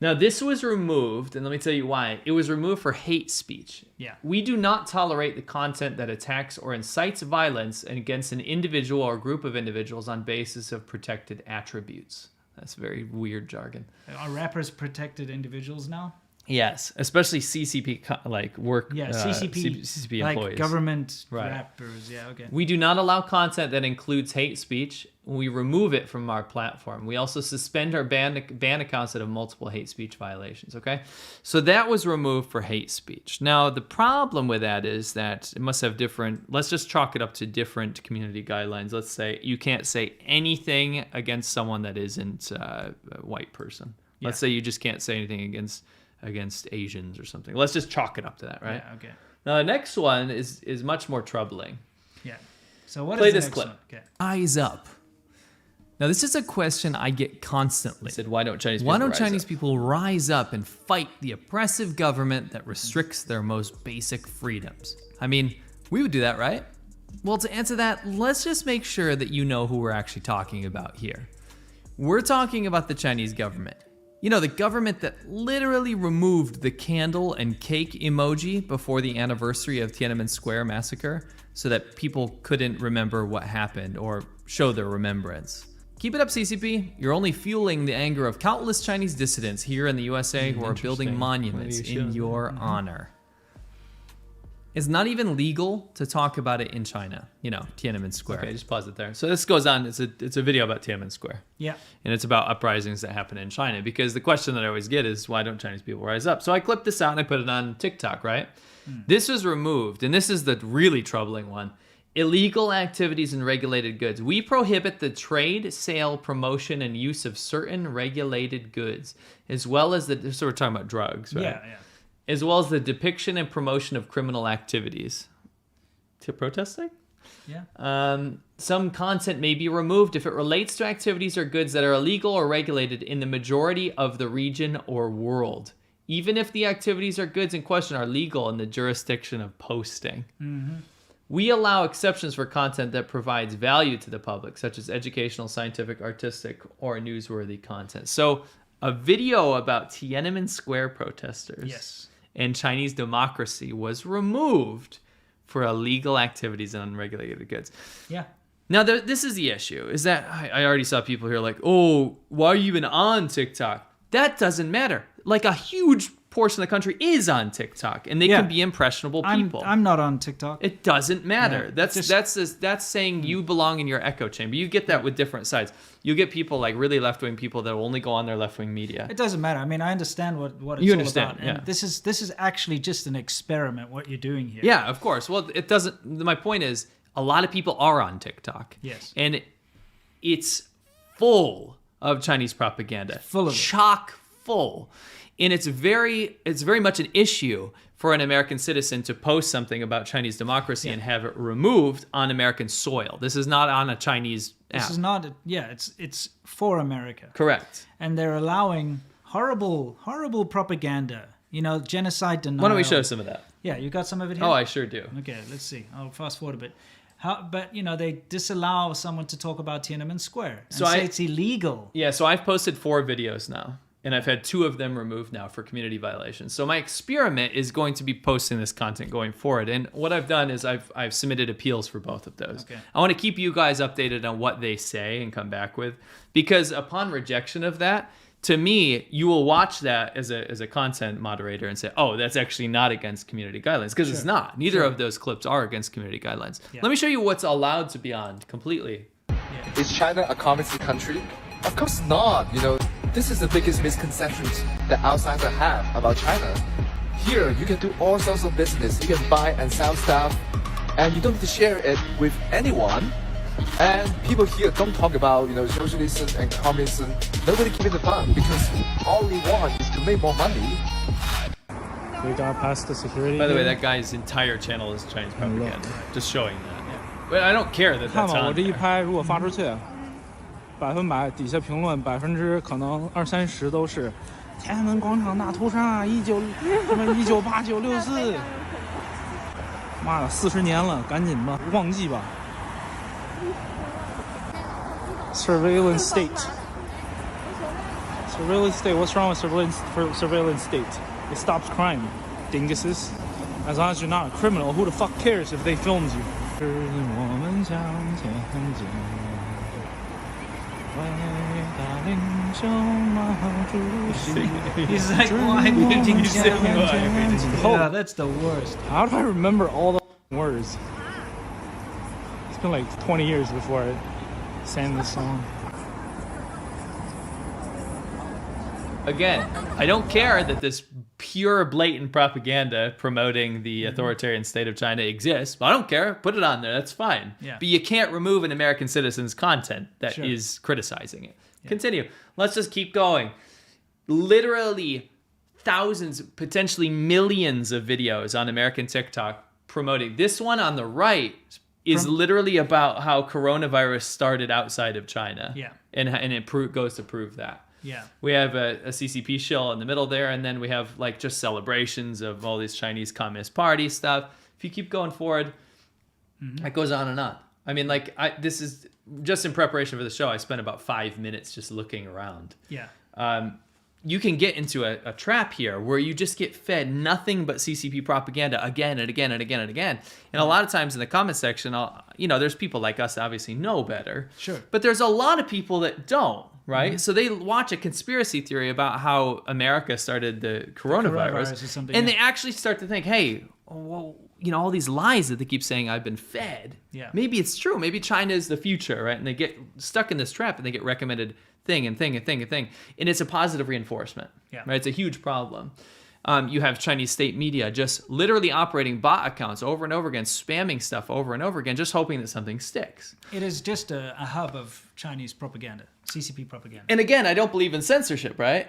Speaker 2: Now, this was removed, and let me tell you why. It was removed for hate speech.
Speaker 1: Yeah.
Speaker 2: We do not tolerate the content that attacks or incites violence against an individual or group of individuals on basis of protected attributes. That's very weird jargon.
Speaker 1: Are rappers protected individuals now?
Speaker 2: Yes, especially CCP work.
Speaker 1: Yeah,
Speaker 2: CCP
Speaker 1: like
Speaker 2: employees.
Speaker 1: government
Speaker 2: Right.
Speaker 1: rappers. Yeah, okay.
Speaker 2: We do not allow content that includes hate speech. We remove it from our platform. We also suspend our ban accounts that have multiple hate speech violations, okay? So that was removed for hate speech. Now, the problem with that is that it must have different, let's just chalk it up to different community guidelines. Let's say you can't say anything against someone that isn't a white person. Let's say you just can't say anything against Asians or something. Let's just chalk it up to that, right?
Speaker 1: Yeah, okay.
Speaker 2: Now, the next one is much more troubling.
Speaker 1: Yeah. So what
Speaker 2: Play
Speaker 1: is the
Speaker 2: this
Speaker 1: next
Speaker 2: clip.
Speaker 1: one? Okay.
Speaker 7: Eyes up. Now, this is a question I get constantly.
Speaker 2: I said, why don't Chinese people
Speaker 7: Why don't
Speaker 2: rise
Speaker 7: Chinese
Speaker 2: up?
Speaker 7: people rise up and fight the oppressive government that restricts their most basic freedoms? I mean, we would do that, right? Well, to answer that, let's just make sure that you know who we're actually talking about here. We're talking about the Chinese government. You know, the government that literally removed the candle and cake emoji before the anniversary of Tiananmen Square massacre so that people couldn't remember what happened or show their remembrance. Keep it up, CCP. You're only fueling the anger of countless Chinese dissidents here in the USA who are building monuments in your honor. It's not even legal to talk about it in China. You know, Tiananmen Square.
Speaker 2: Okay, just pause it there. So this goes on. It's a video about Tiananmen Square.
Speaker 1: Yeah.
Speaker 2: And it's about uprisings that happen in China. Because the question that I always get is, why don't Chinese people rise up? So I clipped this out and I put it on TikTok, right? This was removed. And this is the really troubling one. Illegal activities and regulated goods. We prohibit the trade, sale, promotion, and use of certain regulated goods, as well as the, so we're talking about drugs, right?
Speaker 1: Yeah, yeah.
Speaker 2: As well as the depiction and promotion of criminal activities. To protesting?
Speaker 1: Yeah.
Speaker 2: Some content may be removed if it relates to activities or goods that are illegal or regulated in the majority of the region or world, even if the activities or goods in question are legal in the jurisdiction of posting. We allow exceptions for content that provides value to the public, such as educational, scientific, artistic, or newsworthy content. So a video about Tiananmen Square protesters and Chinese democracy was removed for illegal activities and unregulated goods.
Speaker 1: Yeah.
Speaker 2: Now, this is the issue, is that I already saw people here like, oh, why are you even on TikTok? That doesn't matter. Like, a huge portion of the country is on TikTok, and they can be impressionable people.
Speaker 1: I'm not on TikTok.
Speaker 2: It doesn't matter.
Speaker 1: Yeah,
Speaker 2: that's saying you belong in your echo chamber. You get that with different sides. You get people like really left-wing people that will only go on their left-wing media.
Speaker 1: It doesn't matter. I mean, I understand what it's
Speaker 2: you
Speaker 1: all
Speaker 2: understand,
Speaker 1: about.
Speaker 2: Yeah.
Speaker 1: And this is actually just an experiment, what you're doing here.
Speaker 2: Yeah, of course. Well, it doesn't... My point is, a lot of people are on TikTok.
Speaker 1: Yes.
Speaker 2: And it's full of Chinese propaganda.
Speaker 1: Full of it.
Speaker 2: Chock full. And it's very much an issue for an American citizen to post something about Chinese democracy and have it removed on American soil. This is not on a Chinese app.
Speaker 1: This is not... it's for America.
Speaker 2: Correct.
Speaker 1: And they're allowing horrible propaganda. You know, genocide denial.
Speaker 2: Why don't we show some of that?
Speaker 1: Yeah, you got some of it here?
Speaker 2: Oh, I sure do.
Speaker 1: Okay, let's see. I'll fast forward a bit. But, you know, they disallow someone to talk about Tiananmen Square and say it's illegal.
Speaker 2: Yeah, so I've posted 4 videos now, and I've had 2 of them removed now for community violations. So my experiment is going to be posting this content going forward. And what I've done is I've submitted appeals for both of those.
Speaker 1: Okay.
Speaker 2: I want to keep you guys updated on what they say and come back with, because upon rejection of that, to me, you will watch that as a content moderator and say, oh, that's actually not against community guidelines, because it's not. Neither of those clips are against community guidelines. Yeah. Let me show you what's allowed to be on completely.
Speaker 9: Is China a communist country? Of course not. You know, this is the biggest misconceptions that outsiders have about China. Here, you can do all sorts of business. You can buy and sell stuff, and you don't have to share it with anyone. And people here don't talk about, you know, socialism and communism. Nobody keep it fun, because all we want is to make more money.
Speaker 10: We got past the security.
Speaker 2: By the way, that guy's entire channel is Chinese propaganda. Just showing that. But I don't care that that's on.
Speaker 10: 看吧，我这一拍，如果发出去，100%底下评论可能20-30%都是天安门广场大屠杀1989-64。妈的，40年了，赶紧吧，忘记吧。Surveillance state. Surveillance state. What's wrong with surveillance state? It stops crime. Dinguses. As long as you're not a criminal, who the fuck cares if they filmed you?
Speaker 1: He's like, yeah, that's the worst.
Speaker 10: How do I remember all the words? It's been like 20 years before I sang this song.
Speaker 2: Again, I don't care that this pure blatant propaganda promoting the authoritarian state of China exists. I don't care. Put it on there. That's fine.
Speaker 1: Yeah.
Speaker 2: But you can't remove an American citizen's content that is criticizing it. Yeah. Continue. Let's just keep going. Literally thousands, potentially millions of videos on American TikTok promoting. This one on the right is literally about how coronavirus started outside of China.
Speaker 1: Yeah.
Speaker 2: And it goes to prove that.
Speaker 1: Yeah.
Speaker 2: We have a CCP shill in the middle there, and then we have like just celebrations of all these Chinese Communist Party stuff. If you keep going forward, it goes on and on. I mean, like, this is just in preparation for the show. I spent about 5 minutes just looking around.
Speaker 1: Yeah.
Speaker 2: You can get into a trap here where you just get fed nothing but CCP propaganda again and again and again and again. And a lot of times in the comment section, there's people like us that obviously know better.
Speaker 1: Sure.
Speaker 2: But there's a lot of people that don't. Right? So they watch a conspiracy theory about how America started the coronavirus
Speaker 1: or something,
Speaker 2: and they actually start to think, hey, well, all these lies that they keep saying I've been fed.
Speaker 1: Yeah.
Speaker 2: Maybe it's true. Maybe China is the future, right? And they get stuck in this trap and they get recommended thing and thing and thing and thing. And it's a positive reinforcement.
Speaker 1: Yeah.
Speaker 2: Right? It's a huge problem. You have Chinese state media just literally operating bot accounts over and over again, spamming stuff over and over again, just hoping that something sticks.
Speaker 1: It is just a hub of Chinese propaganda, CCP propaganda.
Speaker 2: And again, I don't believe in censorship, right?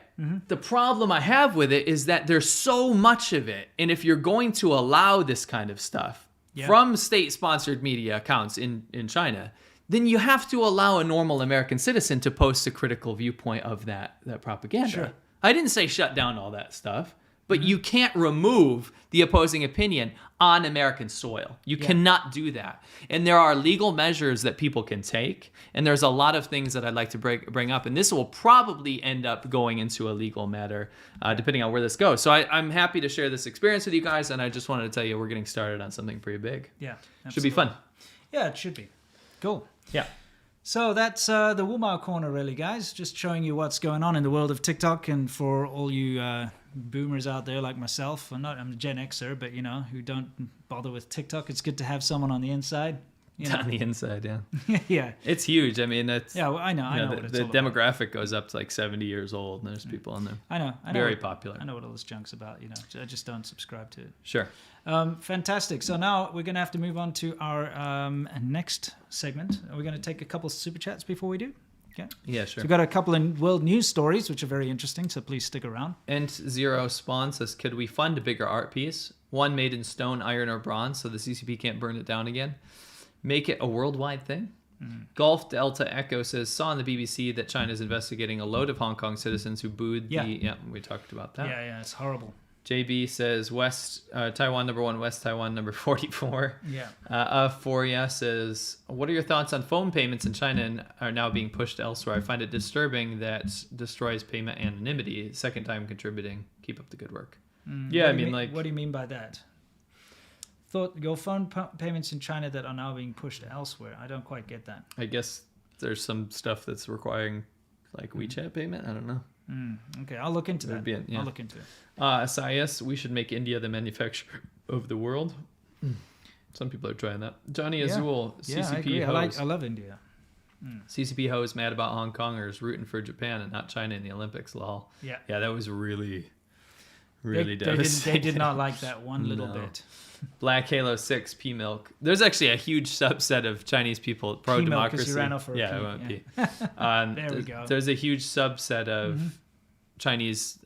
Speaker 2: The problem I have with it is that there's so much of it. And if you're going to allow this kind of stuff, from state-sponsored media accounts in China, then you have to allow a normal American citizen to post a critical viewpoint of that propaganda.
Speaker 1: Sure.
Speaker 2: I didn't say shut down all that stuff, but you can't remove the opposing opinion on American soil. You cannot do that. And there are legal measures that people can take, and there's a lot of things that I'd like to bring up, and this will probably end up going into a legal matter, depending on where this goes. So I'm happy to share this experience with you guys, and I just wanted to tell you we're getting started on something pretty big.
Speaker 1: Yeah.
Speaker 2: Should be fun.
Speaker 1: Yeah, it should be. Cool.
Speaker 2: Yeah.
Speaker 1: So that's the Wumao Corner, really, guys. Just showing you what's going on in the world of TikTok, and for all you boomers out there like myself, I'm a Gen Xer, but who don't bother with TikTok, it's good to have someone on the inside.
Speaker 2: On the inside, yeah.
Speaker 1: Yeah.
Speaker 2: It's huge. I mean, it's
Speaker 1: well, I know what it's
Speaker 2: the
Speaker 1: all
Speaker 2: demographic about. Goes up to like 70 years old, and there's people on there.
Speaker 1: I know.
Speaker 2: Very popular.
Speaker 1: I know what all this junk's about. I just don't subscribe to it.
Speaker 2: Sure.
Speaker 1: Fantastic. So now we're going to have to move on to our next segment. We're going to take a couple super chats before we do. Okay.
Speaker 2: Yeah, sure.
Speaker 1: So we've got a couple of world news stories, which are very interesting, so please stick around.
Speaker 2: And Zero Spawn says, could we fund a bigger art piece? One made in stone, iron, or bronze, so the CCP can't burn it down again. Make it a worldwide thing? Golf Delta Echo says, saw on the BBC that China's investigating a load of Hong Kong citizens who booed Yeah, we talked about that.
Speaker 1: Yeah, it's horrible.
Speaker 2: JB says, Taiwan number 1, West Taiwan number 44.
Speaker 1: Yeah.
Speaker 2: Foria says, what are your thoughts on phone payments in China and are now being pushed elsewhere? I find it disturbing that destroys payment anonymity. Second time contributing. Keep up the good work. Yeah, I mean,
Speaker 1: what do you mean by that? Thought your phone payments in China that are now being pushed elsewhere. I don't quite get that.
Speaker 2: I guess there's some stuff that's requiring like WeChat payment. I don't know.
Speaker 1: Okay, I'll look into that. I'll look into it.
Speaker 2: Asayas, we should make India the manufacturer of the world. Some people are trying that. Johnny Azul, CCP host.
Speaker 1: I love India.
Speaker 2: CCP host mad about Hong Kongers rooting for Japan and not China in the Olympics. Lol.
Speaker 1: Yeah,
Speaker 2: that was really devastating.
Speaker 1: They did not like that one little bit.
Speaker 2: Black Halo 6 P Milk. There's actually a huge subset of Chinese people pro democracy.
Speaker 1: You ran off for
Speaker 2: I won't pee.
Speaker 1: There we go.
Speaker 2: There's a huge subset of Chinese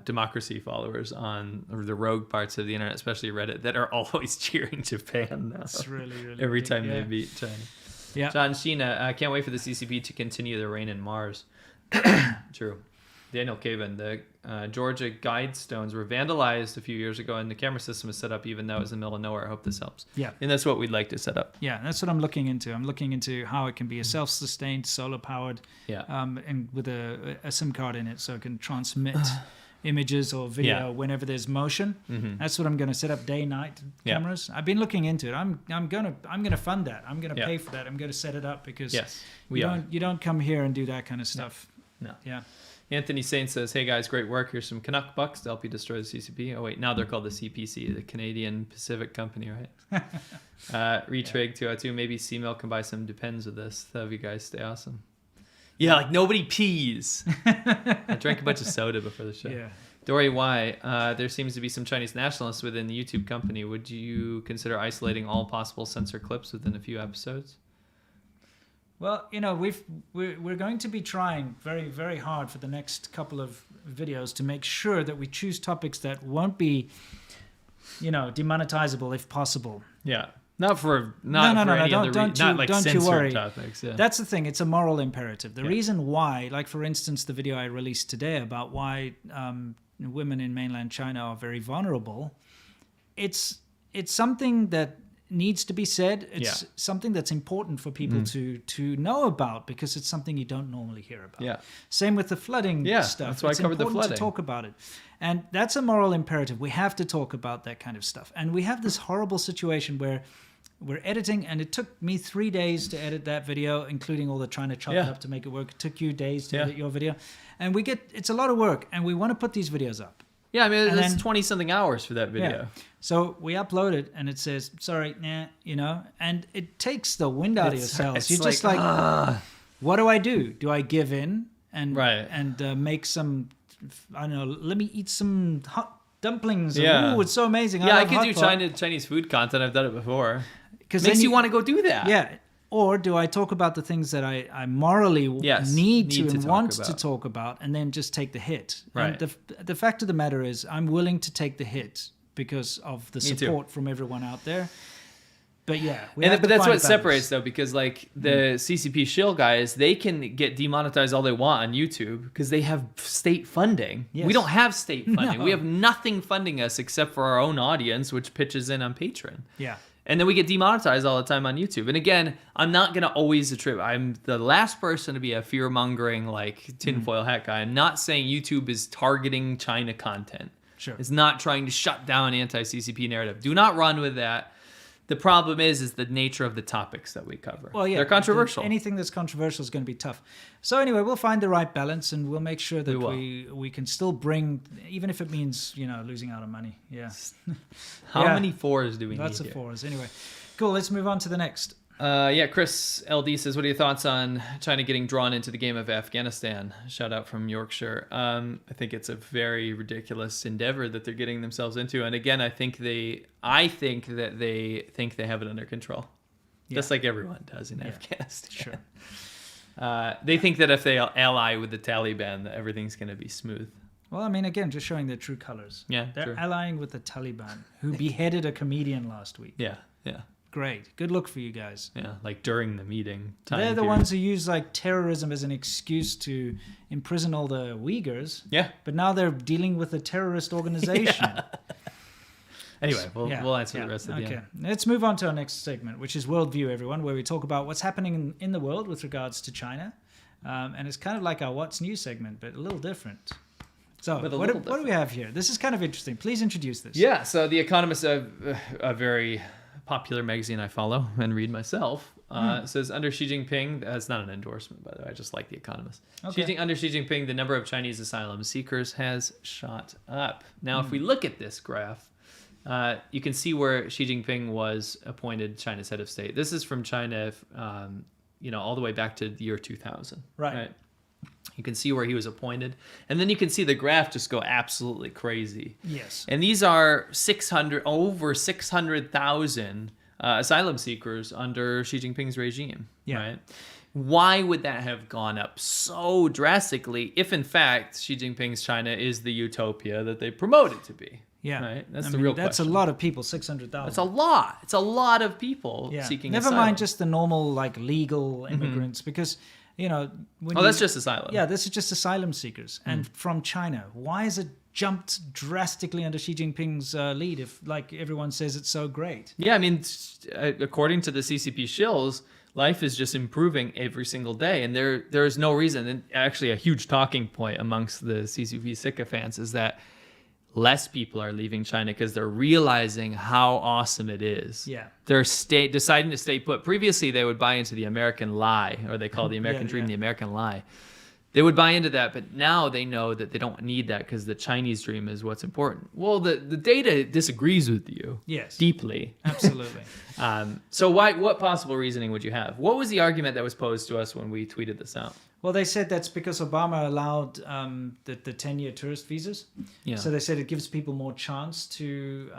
Speaker 2: democracy followers on the rogue parts of the internet, especially Reddit, that are always cheering Japan now.
Speaker 1: It's really
Speaker 2: every
Speaker 1: big,
Speaker 2: time they beat China.
Speaker 1: Yeah.
Speaker 2: John Sheena, can't wait for the CCP to continue their reign in Mars. True. Daniel Caven, the Georgia Guidestones were vandalized a few years ago, and the camera system is set up even though it's in the middle of nowhere. I hope this helps.
Speaker 1: Yeah.
Speaker 2: And that's what we'd like to set up.
Speaker 1: Yeah, that's what I'm looking into. I'm looking into how it can be a self-sustained, solar-powered, and with a SIM card in it, so it can transmit images or video whenever there's motion. That's what I'm going to set up day-night cameras. I've been looking into it. I'm gonna fund that. I'm gonna pay for that. I'm going to set it up because you don't come here and do that kind of stuff.
Speaker 2: No.
Speaker 1: Yeah.
Speaker 2: Anthony Saint says, hey guys, great work. Here's some Canuck bucks to help you destroy the CCP. Oh wait, now they're called the CPC, the Canadian Pacific Company, right? Retrig 202, maybe C-Milk can buy some Depends with this. That would you guys stay awesome. Yeah, like nobody pees. I drank a bunch of soda before the show.
Speaker 1: Yeah.
Speaker 2: Dory Y, there seems to be some Chinese nationalists within the YouTube company. Would you consider isolating all possible censor clips within a few episodes?
Speaker 1: Well, we're going to be trying very, very hard for the next couple of videos to make sure that we choose topics that won't be, demonetizable if possible.
Speaker 2: Yeah. Not for any other reason. Not like censored topics. Yeah.
Speaker 1: That's the thing. It's a moral imperative. The reason why, like for instance, the video I released today about why women in mainland China are very vulnerable, it's something that needs to be said. It's something that's important for people to know about because it's something you don't normally hear about.
Speaker 2: Yeah.
Speaker 1: Same with the flooding stuff.
Speaker 2: That's why I covered the flooding.
Speaker 1: It's important to talk about it. And that's a moral imperative. We have to talk about that kind of stuff. And we have this horrible situation where we're editing, and it took me 3 days to edit that video, including all the trying to chop it up to make it work. It took you days to edit your video. And it's a lot of work, and we want to put these videos up.
Speaker 2: Yeah, I mean, it's 20-something hours for that video.
Speaker 1: Yeah. So we upload it, and it says, sorry, and it takes the wind out of yourselves. You're just like, what do I do? Do I give in and make some, I don't know, let me eat some hot dumplings?
Speaker 2: Yeah.
Speaker 1: Ooh, it's so amazing.
Speaker 2: Yeah, I could do Chinese food content. I've done it before.
Speaker 1: Because
Speaker 2: makes you want to go do that.
Speaker 1: Yeah. Or do I talk about the things that I morally need to and want to talk about, and then just take the hit?
Speaker 2: Right.
Speaker 1: And the fact of the matter is, I'm willing to take the hit because of the support from everyone out there. But yeah,
Speaker 2: but that's what separates though, because like the CCP shill guys, they can get demonetized all they want on YouTube because they have state funding.
Speaker 1: Yes.
Speaker 2: We don't have state funding.
Speaker 1: No.
Speaker 2: We have nothing funding us except for our own audience, which pitches in on Patreon.
Speaker 1: Yeah.
Speaker 2: And then we get demonetized all the time on YouTube. And again, I'm not going to always attribute. I'm the last person to be a fear-mongering, like, tinfoil hat guy. I'm not saying YouTube is targeting China content.
Speaker 1: Sure.
Speaker 2: It's not trying to shut down anti-CCP narrative. Do not run with that. The problem is the nature of the topics that we cover.
Speaker 1: Well, yeah,
Speaker 2: they're controversial.
Speaker 1: Anything that's controversial is going to be tough. So anyway, we'll find the right balance, and we'll make sure that we can still bring, even if it means losing out on money. Yeah.
Speaker 2: How many fours do we need?
Speaker 1: Lots of
Speaker 2: here?
Speaker 1: fours. Anyway, cool. Let's move on to the next.
Speaker 2: Chris LD says, what are your thoughts on China getting drawn into the game of Afghanistan? Shout out from Yorkshire. I think it's a very ridiculous endeavor that they're getting themselves into. And again, I think that they think they have it under control. Yeah. Just like everyone does in Afghanistan.
Speaker 1: Sure.
Speaker 2: They think that if they ally with the Taliban, that everything's going to be smooth.
Speaker 1: Well, I mean, again, just showing their true colors.
Speaker 2: Yeah,
Speaker 1: they're allying with the Taliban, who beheaded a comedian last week.
Speaker 2: Yeah.
Speaker 1: Great. Good look for you guys.
Speaker 2: Yeah, like during the meeting.
Speaker 1: They're the ones who use like terrorism as an excuse to imprison all the Uyghurs.
Speaker 2: Yeah.
Speaker 1: But now they're dealing with a terrorist organization.
Speaker 2: Anyway, we'll answer the rest of the end.
Speaker 1: Let's move on to our next segment, which is Worldview, everyone, where we talk about what's happening in the world with regards to China. And it's kind of like our What's New segment, but a little different. So what do we have here? This is kind of interesting. Please introduce this.
Speaker 2: Yeah, so The Economist, a very popular magazine I follow and read myself, says under Xi Jinping, that's not an endorsement, by the way, I just like The Economist.
Speaker 1: Okay.
Speaker 2: Under Xi Jinping, the number of Chinese asylum seekers has shot up. Now, if we look at this graph, you can see where Xi Jinping was appointed China's head of state. This is from China, all the way back to the year 2000. Right. You can see where he was appointed. And then you can see the graph just go absolutely crazy.
Speaker 1: Yes.
Speaker 2: And these are over 600,000 asylum seekers under Xi Jinping's regime. Yeah. Right? Why would that have gone up so drastically if, in fact, Xi Jinping's China is the utopia that they promote it to be? Yeah. Right? That's the real question.
Speaker 1: That's a lot of people, 600,000.
Speaker 2: That's a lot. It's a lot of people seeking asylum.
Speaker 1: Never mind just the normal, legal immigrants, because...
Speaker 2: that's just asylum.
Speaker 1: Yeah, this is just asylum seekers. And from China. Why has it jumped drastically under Xi Jinping's lead if, everyone says it's so great?
Speaker 2: Yeah, I mean, according to the CCP shills, life is just improving every single day. And there is no reason, and actually a huge talking point amongst the CCP sycophants is that less people are leaving China because they're realizing how awesome it is.
Speaker 1: Yeah.
Speaker 2: They're deciding to stay put. Previously, they would buy into the American lie, or they call the American dream the American lie. They would buy into that, but now they know that they don't need that because the Chinese dream is what's important. Well, the data disagrees with you.
Speaker 1: Yes.
Speaker 2: Deeply.
Speaker 1: Absolutely.
Speaker 2: So what possible reasoning would you have? What was the argument that was posed to us when we tweeted this out?
Speaker 1: Well, they said that's because Obama allowed the 10-year tourist visas. Yeah. So they said it gives people more chance to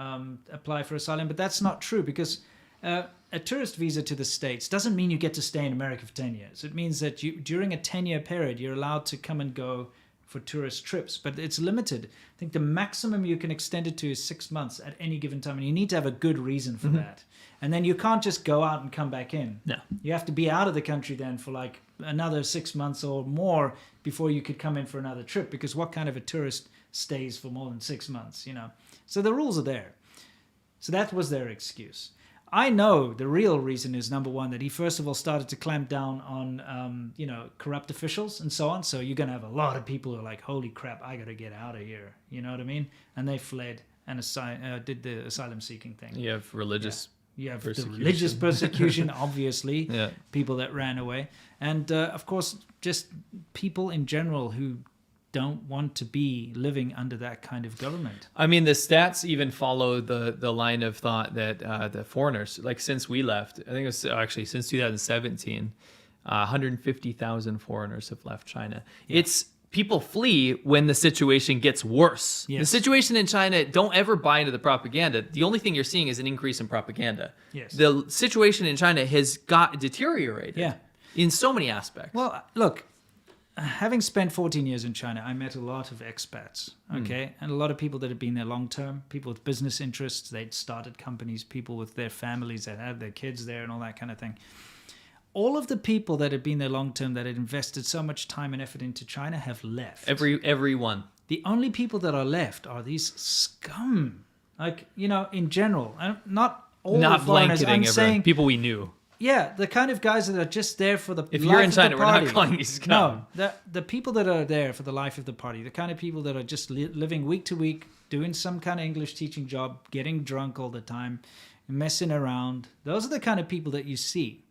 Speaker 1: apply for asylum. But that's not true because a tourist visa to the States doesn't mean you get to stay in America for 10 years. It means that during a 10-year period, you're allowed to come and go for tourist trips. But it's limited. I think the maximum you can extend it to is 6 months at any given time. And you need to have a good reason for that. And then you can't just go out and come back in.
Speaker 2: No.
Speaker 1: You have to be out of the country then for another 6 months or more before you could come in for another trip, because what kind of a tourist stays for more than 6 months, So the rules are there. So that was their excuse. I know the real reason is, number one, that he first of all started to clamp down on, corrupt officials and so on. So you're going to have a lot of people who are like, holy crap, I got to get out of here. You know what I mean? And they fled and did the asylum seeking thing.
Speaker 2: You have religious
Speaker 1: You have the religious persecution, obviously, people that ran away. And, of course, just people in general who don't want to be living under that kind of government.
Speaker 2: I mean, the stats even follow the line of thought that the foreigners, since we left, I think it was actually since 2017, 150,000 foreigners have left China. Yeah. People flee when the situation gets worse. Yes. The situation in China, don't ever buy into the propaganda. The only thing you're seeing is an increase in propaganda.
Speaker 1: Yes.
Speaker 2: The situation in China has deteriorated in so many aspects.
Speaker 1: Well, look, having spent 14 years in China, I met a lot of expats, okay? And a lot of people that had been there long term, people with business interests, they'd started companies, people with their families that had their kids there and all that kind of thing. All of the people that had been there long term, that had invested so much time and effort into China, have left.
Speaker 2: Everyone.
Speaker 1: The only people that are left are these scum. Like, in general. Not all
Speaker 2: Not
Speaker 1: foreigners.
Speaker 2: blanketing
Speaker 1: I'm
Speaker 2: everyone.
Speaker 1: saying
Speaker 2: People we knew.
Speaker 1: Yeah, the kind of guys that are just there for the
Speaker 2: If
Speaker 1: life
Speaker 2: you're in
Speaker 1: of
Speaker 2: China,
Speaker 1: the
Speaker 2: we're
Speaker 1: party.
Speaker 2: not calling you scum.
Speaker 1: No, the people that are there for the life of the party, the kind of people that are just living week to week, doing some kind of English teaching job, getting drunk all the time, messing around. Those are the kind of people that you see.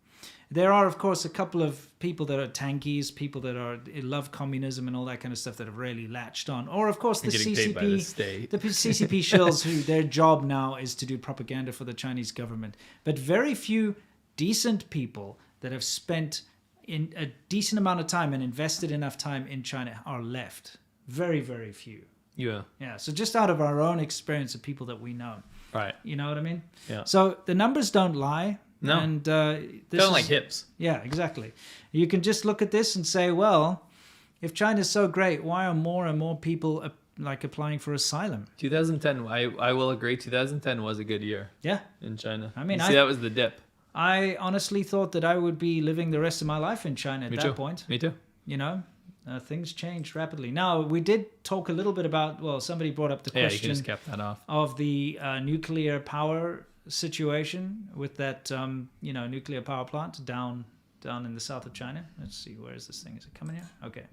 Speaker 1: There are, of course, a couple of people that are tankies, people that love communism and all that kind of stuff that have really latched on. Or, of course, the
Speaker 2: getting paid by the
Speaker 1: CCP,
Speaker 2: state.
Speaker 1: the CCP shills who their job now is to do propaganda for the Chinese government. But very few decent people that have spent in a decent amount of time and invested enough time in China are left. Very, very few.
Speaker 2: Yeah.
Speaker 1: Yeah. So just out of our own experience of people that we know.
Speaker 2: Right.
Speaker 1: You know what I mean?
Speaker 2: Yeah.
Speaker 1: So the numbers don't lie.
Speaker 2: No.
Speaker 1: And
Speaker 2: They don't like hips.
Speaker 1: Yeah, exactly. You can just look at this and say, well, if China's so great, why are more and more people applying for asylum?
Speaker 2: 2010, I will agree, 2010 was a good year.
Speaker 1: Yeah.
Speaker 2: In China.
Speaker 1: I mean,
Speaker 2: that was the dip.
Speaker 1: I honestly thought that I would be living the rest of my life in China at that point.
Speaker 2: Me too.
Speaker 1: Things changed rapidly. Now, we did talk a little bit about, somebody brought up the question
Speaker 2: you can just cap that off.
Speaker 1: of the nuclear power situation with that, nuclear power plant down in the south of China. Let's see, where is this thing? Is it coming here? Okay.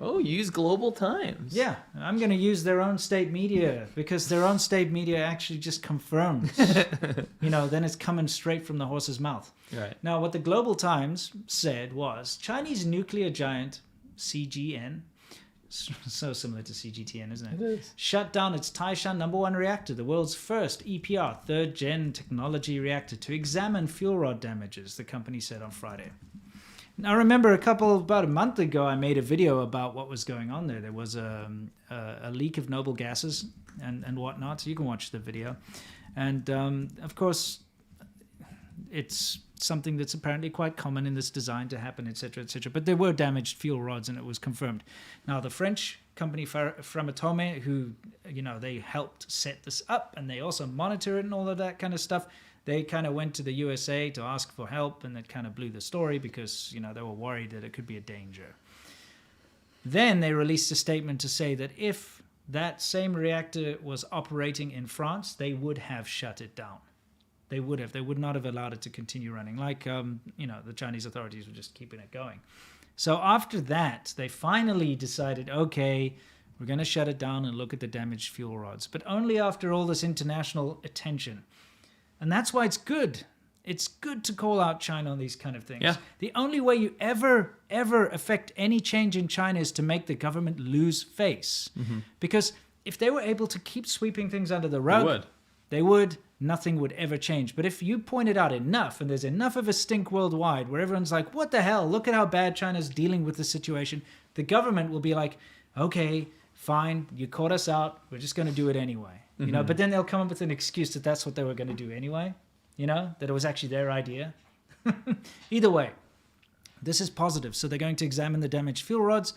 Speaker 2: Oh, use Global Times.
Speaker 1: Yeah, I'm going to use their own state media because their own state media actually just confirms. Then it's coming straight from the horse's mouth.
Speaker 2: Right.
Speaker 1: Now, what the Global Times said was Chinese nuclear giant CGN, so similar to CGTN, isn't it?
Speaker 2: It is.
Speaker 1: Shut down its Taishan #1 reactor, the world's first EPR, third-gen technology reactor, to examine fuel rod damages, the company said on Friday. Now, I remember about a month ago, I made a video about what was going on there. There was a leak of noble gases and whatnot. So you can watch the video. And, of course, it's something that's apparently quite common in this design to happen, etc., etc. But there were damaged fuel rods, and it was confirmed. Now, the French company Framatome, who, they helped set this up, and they also monitor it and all of that kind of stuff. They kind of went to the USA to ask for help, and it kind of blew the story because, they were worried that it could be a danger. Then they released a statement to say that if that same reactor was operating in France, they would have shut it down. They would have. They would not have allowed it to continue running. Like, the Chinese authorities were just keeping it going. So after that, they finally decided, okay, we're going to shut it down and look at the damaged fuel rods. But only after all this international attention. And that's why it's good. It's good to call out China on these kind of things.
Speaker 2: Yeah.
Speaker 1: The only way you ever affect any change in China is to make the government lose face. Mm-hmm. Because if they were able to keep sweeping things under the rug, they would. Nothing would ever change. But if you point it out enough, and there's enough of a stink worldwide where everyone's like, what the hell? Look at how bad China's dealing with the situation. The government will be like, okay, fine, you caught us out. We're just going to do it anyway.
Speaker 2: Mm-hmm.
Speaker 1: But then they'll come up with an excuse that that's what they were going to do anyway. That it was actually their idea. Either way, this is positive. So they're going to examine the damaged fuel rods,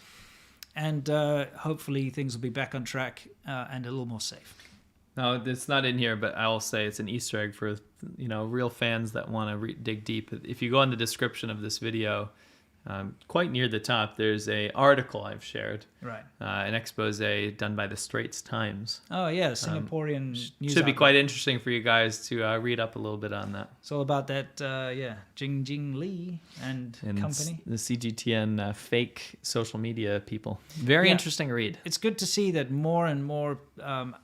Speaker 1: and hopefully things will be back on track and a little more safe.
Speaker 2: No, it's not in here, but I will say it's an Easter egg for real fans that want to dig deep. If you go in the description of this video, quite near the top, there's a article I've shared,
Speaker 1: right?
Speaker 2: An expose done by the Straits Times.
Speaker 1: Oh yeah, Singaporean news
Speaker 2: should be quite interesting for you guys to read up a little bit on that.
Speaker 1: It's all about that, Jing Jing Lee and company,
Speaker 2: the CGTN fake social media people. Very interesting read.
Speaker 1: It's good to see that more and more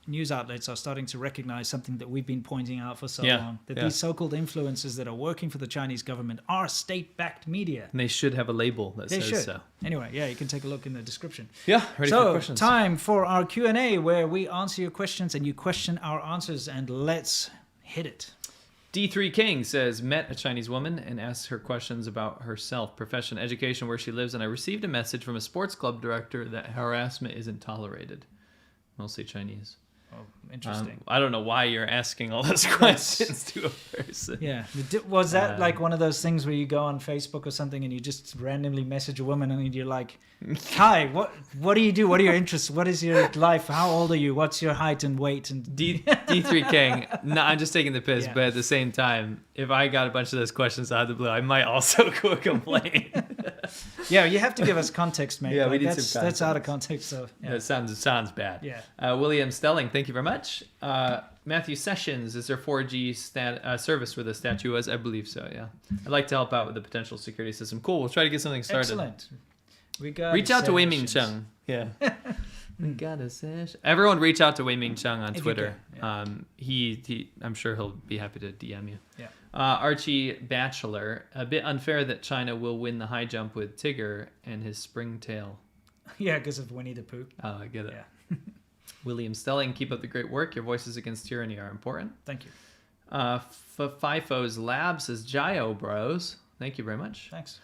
Speaker 1: news outlets are starting to recognize something that we've been pointing out for so long. That these so-called influencers that are working for the Chinese government are state-backed media.
Speaker 2: And they should have a label that
Speaker 1: they
Speaker 2: says
Speaker 1: should.
Speaker 2: so.
Speaker 1: Anyway, you can take a look in the description.
Speaker 2: Yeah, ready for questions.
Speaker 1: Time for our Q&A, where we answer your questions and you question our answers, and let's hit it.
Speaker 2: D3 King says, met a Chinese woman and asked her questions about herself, profession, education, where she lives, and I received a message from a sports club director that harassment isn't tolerated. Mostly Chinese.
Speaker 1: Interesting.
Speaker 2: I don't know why you're asking all those questions to a person.
Speaker 1: Yeah. Was that like one of those things where you go on Facebook or something and you just randomly message a woman and you're like, hi, what do you do? What are your interests? What is your life? How old are you? What's your height and weight? And
Speaker 2: D3 King, no, I'm just taking the piss, but at the same time, if I got a bunch of those questions out of the blue, I might also go complain.
Speaker 1: Yeah, you have to give us context, mate.
Speaker 2: Yeah,
Speaker 1: like,
Speaker 2: we need
Speaker 1: that's,
Speaker 2: some context.
Speaker 1: That's out of context. So yeah.
Speaker 2: That sounds bad.
Speaker 1: Yeah.
Speaker 2: William Stelling, thank you very much. Matthew Sessions, is there 4G service where the statue was? I believe so, yeah. I'd like to help out with the potential security system. Cool, we'll try to get something started.
Speaker 1: Excellent. We got
Speaker 2: reach out to Wei Ming Chung. Yeah. We got a session. Everyone reach out to Wei Ming Chung on Twitter.
Speaker 1: Yeah.
Speaker 2: He I'm sure he'll be happy to DM you.
Speaker 1: Yeah.
Speaker 2: Archie Bachelor, a bit unfair that China will win the high jump with Tigger and his spring tail.
Speaker 1: Yeah, because of Winnie the Pooh.
Speaker 2: Oh, I get it.
Speaker 1: Yeah.
Speaker 2: William Stelling, keep up the great work. Your voices against tyranny are important.
Speaker 1: Thank you.
Speaker 2: FIFO's Lab says, Jio bros. Thank you very much.
Speaker 1: Thanks.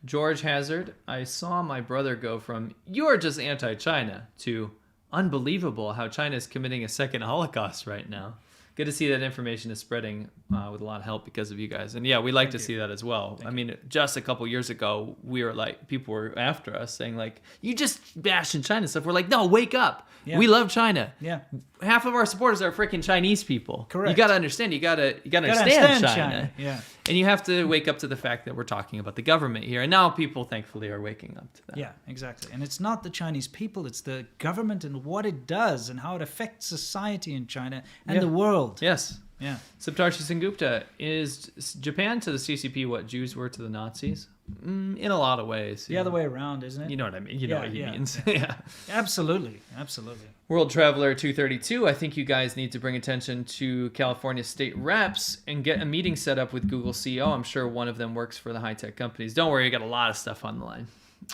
Speaker 2: George Hazard, I saw my brother go from, you're just anti-China, to unbelievable how China is committing a second Holocaust right now. Good to see that information is spreading with a lot of help because of you guys. And yeah, we like to see that as well. I mean, just a couple years ago, we were like, people were after us saying like, you just bashing China stuff. We're like, no, wake up. Yeah. We love China.
Speaker 1: Yeah.
Speaker 2: Half of our supporters are freaking Chinese people.
Speaker 1: Correct.
Speaker 2: You got to understand. You got to understand China.
Speaker 1: Yeah.
Speaker 2: And you have to wake up to the fact that we're talking about the government here. And now people, thankfully, are waking up to that.
Speaker 1: Yeah, exactly. And it's not the Chinese people. It's the government and what it does and how it affects society in China and the world.
Speaker 2: Yes.
Speaker 1: Yeah.
Speaker 2: Saptarshi Sengupta, is Japan to the CCP what Jews were to the Nazis? In a lot of ways.
Speaker 1: The other way around, isn't it?
Speaker 2: You know what I mean. You know what he means.
Speaker 1: Yeah. Absolutely. Absolutely.
Speaker 2: World Traveler 232, I think you guys need to bring attention to California state reps and get a meeting set up with Google CEO. I'm sure one of them works for the high-tech companies. Don't worry, you got a lot of stuff on the line.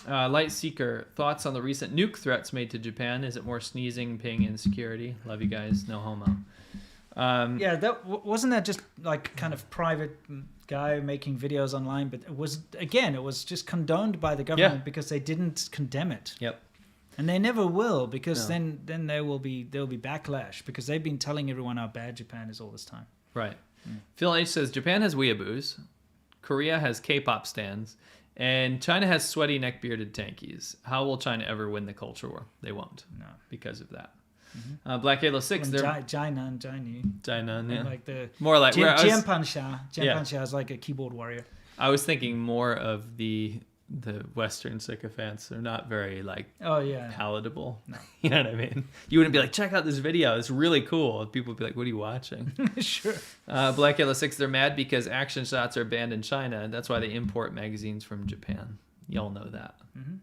Speaker 2: Light Seeker, thoughts on the recent nuke threats made to Japan? Is it more sneezing, ping, insecurity? Love you guys. No homo.
Speaker 1: Yeah, that wasn't that just like kind of private guy making videos online, but it was just condoned by the government because they didn't condemn it.
Speaker 2: Yep.
Speaker 1: And they never will, because then there will be backlash, because they've been telling everyone how bad Japan is all this time.
Speaker 2: Right. Phil H says Japan has weeaboos, Korea has K-pop stands, and China has sweaty neck-bearded tankies. How will China ever win the culture war? They won't.
Speaker 1: No.
Speaker 2: Because of that. Black Halo 6.
Speaker 1: Jinan,
Speaker 2: yeah.
Speaker 1: Like the
Speaker 2: more like
Speaker 1: Jianpansha is like a keyboard warrior.
Speaker 2: I was thinking more of the Western sycophants. They're not very palatable.
Speaker 1: No.
Speaker 2: You know what I mean? You wouldn't be like, check out this video. It's really cool. People would be like, what are you watching?
Speaker 1: Sure.
Speaker 2: Black Halo 6. They're mad because action shots are banned in China, and that's why they import magazines from Japan. Y'all know that.
Speaker 1: Mm-hmm.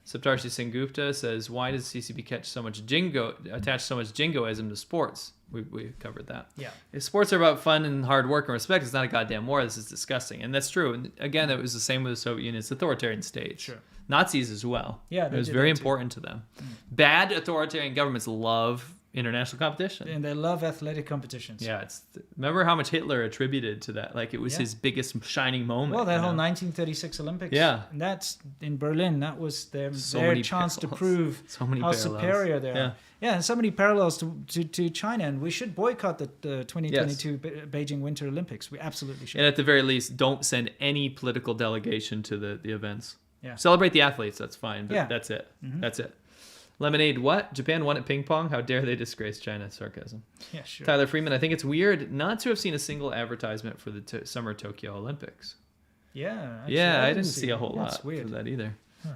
Speaker 2: Saptarshi Sengupta says, why does CCP attach so much jingoism to sports? We covered that.
Speaker 1: Yeah.
Speaker 2: If sports are about fun and hard work and respect, it's not a goddamn war. This is disgusting. And that's true. And again, it was the same with the Soviet Union. It's authoritarian states.
Speaker 1: Sure.
Speaker 2: Nazis as well.
Speaker 1: Yeah,
Speaker 2: it was very important to them. Bad authoritarian governments love international competition.
Speaker 1: And they love athletic competitions.
Speaker 2: Yeah, remember how much Hitler attributed to that? Like, it was his biggest shining moment.
Speaker 1: Well, that whole 1936 Olympics.
Speaker 2: Yeah.
Speaker 1: And that's in Berlin. That was their chance to prove how superior they are. Yeah, and so many parallels to China. And we should boycott the 2022 Beijing Winter Olympics. We absolutely should.
Speaker 2: And at the very least, don't send any political delegation to the events.
Speaker 1: Yeah.
Speaker 2: Celebrate the athletes, that's fine. But
Speaker 1: yeah.
Speaker 2: That's it.
Speaker 1: Mm-hmm.
Speaker 2: That's it. Lemonade, what? Japan won at ping pong? How dare they disgrace China? Sarcasm.
Speaker 1: Yeah, sure.
Speaker 2: Tyler Freeman, I think it's weird not to have seen a single advertisement for the Summer Tokyo Olympics.
Speaker 1: Yeah.
Speaker 2: Actually, I didn't see a whole lot for that either.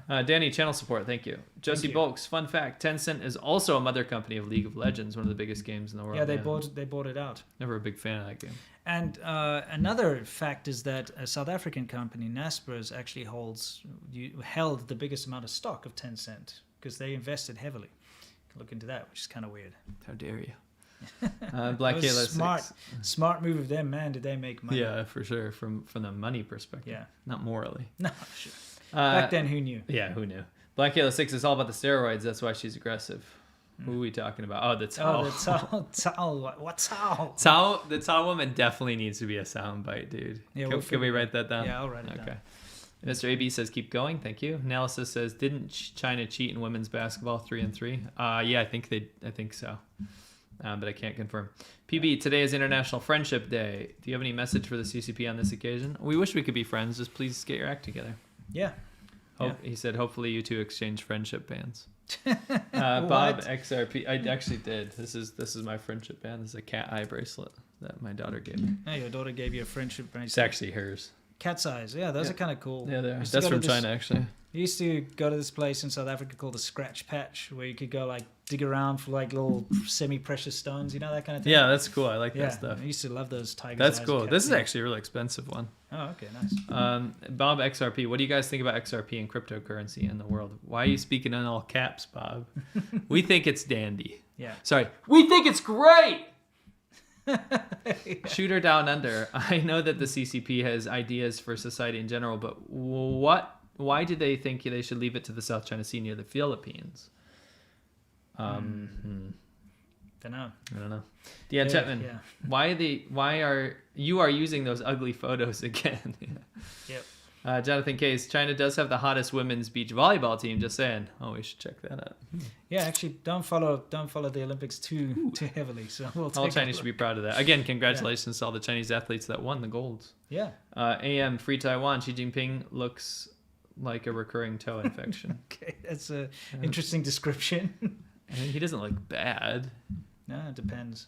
Speaker 1: Huh.
Speaker 2: Danny, channel support, thank you. Josie Bulks, fun fact, Tencent is also a mother company of League of Legends, one of the biggest games in the world.
Speaker 1: Yeah, they bought it out.
Speaker 2: Never a big fan of that game.
Speaker 1: And another fact is that a South African company, Naspers, actually held the biggest amount of stock of Tencent, because they invested heavily. Look into that, which is kind of weird.
Speaker 2: How dare you? Black Halo
Speaker 1: smart move of them, man. Did they make money?
Speaker 2: Yeah, for sure. From the money perspective.
Speaker 1: Yeah.
Speaker 2: Not morally.
Speaker 1: No, sure. Back then, who knew?
Speaker 2: Yeah, who knew? Black Halo 6 is all about the steroids. That's why she's aggressive. Who are we talking about? Oh, the Cao.
Speaker 1: Oh, the Cao. What's Cao?
Speaker 2: Cao? The Cao woman definitely needs to be a soundbite, dude.
Speaker 1: Yeah,
Speaker 2: can we write that down?
Speaker 1: Yeah, I'll write it down.
Speaker 2: Okay. Mr. AB says, keep going. Thank you. Analysis says, didn't China cheat in women's basketball 3-3? Yeah, I think so. but I can't confirm. PB, today is International Friendship Day. Do you have any message for the CCP on this occasion? We wish we could be friends. Just please get your act together.
Speaker 1: Yeah.
Speaker 2: He said, hopefully you two exchange friendship bands. Bob XRP, I actually did. This is my friendship band. This is a cat eye bracelet that my daughter gave me.
Speaker 1: Oh, your daughter gave you a friendship bracelet.
Speaker 2: It's actually hers.
Speaker 1: Cat's eyes. Yeah, those are kind of cool.
Speaker 2: Yeah, they are. That's from China, actually.
Speaker 1: I used to go to this place in South Africa called the Scratch Patch, where you could go like dig around for like little semi-precious stones, you know, that kind of thing.
Speaker 2: Yeah, that's cool. I like that stuff.
Speaker 1: I used to love those tigers.
Speaker 2: That's cool. This is actually a really expensive one.
Speaker 1: Oh, okay, nice.
Speaker 2: Bob XRP, what do you guys think about XRP and cryptocurrency in the world? Why are you speaking in all caps, Bob? We think it's dandy.
Speaker 1: Yeah.
Speaker 2: Sorry. We think it's great! Shooter Down Under. I know that the CCP has ideas for society in general, but why do they think they should leave it to the South China Sea near the Philippines?
Speaker 1: Don't know.
Speaker 2: I don't know. Deanne Chapman, why are you using those ugly photos again?
Speaker 1: Yep.
Speaker 2: Jonathan Case, China does have the hottest women's beach volleyball team. Just saying. Oh, we should check that out.
Speaker 1: Yeah, actually, don't follow the Olympics too heavily. So we'll take
Speaker 2: all Chinese should be proud of that. Again, congratulations to all the Chinese athletes that won the golds.
Speaker 1: Yeah.
Speaker 2: AM Free Taiwan. Xi Jinping looks like a recurring toe infection.
Speaker 1: Okay, that's a interesting description.
Speaker 2: I mean, he doesn't look bad.
Speaker 1: No, it depends.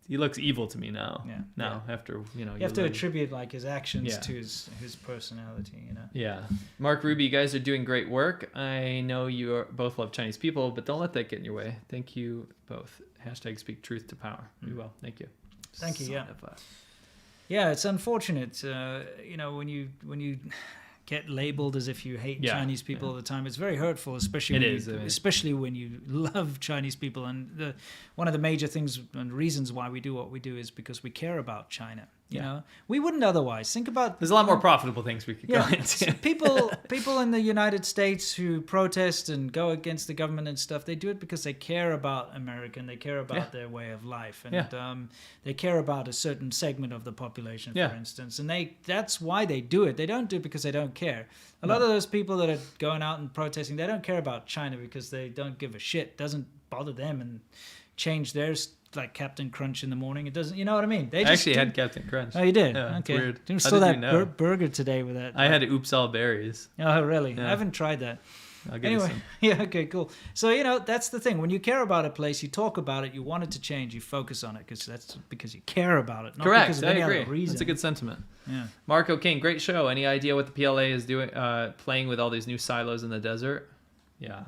Speaker 2: He looks evil to me now.
Speaker 1: Yeah.
Speaker 2: Now, after, you
Speaker 1: have to attribute like his actions to his personality, you know.
Speaker 2: Yeah. Mark Ruby, you guys are doing great work. I know you both love Chinese people, but don't let that get in your way. Thank you both. # speak truth to power. We will. Thank you.
Speaker 1: Thank you. Yeah, it's unfortunate. You know, when you get labeled as if you hate Chinese people all the time, it's very hurtful, especially when you love Chinese people. And one of the major things and reasons why we do what we do is because we care about China. You know, we wouldn't otherwise. Think about
Speaker 2: there's a lot more profitable things we could go into.
Speaker 1: people in the United States who protest and go against the government and stuff, they do it because they care about America and they care about their way of life, and they care about a certain segment of the population, for instance, and that's why they do it. They don't do it because they don't care. A lot of those people that are going out and protesting, they don't care about China because they don't give a shit. It doesn't bother them and change theirs. Like Captain Crunch in the morning, it doesn't. You know what I mean?
Speaker 2: I actually had Captain Crunch.
Speaker 1: Oh, you did?
Speaker 2: Yeah,
Speaker 1: okay.
Speaker 2: It's weird.
Speaker 1: You saw that burger today with that.
Speaker 2: I had Oops All Berries.
Speaker 1: Oh, really? Yeah. I haven't tried that.
Speaker 2: I'll get you some.
Speaker 1: Yeah. Okay. Cool. So you know that's the thing. When you care about a place, you talk about it. You want it to change. You focus on it because you care about it. Not
Speaker 2: Correct.
Speaker 1: Because of
Speaker 2: I
Speaker 1: any
Speaker 2: agree.
Speaker 1: Other reason.
Speaker 2: That's a good sentiment.
Speaker 1: Yeah.
Speaker 2: Marco King, great show. Any idea what the PLA is doing? Playing with all these new silos in the desert. Yeah,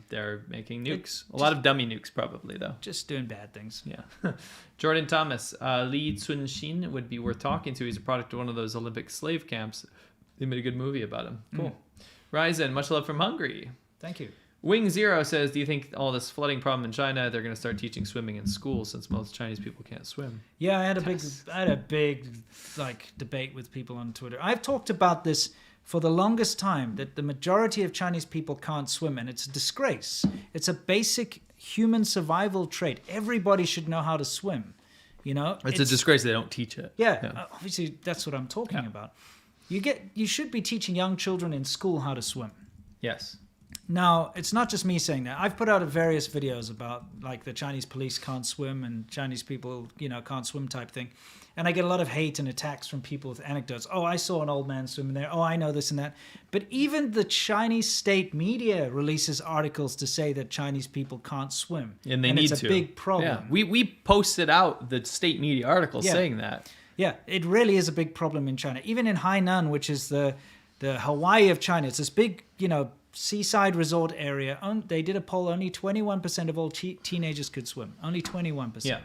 Speaker 2: they're making nukes. A lot of dummy nukes, probably, though.
Speaker 1: Just doing bad things.
Speaker 2: Yeah. Jordan Thomas, Li Cunxin would be worth talking to. He's a product of one of those Olympic slave camps. They made a good movie about him. Cool. Ryzen, much love from Hungary.
Speaker 1: Thank you.
Speaker 2: Wing Zero says, do you think all this flooding problem in China, they're going to start teaching swimming in school since most Chinese people can't swim?
Speaker 1: Yeah, I had a big like debate with people on Twitter. I've talked about this for the longest time, that the majority of Chinese people can't swim, and it's a disgrace. It's a basic human survival trait. Everybody should know how to swim. You know,
Speaker 2: it's a disgrace they don't teach it.
Speaker 1: Yeah. Obviously that's what I'm talking about. You should be teaching young children in school how to swim.
Speaker 2: Yes.
Speaker 1: Now, it's not just me saying that. I've put out various videos about like the Chinese police can't swim and Chinese people, you know, can't swim type thing. And I get a lot of hate and attacks from people with anecdotes. Oh, I saw an old man swimming there. Oh, I know this and that. But even the Chinese state media releases articles to say that Chinese people can't swim.
Speaker 2: And they need to.
Speaker 1: It's a big problem.
Speaker 2: Yeah. We posted out the state media articles saying that.
Speaker 1: Yeah, it really is a big problem in China. Even in Hainan, which is the Hawaii of China, it's this big, you know, seaside resort area. They did a poll, only 21% of all teenagers could swim. Only 21%.
Speaker 2: Yeah.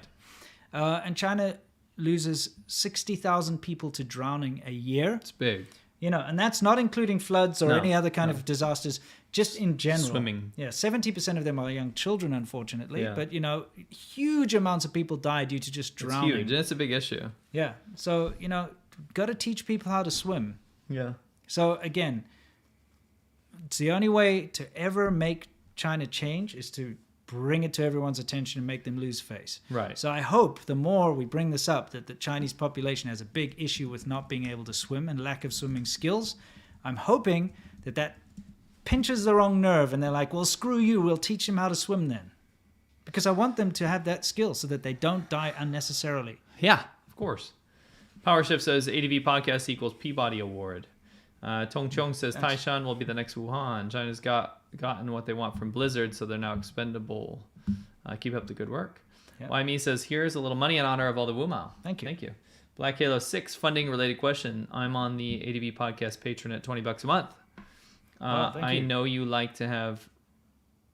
Speaker 1: And China loses 60,000 people to drowning a year.
Speaker 2: It's big.
Speaker 1: You know, and that's not including floods or any other kind of disasters, just in general.
Speaker 2: Swimming.
Speaker 1: Yeah, 70% of them are young children, unfortunately. Yeah. But, you know, huge amounts of people die due to just drowning.
Speaker 2: It's huge. That's a big issue.
Speaker 1: Yeah. So, you know, got to teach people how to swim.
Speaker 2: Yeah.
Speaker 1: So, again, it's the only way to ever make China change is to bring it to everyone's attention and make them lose face.
Speaker 2: Right.
Speaker 1: So I hope the more we bring this up, that the Chinese population has a big issue with not being able to swim and lack of swimming skills. I'm hoping that pinches the wrong nerve and they're like, well, screw you, we'll teach them how to swim then. because I want them to have that skill so that they don't die unnecessarily.
Speaker 2: Yeah, of course. PowerShift says ADV podcast equals Peabody Award. Tong Chong says Taishan will be the next Wuhan. China's gotten what they want from Blizzard, so they're now expendable. Keep up the good work.
Speaker 1: Yep.
Speaker 2: YME says, here's a little money in honor of all the Wumao.
Speaker 1: Thank you.
Speaker 2: Thank you. Black Halo 6 funding related question. I'm on the ADV podcast patron at $20 a month. I know you like to have.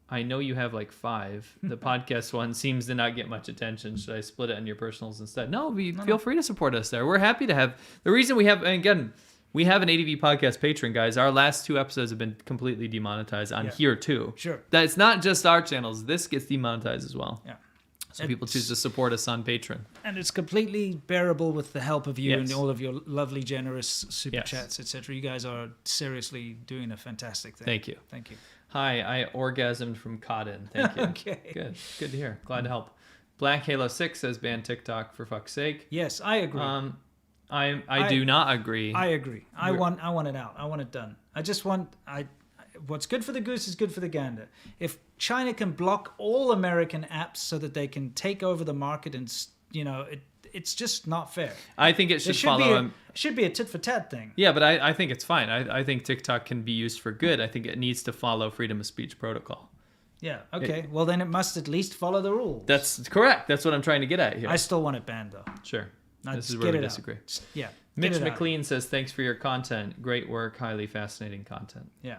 Speaker 2: I know you have like 5. The podcast one seems to not get much attention. Should I split it on your personals instead? No, feel free to support us there. We're happy to have. The reason we have, and again, we have an ADV podcast patron, guys. Our last 2 episodes have been completely demonetized on here too.
Speaker 1: Sure.
Speaker 2: That's not just our channels. This gets demonetized as well.
Speaker 1: Yeah.
Speaker 2: So people choose to support us on Patreon.
Speaker 1: And it's completely bearable with the help of you and all of your lovely, generous super chats, etc. You guys are seriously doing a fantastic thing.
Speaker 2: Thank you.
Speaker 1: Thank you.
Speaker 2: Hi, I orgasmed from Cotton. Thank you.
Speaker 1: Okay.
Speaker 2: Good to hear. Glad to help. Black Halo 6 says ban TikTok for fuck's sake.
Speaker 1: Yes, I agree.
Speaker 2: I do not agree.
Speaker 1: I agree. I want it out. I want it done. I just want what's good for the goose is good for the gander. If China can block all American apps so that they can take over the market, and it's just not fair.
Speaker 2: I think it should follow
Speaker 1: It should be a tit for tat thing.
Speaker 2: Yeah, but I think it's fine. I think TikTok can be used for good. I think it needs to follow freedom of speech protocol.
Speaker 1: Yeah. Okay. Well, then it must at least follow the rules.
Speaker 2: That's correct. That's what I'm trying to get at here.
Speaker 1: I still want it banned though.
Speaker 2: Sure. This is
Speaker 1: get
Speaker 2: where we
Speaker 1: it
Speaker 2: disagree.
Speaker 1: Yeah.
Speaker 2: Mitch McLean says, thanks for your content. Great work. Highly fascinating content.
Speaker 1: Yeah.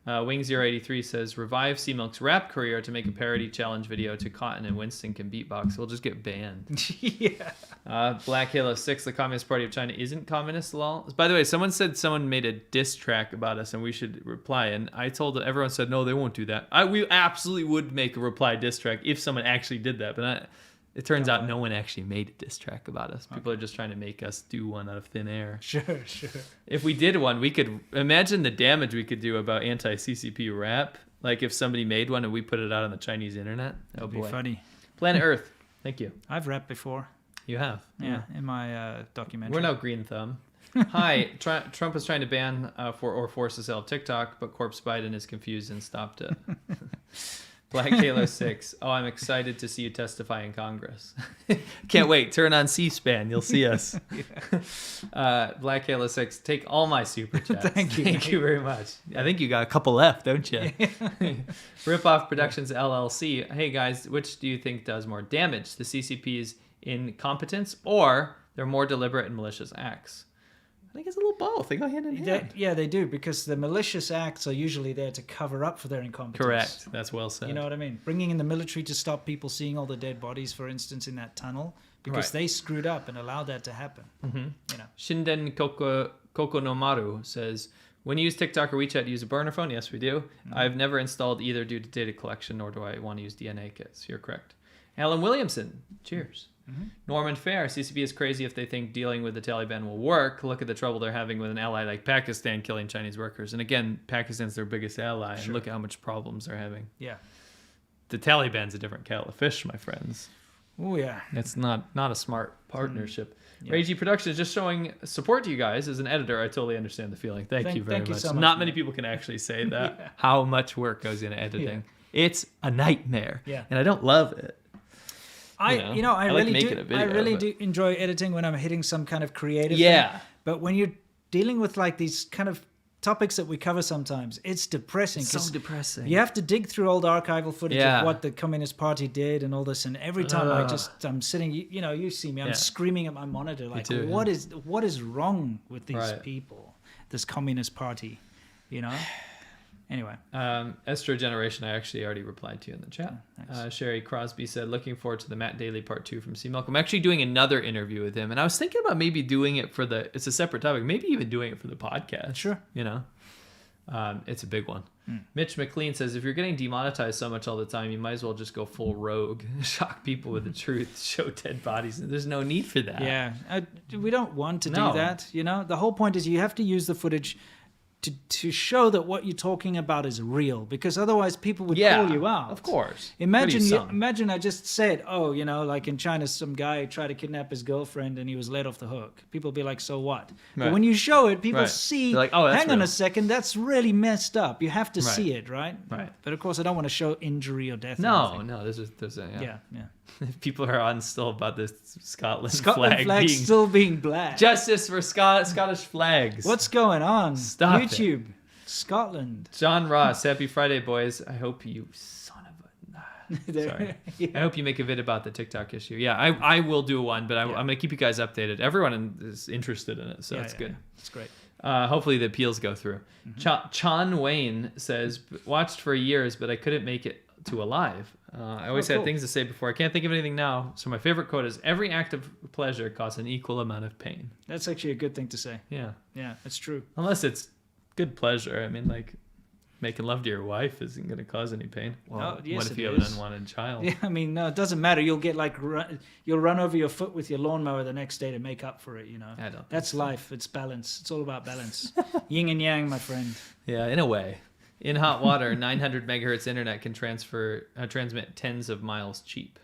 Speaker 2: Wing083 says, revive C-Milk's rap career to make a parody challenge video to Cotton and Winston can beatbox. We'll just get banned.
Speaker 1: Yeah.
Speaker 2: Black Halo 6, the Communist Party of China isn't communist, lol. By the way, someone said someone made a diss track about us and we should reply. And I told that everyone said, no, they won't do that. We absolutely would make a reply diss track if someone actually did that. But it turns out no one actually made a diss track about us. People are just trying to make us do one out of thin air.
Speaker 1: Sure.
Speaker 2: If we did one, we could imagine the damage we could do about anti-CCP rap. Like if somebody made one and we put it out on the Chinese internet.
Speaker 1: That'd be funny.
Speaker 2: Planet Earth. Thank you.
Speaker 1: I've rapped before.
Speaker 2: You have?
Speaker 1: Yeah. In my documentary.
Speaker 2: We're no green thumb. Hi, Trump is trying to ban or force the sale of TikTok, but Corpse Biden is confused and stopped it. Black Halo 6. Oh, I'm excited to see you testify in Congress. Can't wait. Turn on C-SPAN. You'll see us. Black Halo 6. Take all my super chats.
Speaker 1: Thank you.
Speaker 2: Thank you very much. I think you got a couple left, don't you? Rip Off Productions LLC. Hey, guys, which do you think does more damage? The CCP's incompetence or their more deliberate and malicious acts? I think it's a little both. They go hand in hand.
Speaker 1: Yeah, they do, because the malicious acts are usually there to cover up for their incompetence.
Speaker 2: Correct. That's well said.
Speaker 1: You know what I mean? Bringing in the military to stop people seeing all the dead bodies, for instance, in that tunnel, because they screwed up and allowed that to happen. Mm-hmm.
Speaker 2: Shinden Kokonomaru says, when you use TikTok or WeChat, use a burner phone? Yes, we do. Mm-hmm. I've never installed either due to data collection, nor do I want to use DNA kits. You're correct. Alan Williamson. Cheers. Mm-hmm. Norman Fair, CCP is crazy if they think dealing with the Taliban will work. Look at the trouble they're having with an ally like Pakistan killing Chinese workers. And again, Pakistan's their biggest ally. Sure. And look at how much problems they're having.
Speaker 1: Yeah.
Speaker 2: The Taliban's a different kettle of fish, my friends.
Speaker 1: Oh, yeah.
Speaker 2: It's not a smart partnership.
Speaker 1: Yeah.
Speaker 2: Ragey Productions just showing support to you guys. As an editor, I totally understand the feeling. Thank you very much.
Speaker 1: So much.
Speaker 2: Not many people can actually say that, how much work goes into editing. Yeah. It's a nightmare.
Speaker 1: Yeah.
Speaker 2: And I don't love it.
Speaker 1: I really
Speaker 2: video,
Speaker 1: do enjoy editing when I'm hitting some kind of creative
Speaker 2: thing.
Speaker 1: But when you're dealing with like these kind of topics that we cover sometimes, it's depressing.
Speaker 2: It's so depressing.
Speaker 1: You have to dig through old archival footage of what the Communist Party did and all this, and every time I'm sitting, you see me, I'm screaming at my monitor like, what is wrong with these people, this Communist Party, Anyway.
Speaker 2: Estro Generation, I actually already replied to you in the chat. Sherry Crosby said, looking forward to the Matt Daly part 2 from C-Milk. I'm actually doing another interview with him, and I was thinking about maybe doing it it's a separate topic, maybe even doing it for the podcast.
Speaker 1: Sure.
Speaker 2: It's a big one. Mitch McLean says, if you're getting demonetized so much all the time, you might as well just go full rogue, shock people with the truth, show dead bodies. There's no need for that.
Speaker 1: Yeah. We don't want to do that, The whole point is you have to use the footage to show that what you're talking about is real, because otherwise people would call you out.
Speaker 2: Of course.
Speaker 1: Imagine I just said, oh, like in China, some guy tried to kidnap his girlfriend and he was let off the hook. People be like, so what?
Speaker 2: Right.
Speaker 1: But when you show it, people
Speaker 2: Right.
Speaker 1: see,
Speaker 2: They're like, oh, that's
Speaker 1: hang on
Speaker 2: real.
Speaker 1: a second, that's really messed up. You have to
Speaker 2: Right.
Speaker 1: see it, right?
Speaker 2: Right.
Speaker 1: But of course, I don't want to show injury or death. or
Speaker 2: No,
Speaker 1: anything.
Speaker 2: no, there's a,
Speaker 1: Yeah.
Speaker 2: People are on still about this Scotland
Speaker 1: Scotland
Speaker 2: flag being
Speaker 1: still being black.
Speaker 2: justice for Scottish flags.
Speaker 1: What's going on?
Speaker 2: Stop it.
Speaker 1: YouTube. Scotland.
Speaker 2: John Ross, happy Friday, boys. I hope you son of a...
Speaker 1: There-
Speaker 2: Sorry.
Speaker 1: yeah.
Speaker 2: I hope you make a vid about the TikTok issue. Yeah, I will do one, but I'm going to keep you guys updated. Everyone is interested in it, so it's good.
Speaker 1: It's great.
Speaker 2: Hopefully the appeals go through. Chan Wayne says, watched for years, but I couldn't make it to Alive. I always had things to say before. I can't think of anything now. So my favorite quote is, every act of pleasure costs an equal amount of pain.
Speaker 1: That's actually a good thing to say.
Speaker 2: Yeah.
Speaker 1: Yeah, that's true.
Speaker 2: Unless it's good pleasure. I mean, like, making love to your wife isn't going to cause any pain. Well,
Speaker 1: yes,
Speaker 2: what if
Speaker 1: it
Speaker 2: you have
Speaker 1: is.
Speaker 2: an unwanted child?
Speaker 1: Yeah, I mean, no, it doesn't matter. You'll get you'll run over your foot with your lawnmower the next day to make up for it.
Speaker 2: I don't.
Speaker 1: That's life. It's balance. It's all about balance. Yin and yang, my friend.
Speaker 2: Yeah, in a way. In hot water, 900 megahertz internet can transmit tens of miles cheap.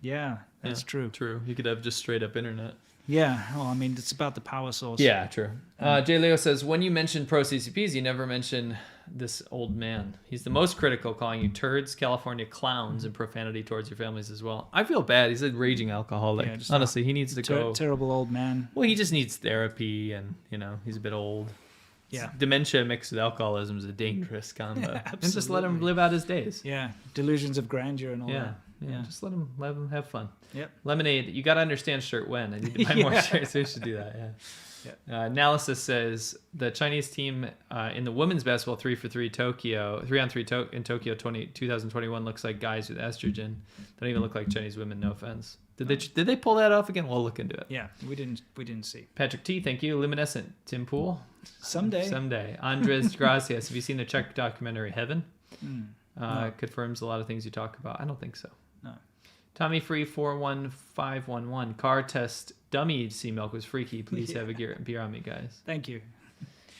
Speaker 1: Yeah, that's true.
Speaker 2: True. You could have just straight up internet.
Speaker 1: Yeah. Well, I mean, it's about the power source.
Speaker 2: Yeah, true. Jay Leo says, when you mention pro-CCPs, you never mention this old man. He's the most critical, calling you turds, California clowns, and profanity towards your families as well. I feel bad. He's a raging alcoholic.
Speaker 1: Yeah, just
Speaker 2: honestly, he needs to go.
Speaker 1: Terrible old man.
Speaker 2: Well, he just needs therapy, and, he's a bit old.
Speaker 1: Yeah.
Speaker 2: Dementia mixed with alcoholism is a dangerous combo.
Speaker 1: Yeah,
Speaker 2: and just let him live out his days.
Speaker 1: Yeah. Delusions of grandeur and all that.
Speaker 2: Yeah, just let him have fun.
Speaker 1: Yep.
Speaker 2: Lemonade, you got to understand shirt when. I need to buy more shirts. We should do that, Analysis says the Chinese team in the women's basketball 3-for-3 Tokyo, 3-on-3 in Tokyo 2021 looks like guys with estrogen. Don't even look like Chinese women, no offense. Did they pull that off again? We'll look into it.
Speaker 1: Yeah, we didn't see.
Speaker 2: Patrick T, thank you. Luminescent, Tim Pool.
Speaker 1: Someday.
Speaker 2: Andres Gracias. Have you seen the Czech documentary Heaven?
Speaker 1: No.
Speaker 2: Confirms a lot of things you talk about. I don't think so.
Speaker 1: No.
Speaker 2: Tommy Free 41511. Car test dummy sea milk was freaky. Please have a beer on me, guys.
Speaker 1: Thank you.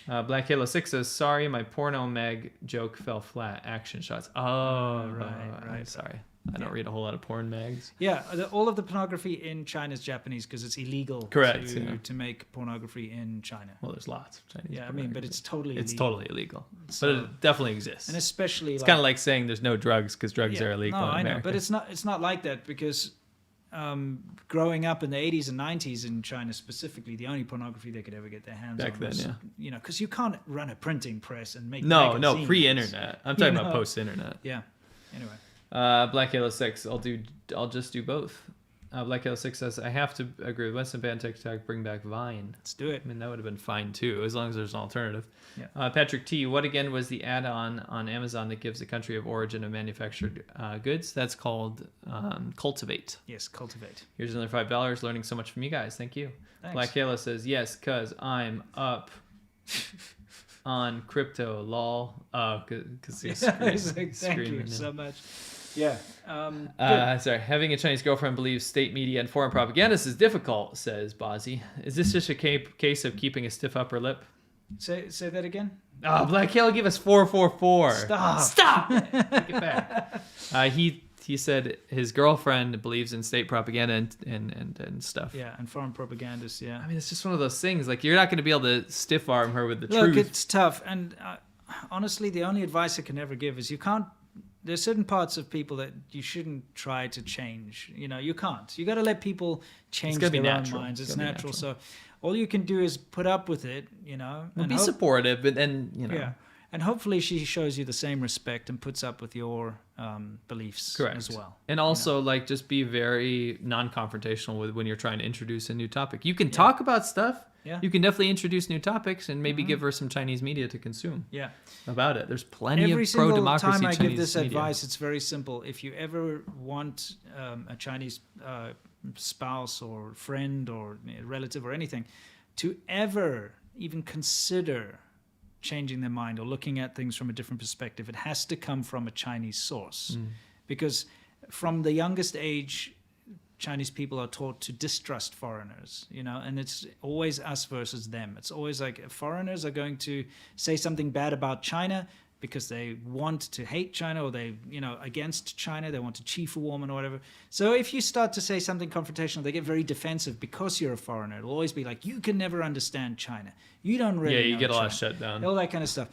Speaker 2: Black Halo 6 says, sorry, my porno mag joke fell flat. Action shots. Oh, right. I'm sorry. I don't read a whole lot of porn mags.
Speaker 1: Yeah, all of the pornography in China is Japanese because it's illegal to make pornography in China.
Speaker 2: Well, there's lots of Chinese.
Speaker 1: Yeah, I mean, but it's totally illegal.
Speaker 2: It's totally illegal. So, but it definitely exists.
Speaker 1: And especially
Speaker 2: it's kind of like saying there's no drugs because drugs are illegal in America.
Speaker 1: I know, but it's not like that because growing up in the 80s and 90s in China specifically, the only pornography they could ever get their hands on was, because you can't run a printing press and make magazines.
Speaker 2: Pre-internet. I'm talking about post-internet.
Speaker 1: Yeah. Anyway.
Speaker 2: Black Halo 6. I'll just do both. Black Halo 6 says, I have to agree with Winston Ban TikTok, bring back Vine.
Speaker 1: Let's do it.
Speaker 2: I mean, that would have been fine too, as long as there's an alternative.
Speaker 1: Yeah.
Speaker 2: Patrick T, what again was the add-on on Amazon that gives the country of origin of manufactured goods? That's called Cultivate.
Speaker 1: Yes, Cultivate.
Speaker 2: Here's another $5. Learning so much from you guys. Thank you.
Speaker 1: Thanks.
Speaker 2: Black Halo says, yes, because I'm up on crypto, lol. Oh, because he's
Speaker 1: Thank you so much. Yeah.
Speaker 2: Sorry. Having a Chinese girlfriend believes state media and foreign propagandists is difficult, says Bozzy. Is this just a case of keeping a stiff upper lip?
Speaker 1: Say that again?
Speaker 2: Oh, Black Halo, give us 444.
Speaker 1: Stop.
Speaker 2: Take it back. He said his girlfriend believes in state propaganda and stuff.
Speaker 1: Yeah, and foreign propagandists, yeah.
Speaker 2: I mean, it's just one of those things. Like, you're not going to be able to stiff arm her with the
Speaker 1: truth.
Speaker 2: Look,
Speaker 1: it's tough. And honestly, the only advice I can ever give is there's certain parts of people that you shouldn't try to change. You can't. You got to let people change their own minds. It's natural. So all you can do is put up with it,
Speaker 2: and be supportive, but then,
Speaker 1: Yeah. And hopefully she shows you the same respect and puts up with your beliefs as well.
Speaker 2: And also, just be very non-confrontational when you're trying to introduce a new topic. You can talk about stuff.
Speaker 1: Yeah.
Speaker 2: You can definitely introduce new topics and maybe give her some Chinese media to consume.
Speaker 1: Yeah.
Speaker 2: About it. There's plenty
Speaker 1: Every
Speaker 2: of pro-democracy
Speaker 1: time I
Speaker 2: Chinese
Speaker 1: give this
Speaker 2: media.
Speaker 1: advice, it's very simple. If you ever want a Chinese spouse or friend or relative or anything to ever even consider changing their mind or looking at things from a different perspective, it has to come from a Chinese source. Because from the youngest age, Chinese people are taught to distrust foreigners, you know, and it's always us versus them. It's always like foreigners are going to say something bad about China because they want to hate China, or they, you know, against China, they want to chief a woman or whatever. So if you start to say something confrontational, they get very defensive because you're a foreigner. It'll always be like, you can never understand China. You don't really know
Speaker 2: you get a lot
Speaker 1: China.
Speaker 2: of shutdown.
Speaker 1: All that kind of stuff.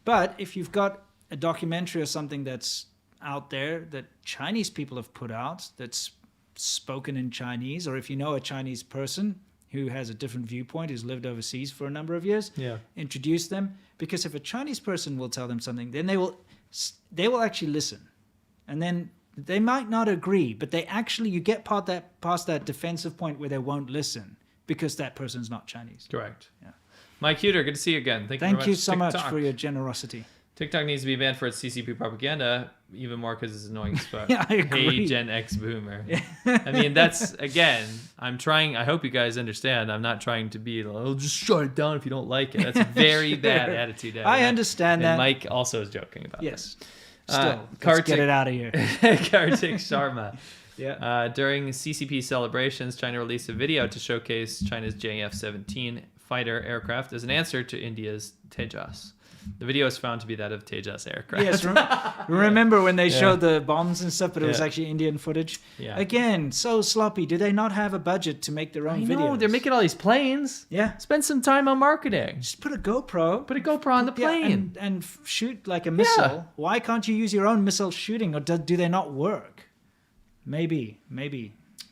Speaker 1: But if you've got a documentary or something that's out there that Chinese people have put out that's spoken in Chinese, or if you know a Chinese person who has a different viewpoint, who's lived overseas for a number of years, introduce them. Because if a Chinese person will tell them something, then they will actually listen. And then they might not agree, but they actually, you get past that defensive point where they won't listen because that person's not Chinese.
Speaker 2: Correct.
Speaker 1: Yeah.
Speaker 2: Mike Huter, good to see you again.
Speaker 1: Thank you so much for your generosity.
Speaker 2: TikTok needs to be banned for its CCP propaganda, even more because it's annoying as fuck.
Speaker 1: Yeah, I agree.
Speaker 2: Hey, Gen X boomer. I mean, that's, again, I hope you guys understand, I'm not trying to be, oh, just shut it down if you don't like it. That's a very bad attitude.
Speaker 1: I understand that.
Speaker 2: And Mike also is joking about
Speaker 1: yes.
Speaker 2: that.
Speaker 1: Still, let's get it out of here.
Speaker 2: Kartik Sharma.
Speaker 1: Yeah.
Speaker 2: During CCP celebrations, China released a video to showcase China's JF-17 fighter aircraft as an answer to India's Tejas. The video is found to be that of Tejas aircraft.
Speaker 1: Yes, remember when they showed the bombs and stuff, but it was actually Indian footage?
Speaker 2: Yeah.
Speaker 1: Again, so sloppy. Do they not have a budget to make their own videos?
Speaker 2: No, they're making all these planes.
Speaker 1: Yeah.
Speaker 2: Spend some time on marketing.
Speaker 1: Just put a GoPro.
Speaker 2: Put a GoPro on the plane.
Speaker 1: And shoot like a missile.
Speaker 2: Yeah.
Speaker 1: Why can't you use your own missile shooting? Or do they not work? Maybe.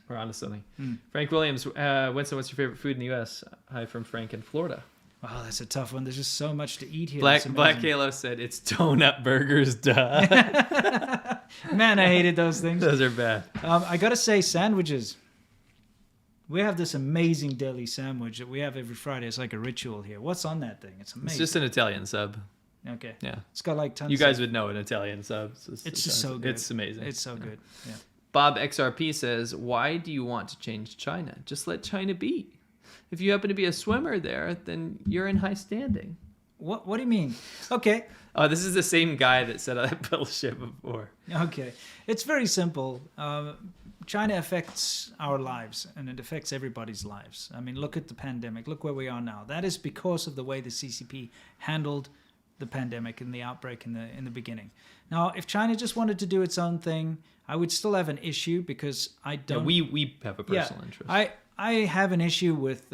Speaker 2: We're on to something. Frank Williams, Winston, what's your favorite food in the U.S.? Hi from Frank in Florida.
Speaker 1: Wow, that's a tough one. There's just so much to eat here.
Speaker 2: Black Halo said it's donut burgers, duh.
Speaker 1: Man, I hated those things.
Speaker 2: Those are bad.
Speaker 1: I gotta say, sandwiches. We have this amazing deli sandwich that we have every Friday. It's like a ritual here. What's on that thing? It's amazing.
Speaker 2: It's just an Italian sub.
Speaker 1: Okay.
Speaker 2: Yeah.
Speaker 1: It's got like tons.
Speaker 2: You guys would know an Italian sub.
Speaker 1: It's just so good.
Speaker 2: It's amazing.
Speaker 1: It's so good. Yeah.
Speaker 2: Bob XRP says, "Why do you want to change China? Just let China be. If you happen to be a swimmer there, then you're in high standing."
Speaker 1: What do you mean? Okay.
Speaker 2: Oh, this is the same guy that said that bullshit before.
Speaker 1: Okay. It's very simple. China affects our lives, and it affects everybody's lives. I mean, look at the pandemic. Look where we are now. That is because of the way the CCP handled the pandemic and the outbreak in the beginning. Now, if China just wanted to do its own thing, I would still have an issue because I don't...
Speaker 2: Yeah, we have a personal interest.
Speaker 1: I have an issue with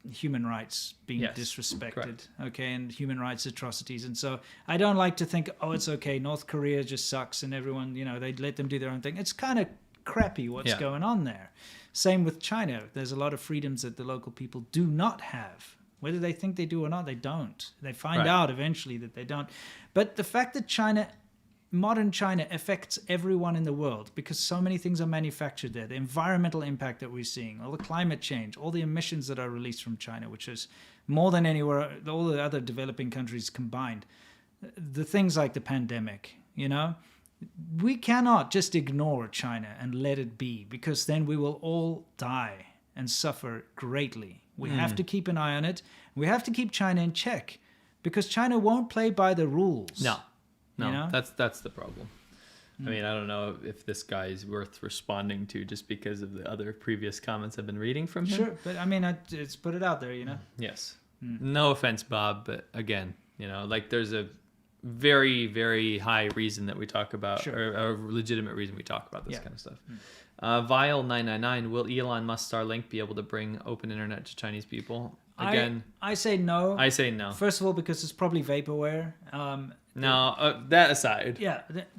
Speaker 1: human rights being disrespected,
Speaker 2: correct.
Speaker 1: Okay, and human rights atrocities. And so I don't like to think, oh, it's okay, North Korea just sucks and everyone, you know, they let them do their own thing. It's kind of crappy what's going on there. Same with China. There's a lot of freedoms that the local people do not have. Whether they think they do or not, they don't. They find out eventually that they don't. But the fact that modern China affects everyone in the world because so many things are manufactured there. The environmental impact that we're seeing, all the climate change, all the emissions that are released from China, which is more than anywhere, all the other developing countries combined. The things like the pandemic, you know, we cannot just ignore China and let it be because then we will all die and suffer greatly. We have to keep an eye on it. We have to keep China in check because China won't play by the rules.
Speaker 2: No,
Speaker 1: you know?
Speaker 2: that's the problem. I mean, I don't know if this guy is worth responding to just because of the other previous comments I've been reading from him.
Speaker 1: Sure, but I mean, it's put it out there, you know?
Speaker 2: Yes. No offense, Bob, but again, you know, like there's a very, very high reason that we talk about, or a legitimate reason we talk about this kind of stuff. Vile999, will Elon Musk Starlink be able to bring open internet to Chinese people? Again,
Speaker 1: I say no.
Speaker 2: I say no.
Speaker 1: First of all, because it's probably vaporware.
Speaker 2: That aside,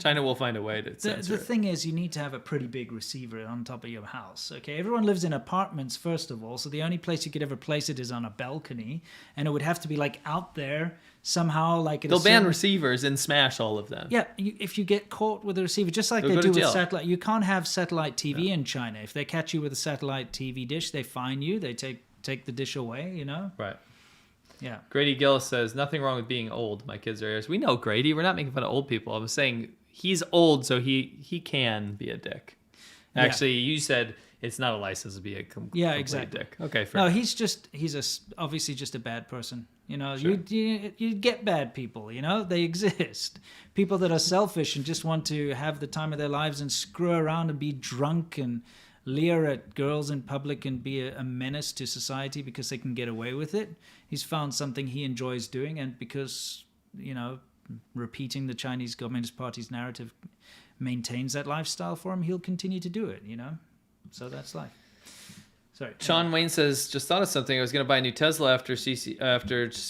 Speaker 2: China will find a way to censor
Speaker 1: the thing is, you need to have a pretty big receiver on top of your house. Okay, everyone lives in apartments first of all, so the only place you could ever place it is on a balcony, and it would have to be like out there somehow. Like
Speaker 2: they'll ban receivers and smash all of them.
Speaker 1: Yeah, if you get caught with a receiver, just like they do with satellite, you can't have satellite TV in China. If they catch you with a satellite TV dish, they fine you. They take the dish away. You know.
Speaker 2: Right.
Speaker 1: Yeah.
Speaker 2: Grady Gillis says, nothing wrong with being old. My kids are heirs. We know Grady. We're not making fun of old people. I was saying he's old, so he can be a dick. Actually, you said it's not a license to be a complete dick. Okay, fair enough.
Speaker 1: He's obviously just a bad person. You know, you get bad people, you know, they exist. People that are selfish and just want to have the time of their lives and screw around and be drunk and leer at girls in public and be a menace to society because they can get away with it. He's found something he enjoys doing, and because, repeating the Chinese Communist Party's narrative maintains that lifestyle for him, he'll continue to do it, So that's life. Sorry.
Speaker 2: Sean Wayne says, just thought of something. I was going to buy a new Tesla after Musk's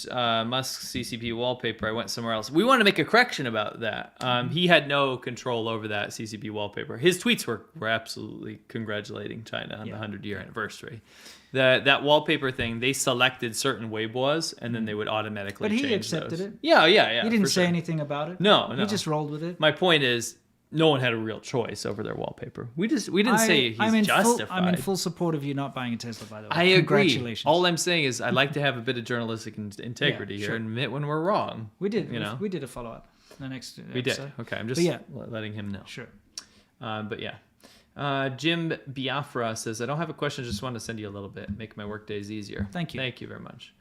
Speaker 2: CCP wallpaper. I went somewhere else. We want to make a correction about that. He had no control over that CCP wallpaper. His tweets were absolutely congratulating China on the 100-year anniversary. That wallpaper thing, they selected certain Weibo's, and then they would automatically change those.
Speaker 1: But he accepted it.
Speaker 2: Yeah.
Speaker 1: He didn't say anything about it.
Speaker 2: No.
Speaker 1: He just rolled with it.
Speaker 2: My point is, no one had a real choice over their wallpaper. We didn't say he's justified.
Speaker 1: I'm in full support of you not buying a Tesla, by the way.
Speaker 2: I agree.
Speaker 1: Congratulations.
Speaker 2: All I'm saying is I'd like to have a bit of journalistic integrity here and admit when we're wrong.
Speaker 1: We did. We did a follow-up. The next episode.
Speaker 2: We did. Okay, I'm just letting him know.
Speaker 1: Sure.
Speaker 2: But yeah. Jim Biafra says, I don't have a question, just want to send you a little bit, make my work days easier.
Speaker 1: Thank you.
Speaker 2: Thank you very much.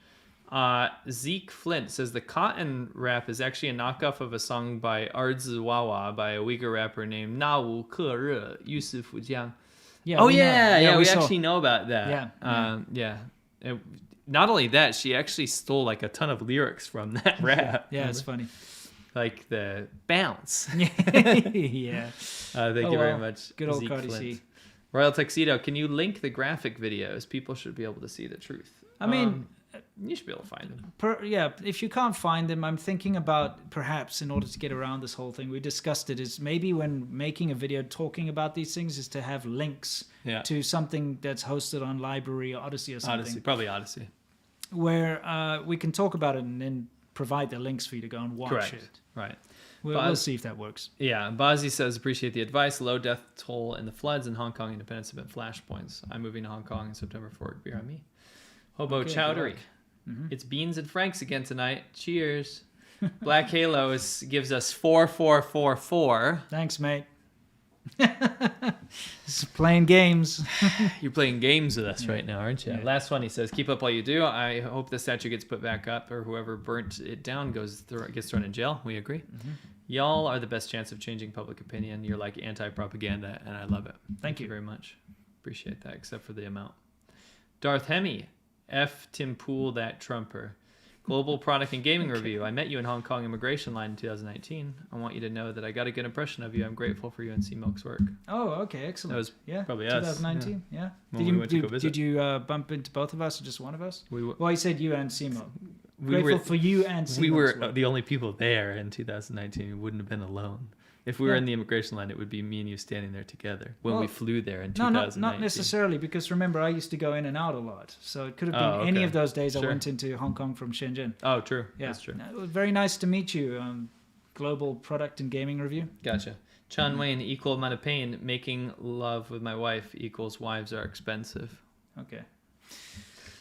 Speaker 2: Zeke Flint says the cotton rap is actually a knockoff of a song by Arzi Wawa by a Uyghur rapper named Na Wu Ke Re Yusi Fujiang.
Speaker 1: Yeah,
Speaker 2: we
Speaker 1: saw.
Speaker 2: actually know about that.
Speaker 1: Yeah.
Speaker 2: And not only that, she actually stole like a ton of lyrics from that rap.
Speaker 1: Yeah, it's funny.
Speaker 2: Like the bounce.
Speaker 1: Yeah.
Speaker 2: Thank you very much.
Speaker 1: Good old
Speaker 2: Zeke
Speaker 1: Cardi
Speaker 2: Flint.
Speaker 1: C.
Speaker 2: Royal Tuxedo, can you link the graphic videos? People should be able to see the truth.
Speaker 1: I mean,
Speaker 2: you should be able to find them.
Speaker 1: If you can't find them, I'm thinking about perhaps in order to get around this whole thing, we discussed it, is maybe when making a video talking about these things is to have links to something that's hosted on Library or Odyssey or something.
Speaker 2: Probably Odyssey.
Speaker 1: Where we can talk about it and then provide the links for you to go and watch it.
Speaker 2: Right.
Speaker 1: We'll see if that works.
Speaker 2: Yeah. Bazi says, appreciate the advice. Low death toll in the floods in Hong Kong independence have been flashpoints. I'm moving to Hong Kong in September for work. Beer on me. Hobo Chowdhury. It's Beans and Franks again tonight. Cheers. Black Halo gives us 4444.
Speaker 1: Thanks, mate. Just playing games.
Speaker 2: You're playing games with us right now, aren't you? Yeah. Last one, he says, keep up all you do. I hope the statue gets put back up, or whoever burnt it down gets thrown in jail. We agree. Y'all are the best chance of changing public opinion. You're like anti-propaganda, and I love it. Thank you very much. Appreciate that, except for the amount. Darth Hemi. F. Tim Pool, that Trumper. Global Product and Gaming Review. I met you in Hong Kong immigration line in 2019. I want you to know that I got a good impression of you. I'm grateful for you and C Milk's work.
Speaker 1: Oh, okay, excellent.
Speaker 2: That was probably
Speaker 1: 2019,
Speaker 2: us.
Speaker 1: Yeah. Did you bump into both of us or just one of us? Well, he said you and C Milk. Grateful for you and C Milk.
Speaker 2: We were the only people there in 2019 who wouldn't have been alone. If we were in the immigration line, it would be me and you standing there together when we flew there in 2019.
Speaker 1: Not necessarily, because remember, I used to go in and out a lot. So it could have been any of those days I went into Hong Kong from Shenzhen.
Speaker 2: Oh, true.
Speaker 1: Yeah.
Speaker 2: That's true.
Speaker 1: It was very nice to meet you. Global Product and Gaming Review.
Speaker 2: Gotcha. Chan Wayne, equal amount of pain. Making love with my wife equals wives are expensive.
Speaker 1: Okay.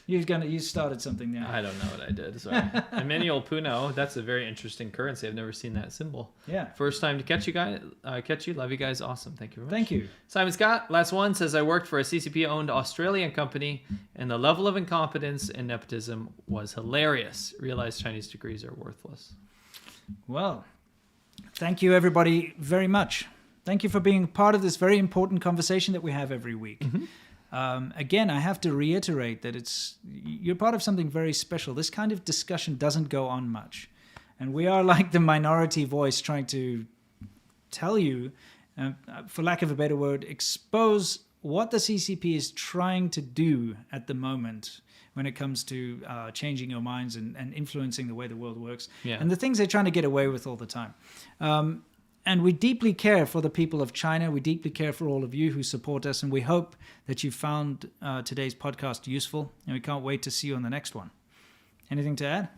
Speaker 1: You started something there.
Speaker 2: I don't know what I did. Sorry. Emmanuel Puno, that's a very interesting currency. I've never seen that symbol.
Speaker 1: Yeah.
Speaker 2: First time to catch you guys. Love you guys. Awesome. Thank you very much.
Speaker 1: Thank you.
Speaker 2: Simon Scott, last one, says I worked for a CCP-owned Australian company, and the level of incompetence and nepotism was hilarious. Realized Chinese degrees are worthless.
Speaker 1: Well, thank you everybody very much. Thank you for being part of this very important conversation that we have every week. Again, I have to reiterate that you're part of something very special. This kind of discussion doesn't go on much. And we are like the minority voice trying to tell you, for lack of a better word, expose what the CCP is trying to do at the moment when it comes to changing your minds and influencing the way the world works.
Speaker 2: Yeah.
Speaker 1: And the things they're trying to get away with all the time. And we deeply care for the people of China. We deeply care for all of you who support us. And we hope that you found today's podcast useful. And we can't wait to see you on the next one. Anything to add?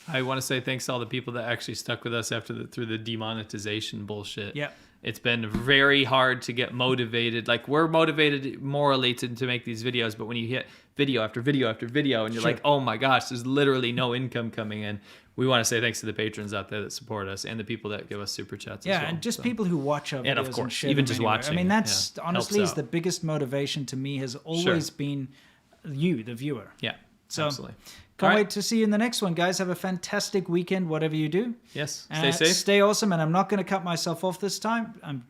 Speaker 2: I want to say thanks to all the people that actually stuck with us through the demonetization bullshit.
Speaker 1: Yeah.
Speaker 2: It's been very hard to get motivated. Like, we're motivated morally to make these videos, but when you hit video after video after video and you're like, oh my gosh, there's literally no income coming in. We want to say thanks to the patrons out there that support us and the people that give us super chats as well.
Speaker 1: And just people who watch our videos.
Speaker 2: And of course,
Speaker 1: share
Speaker 2: even
Speaker 1: them
Speaker 2: just
Speaker 1: anywhere.
Speaker 2: watching.
Speaker 1: I mean, that's honestly is the biggest motivation to me has always been you, the viewer.
Speaker 2: Yeah,
Speaker 1: so,
Speaker 2: absolutely.
Speaker 1: Can't wait to see you in the next one, guys. Have a fantastic weekend, whatever you do.
Speaker 2: Yes, stay safe.
Speaker 1: Stay awesome, and I'm not going to cut myself off this time. I'm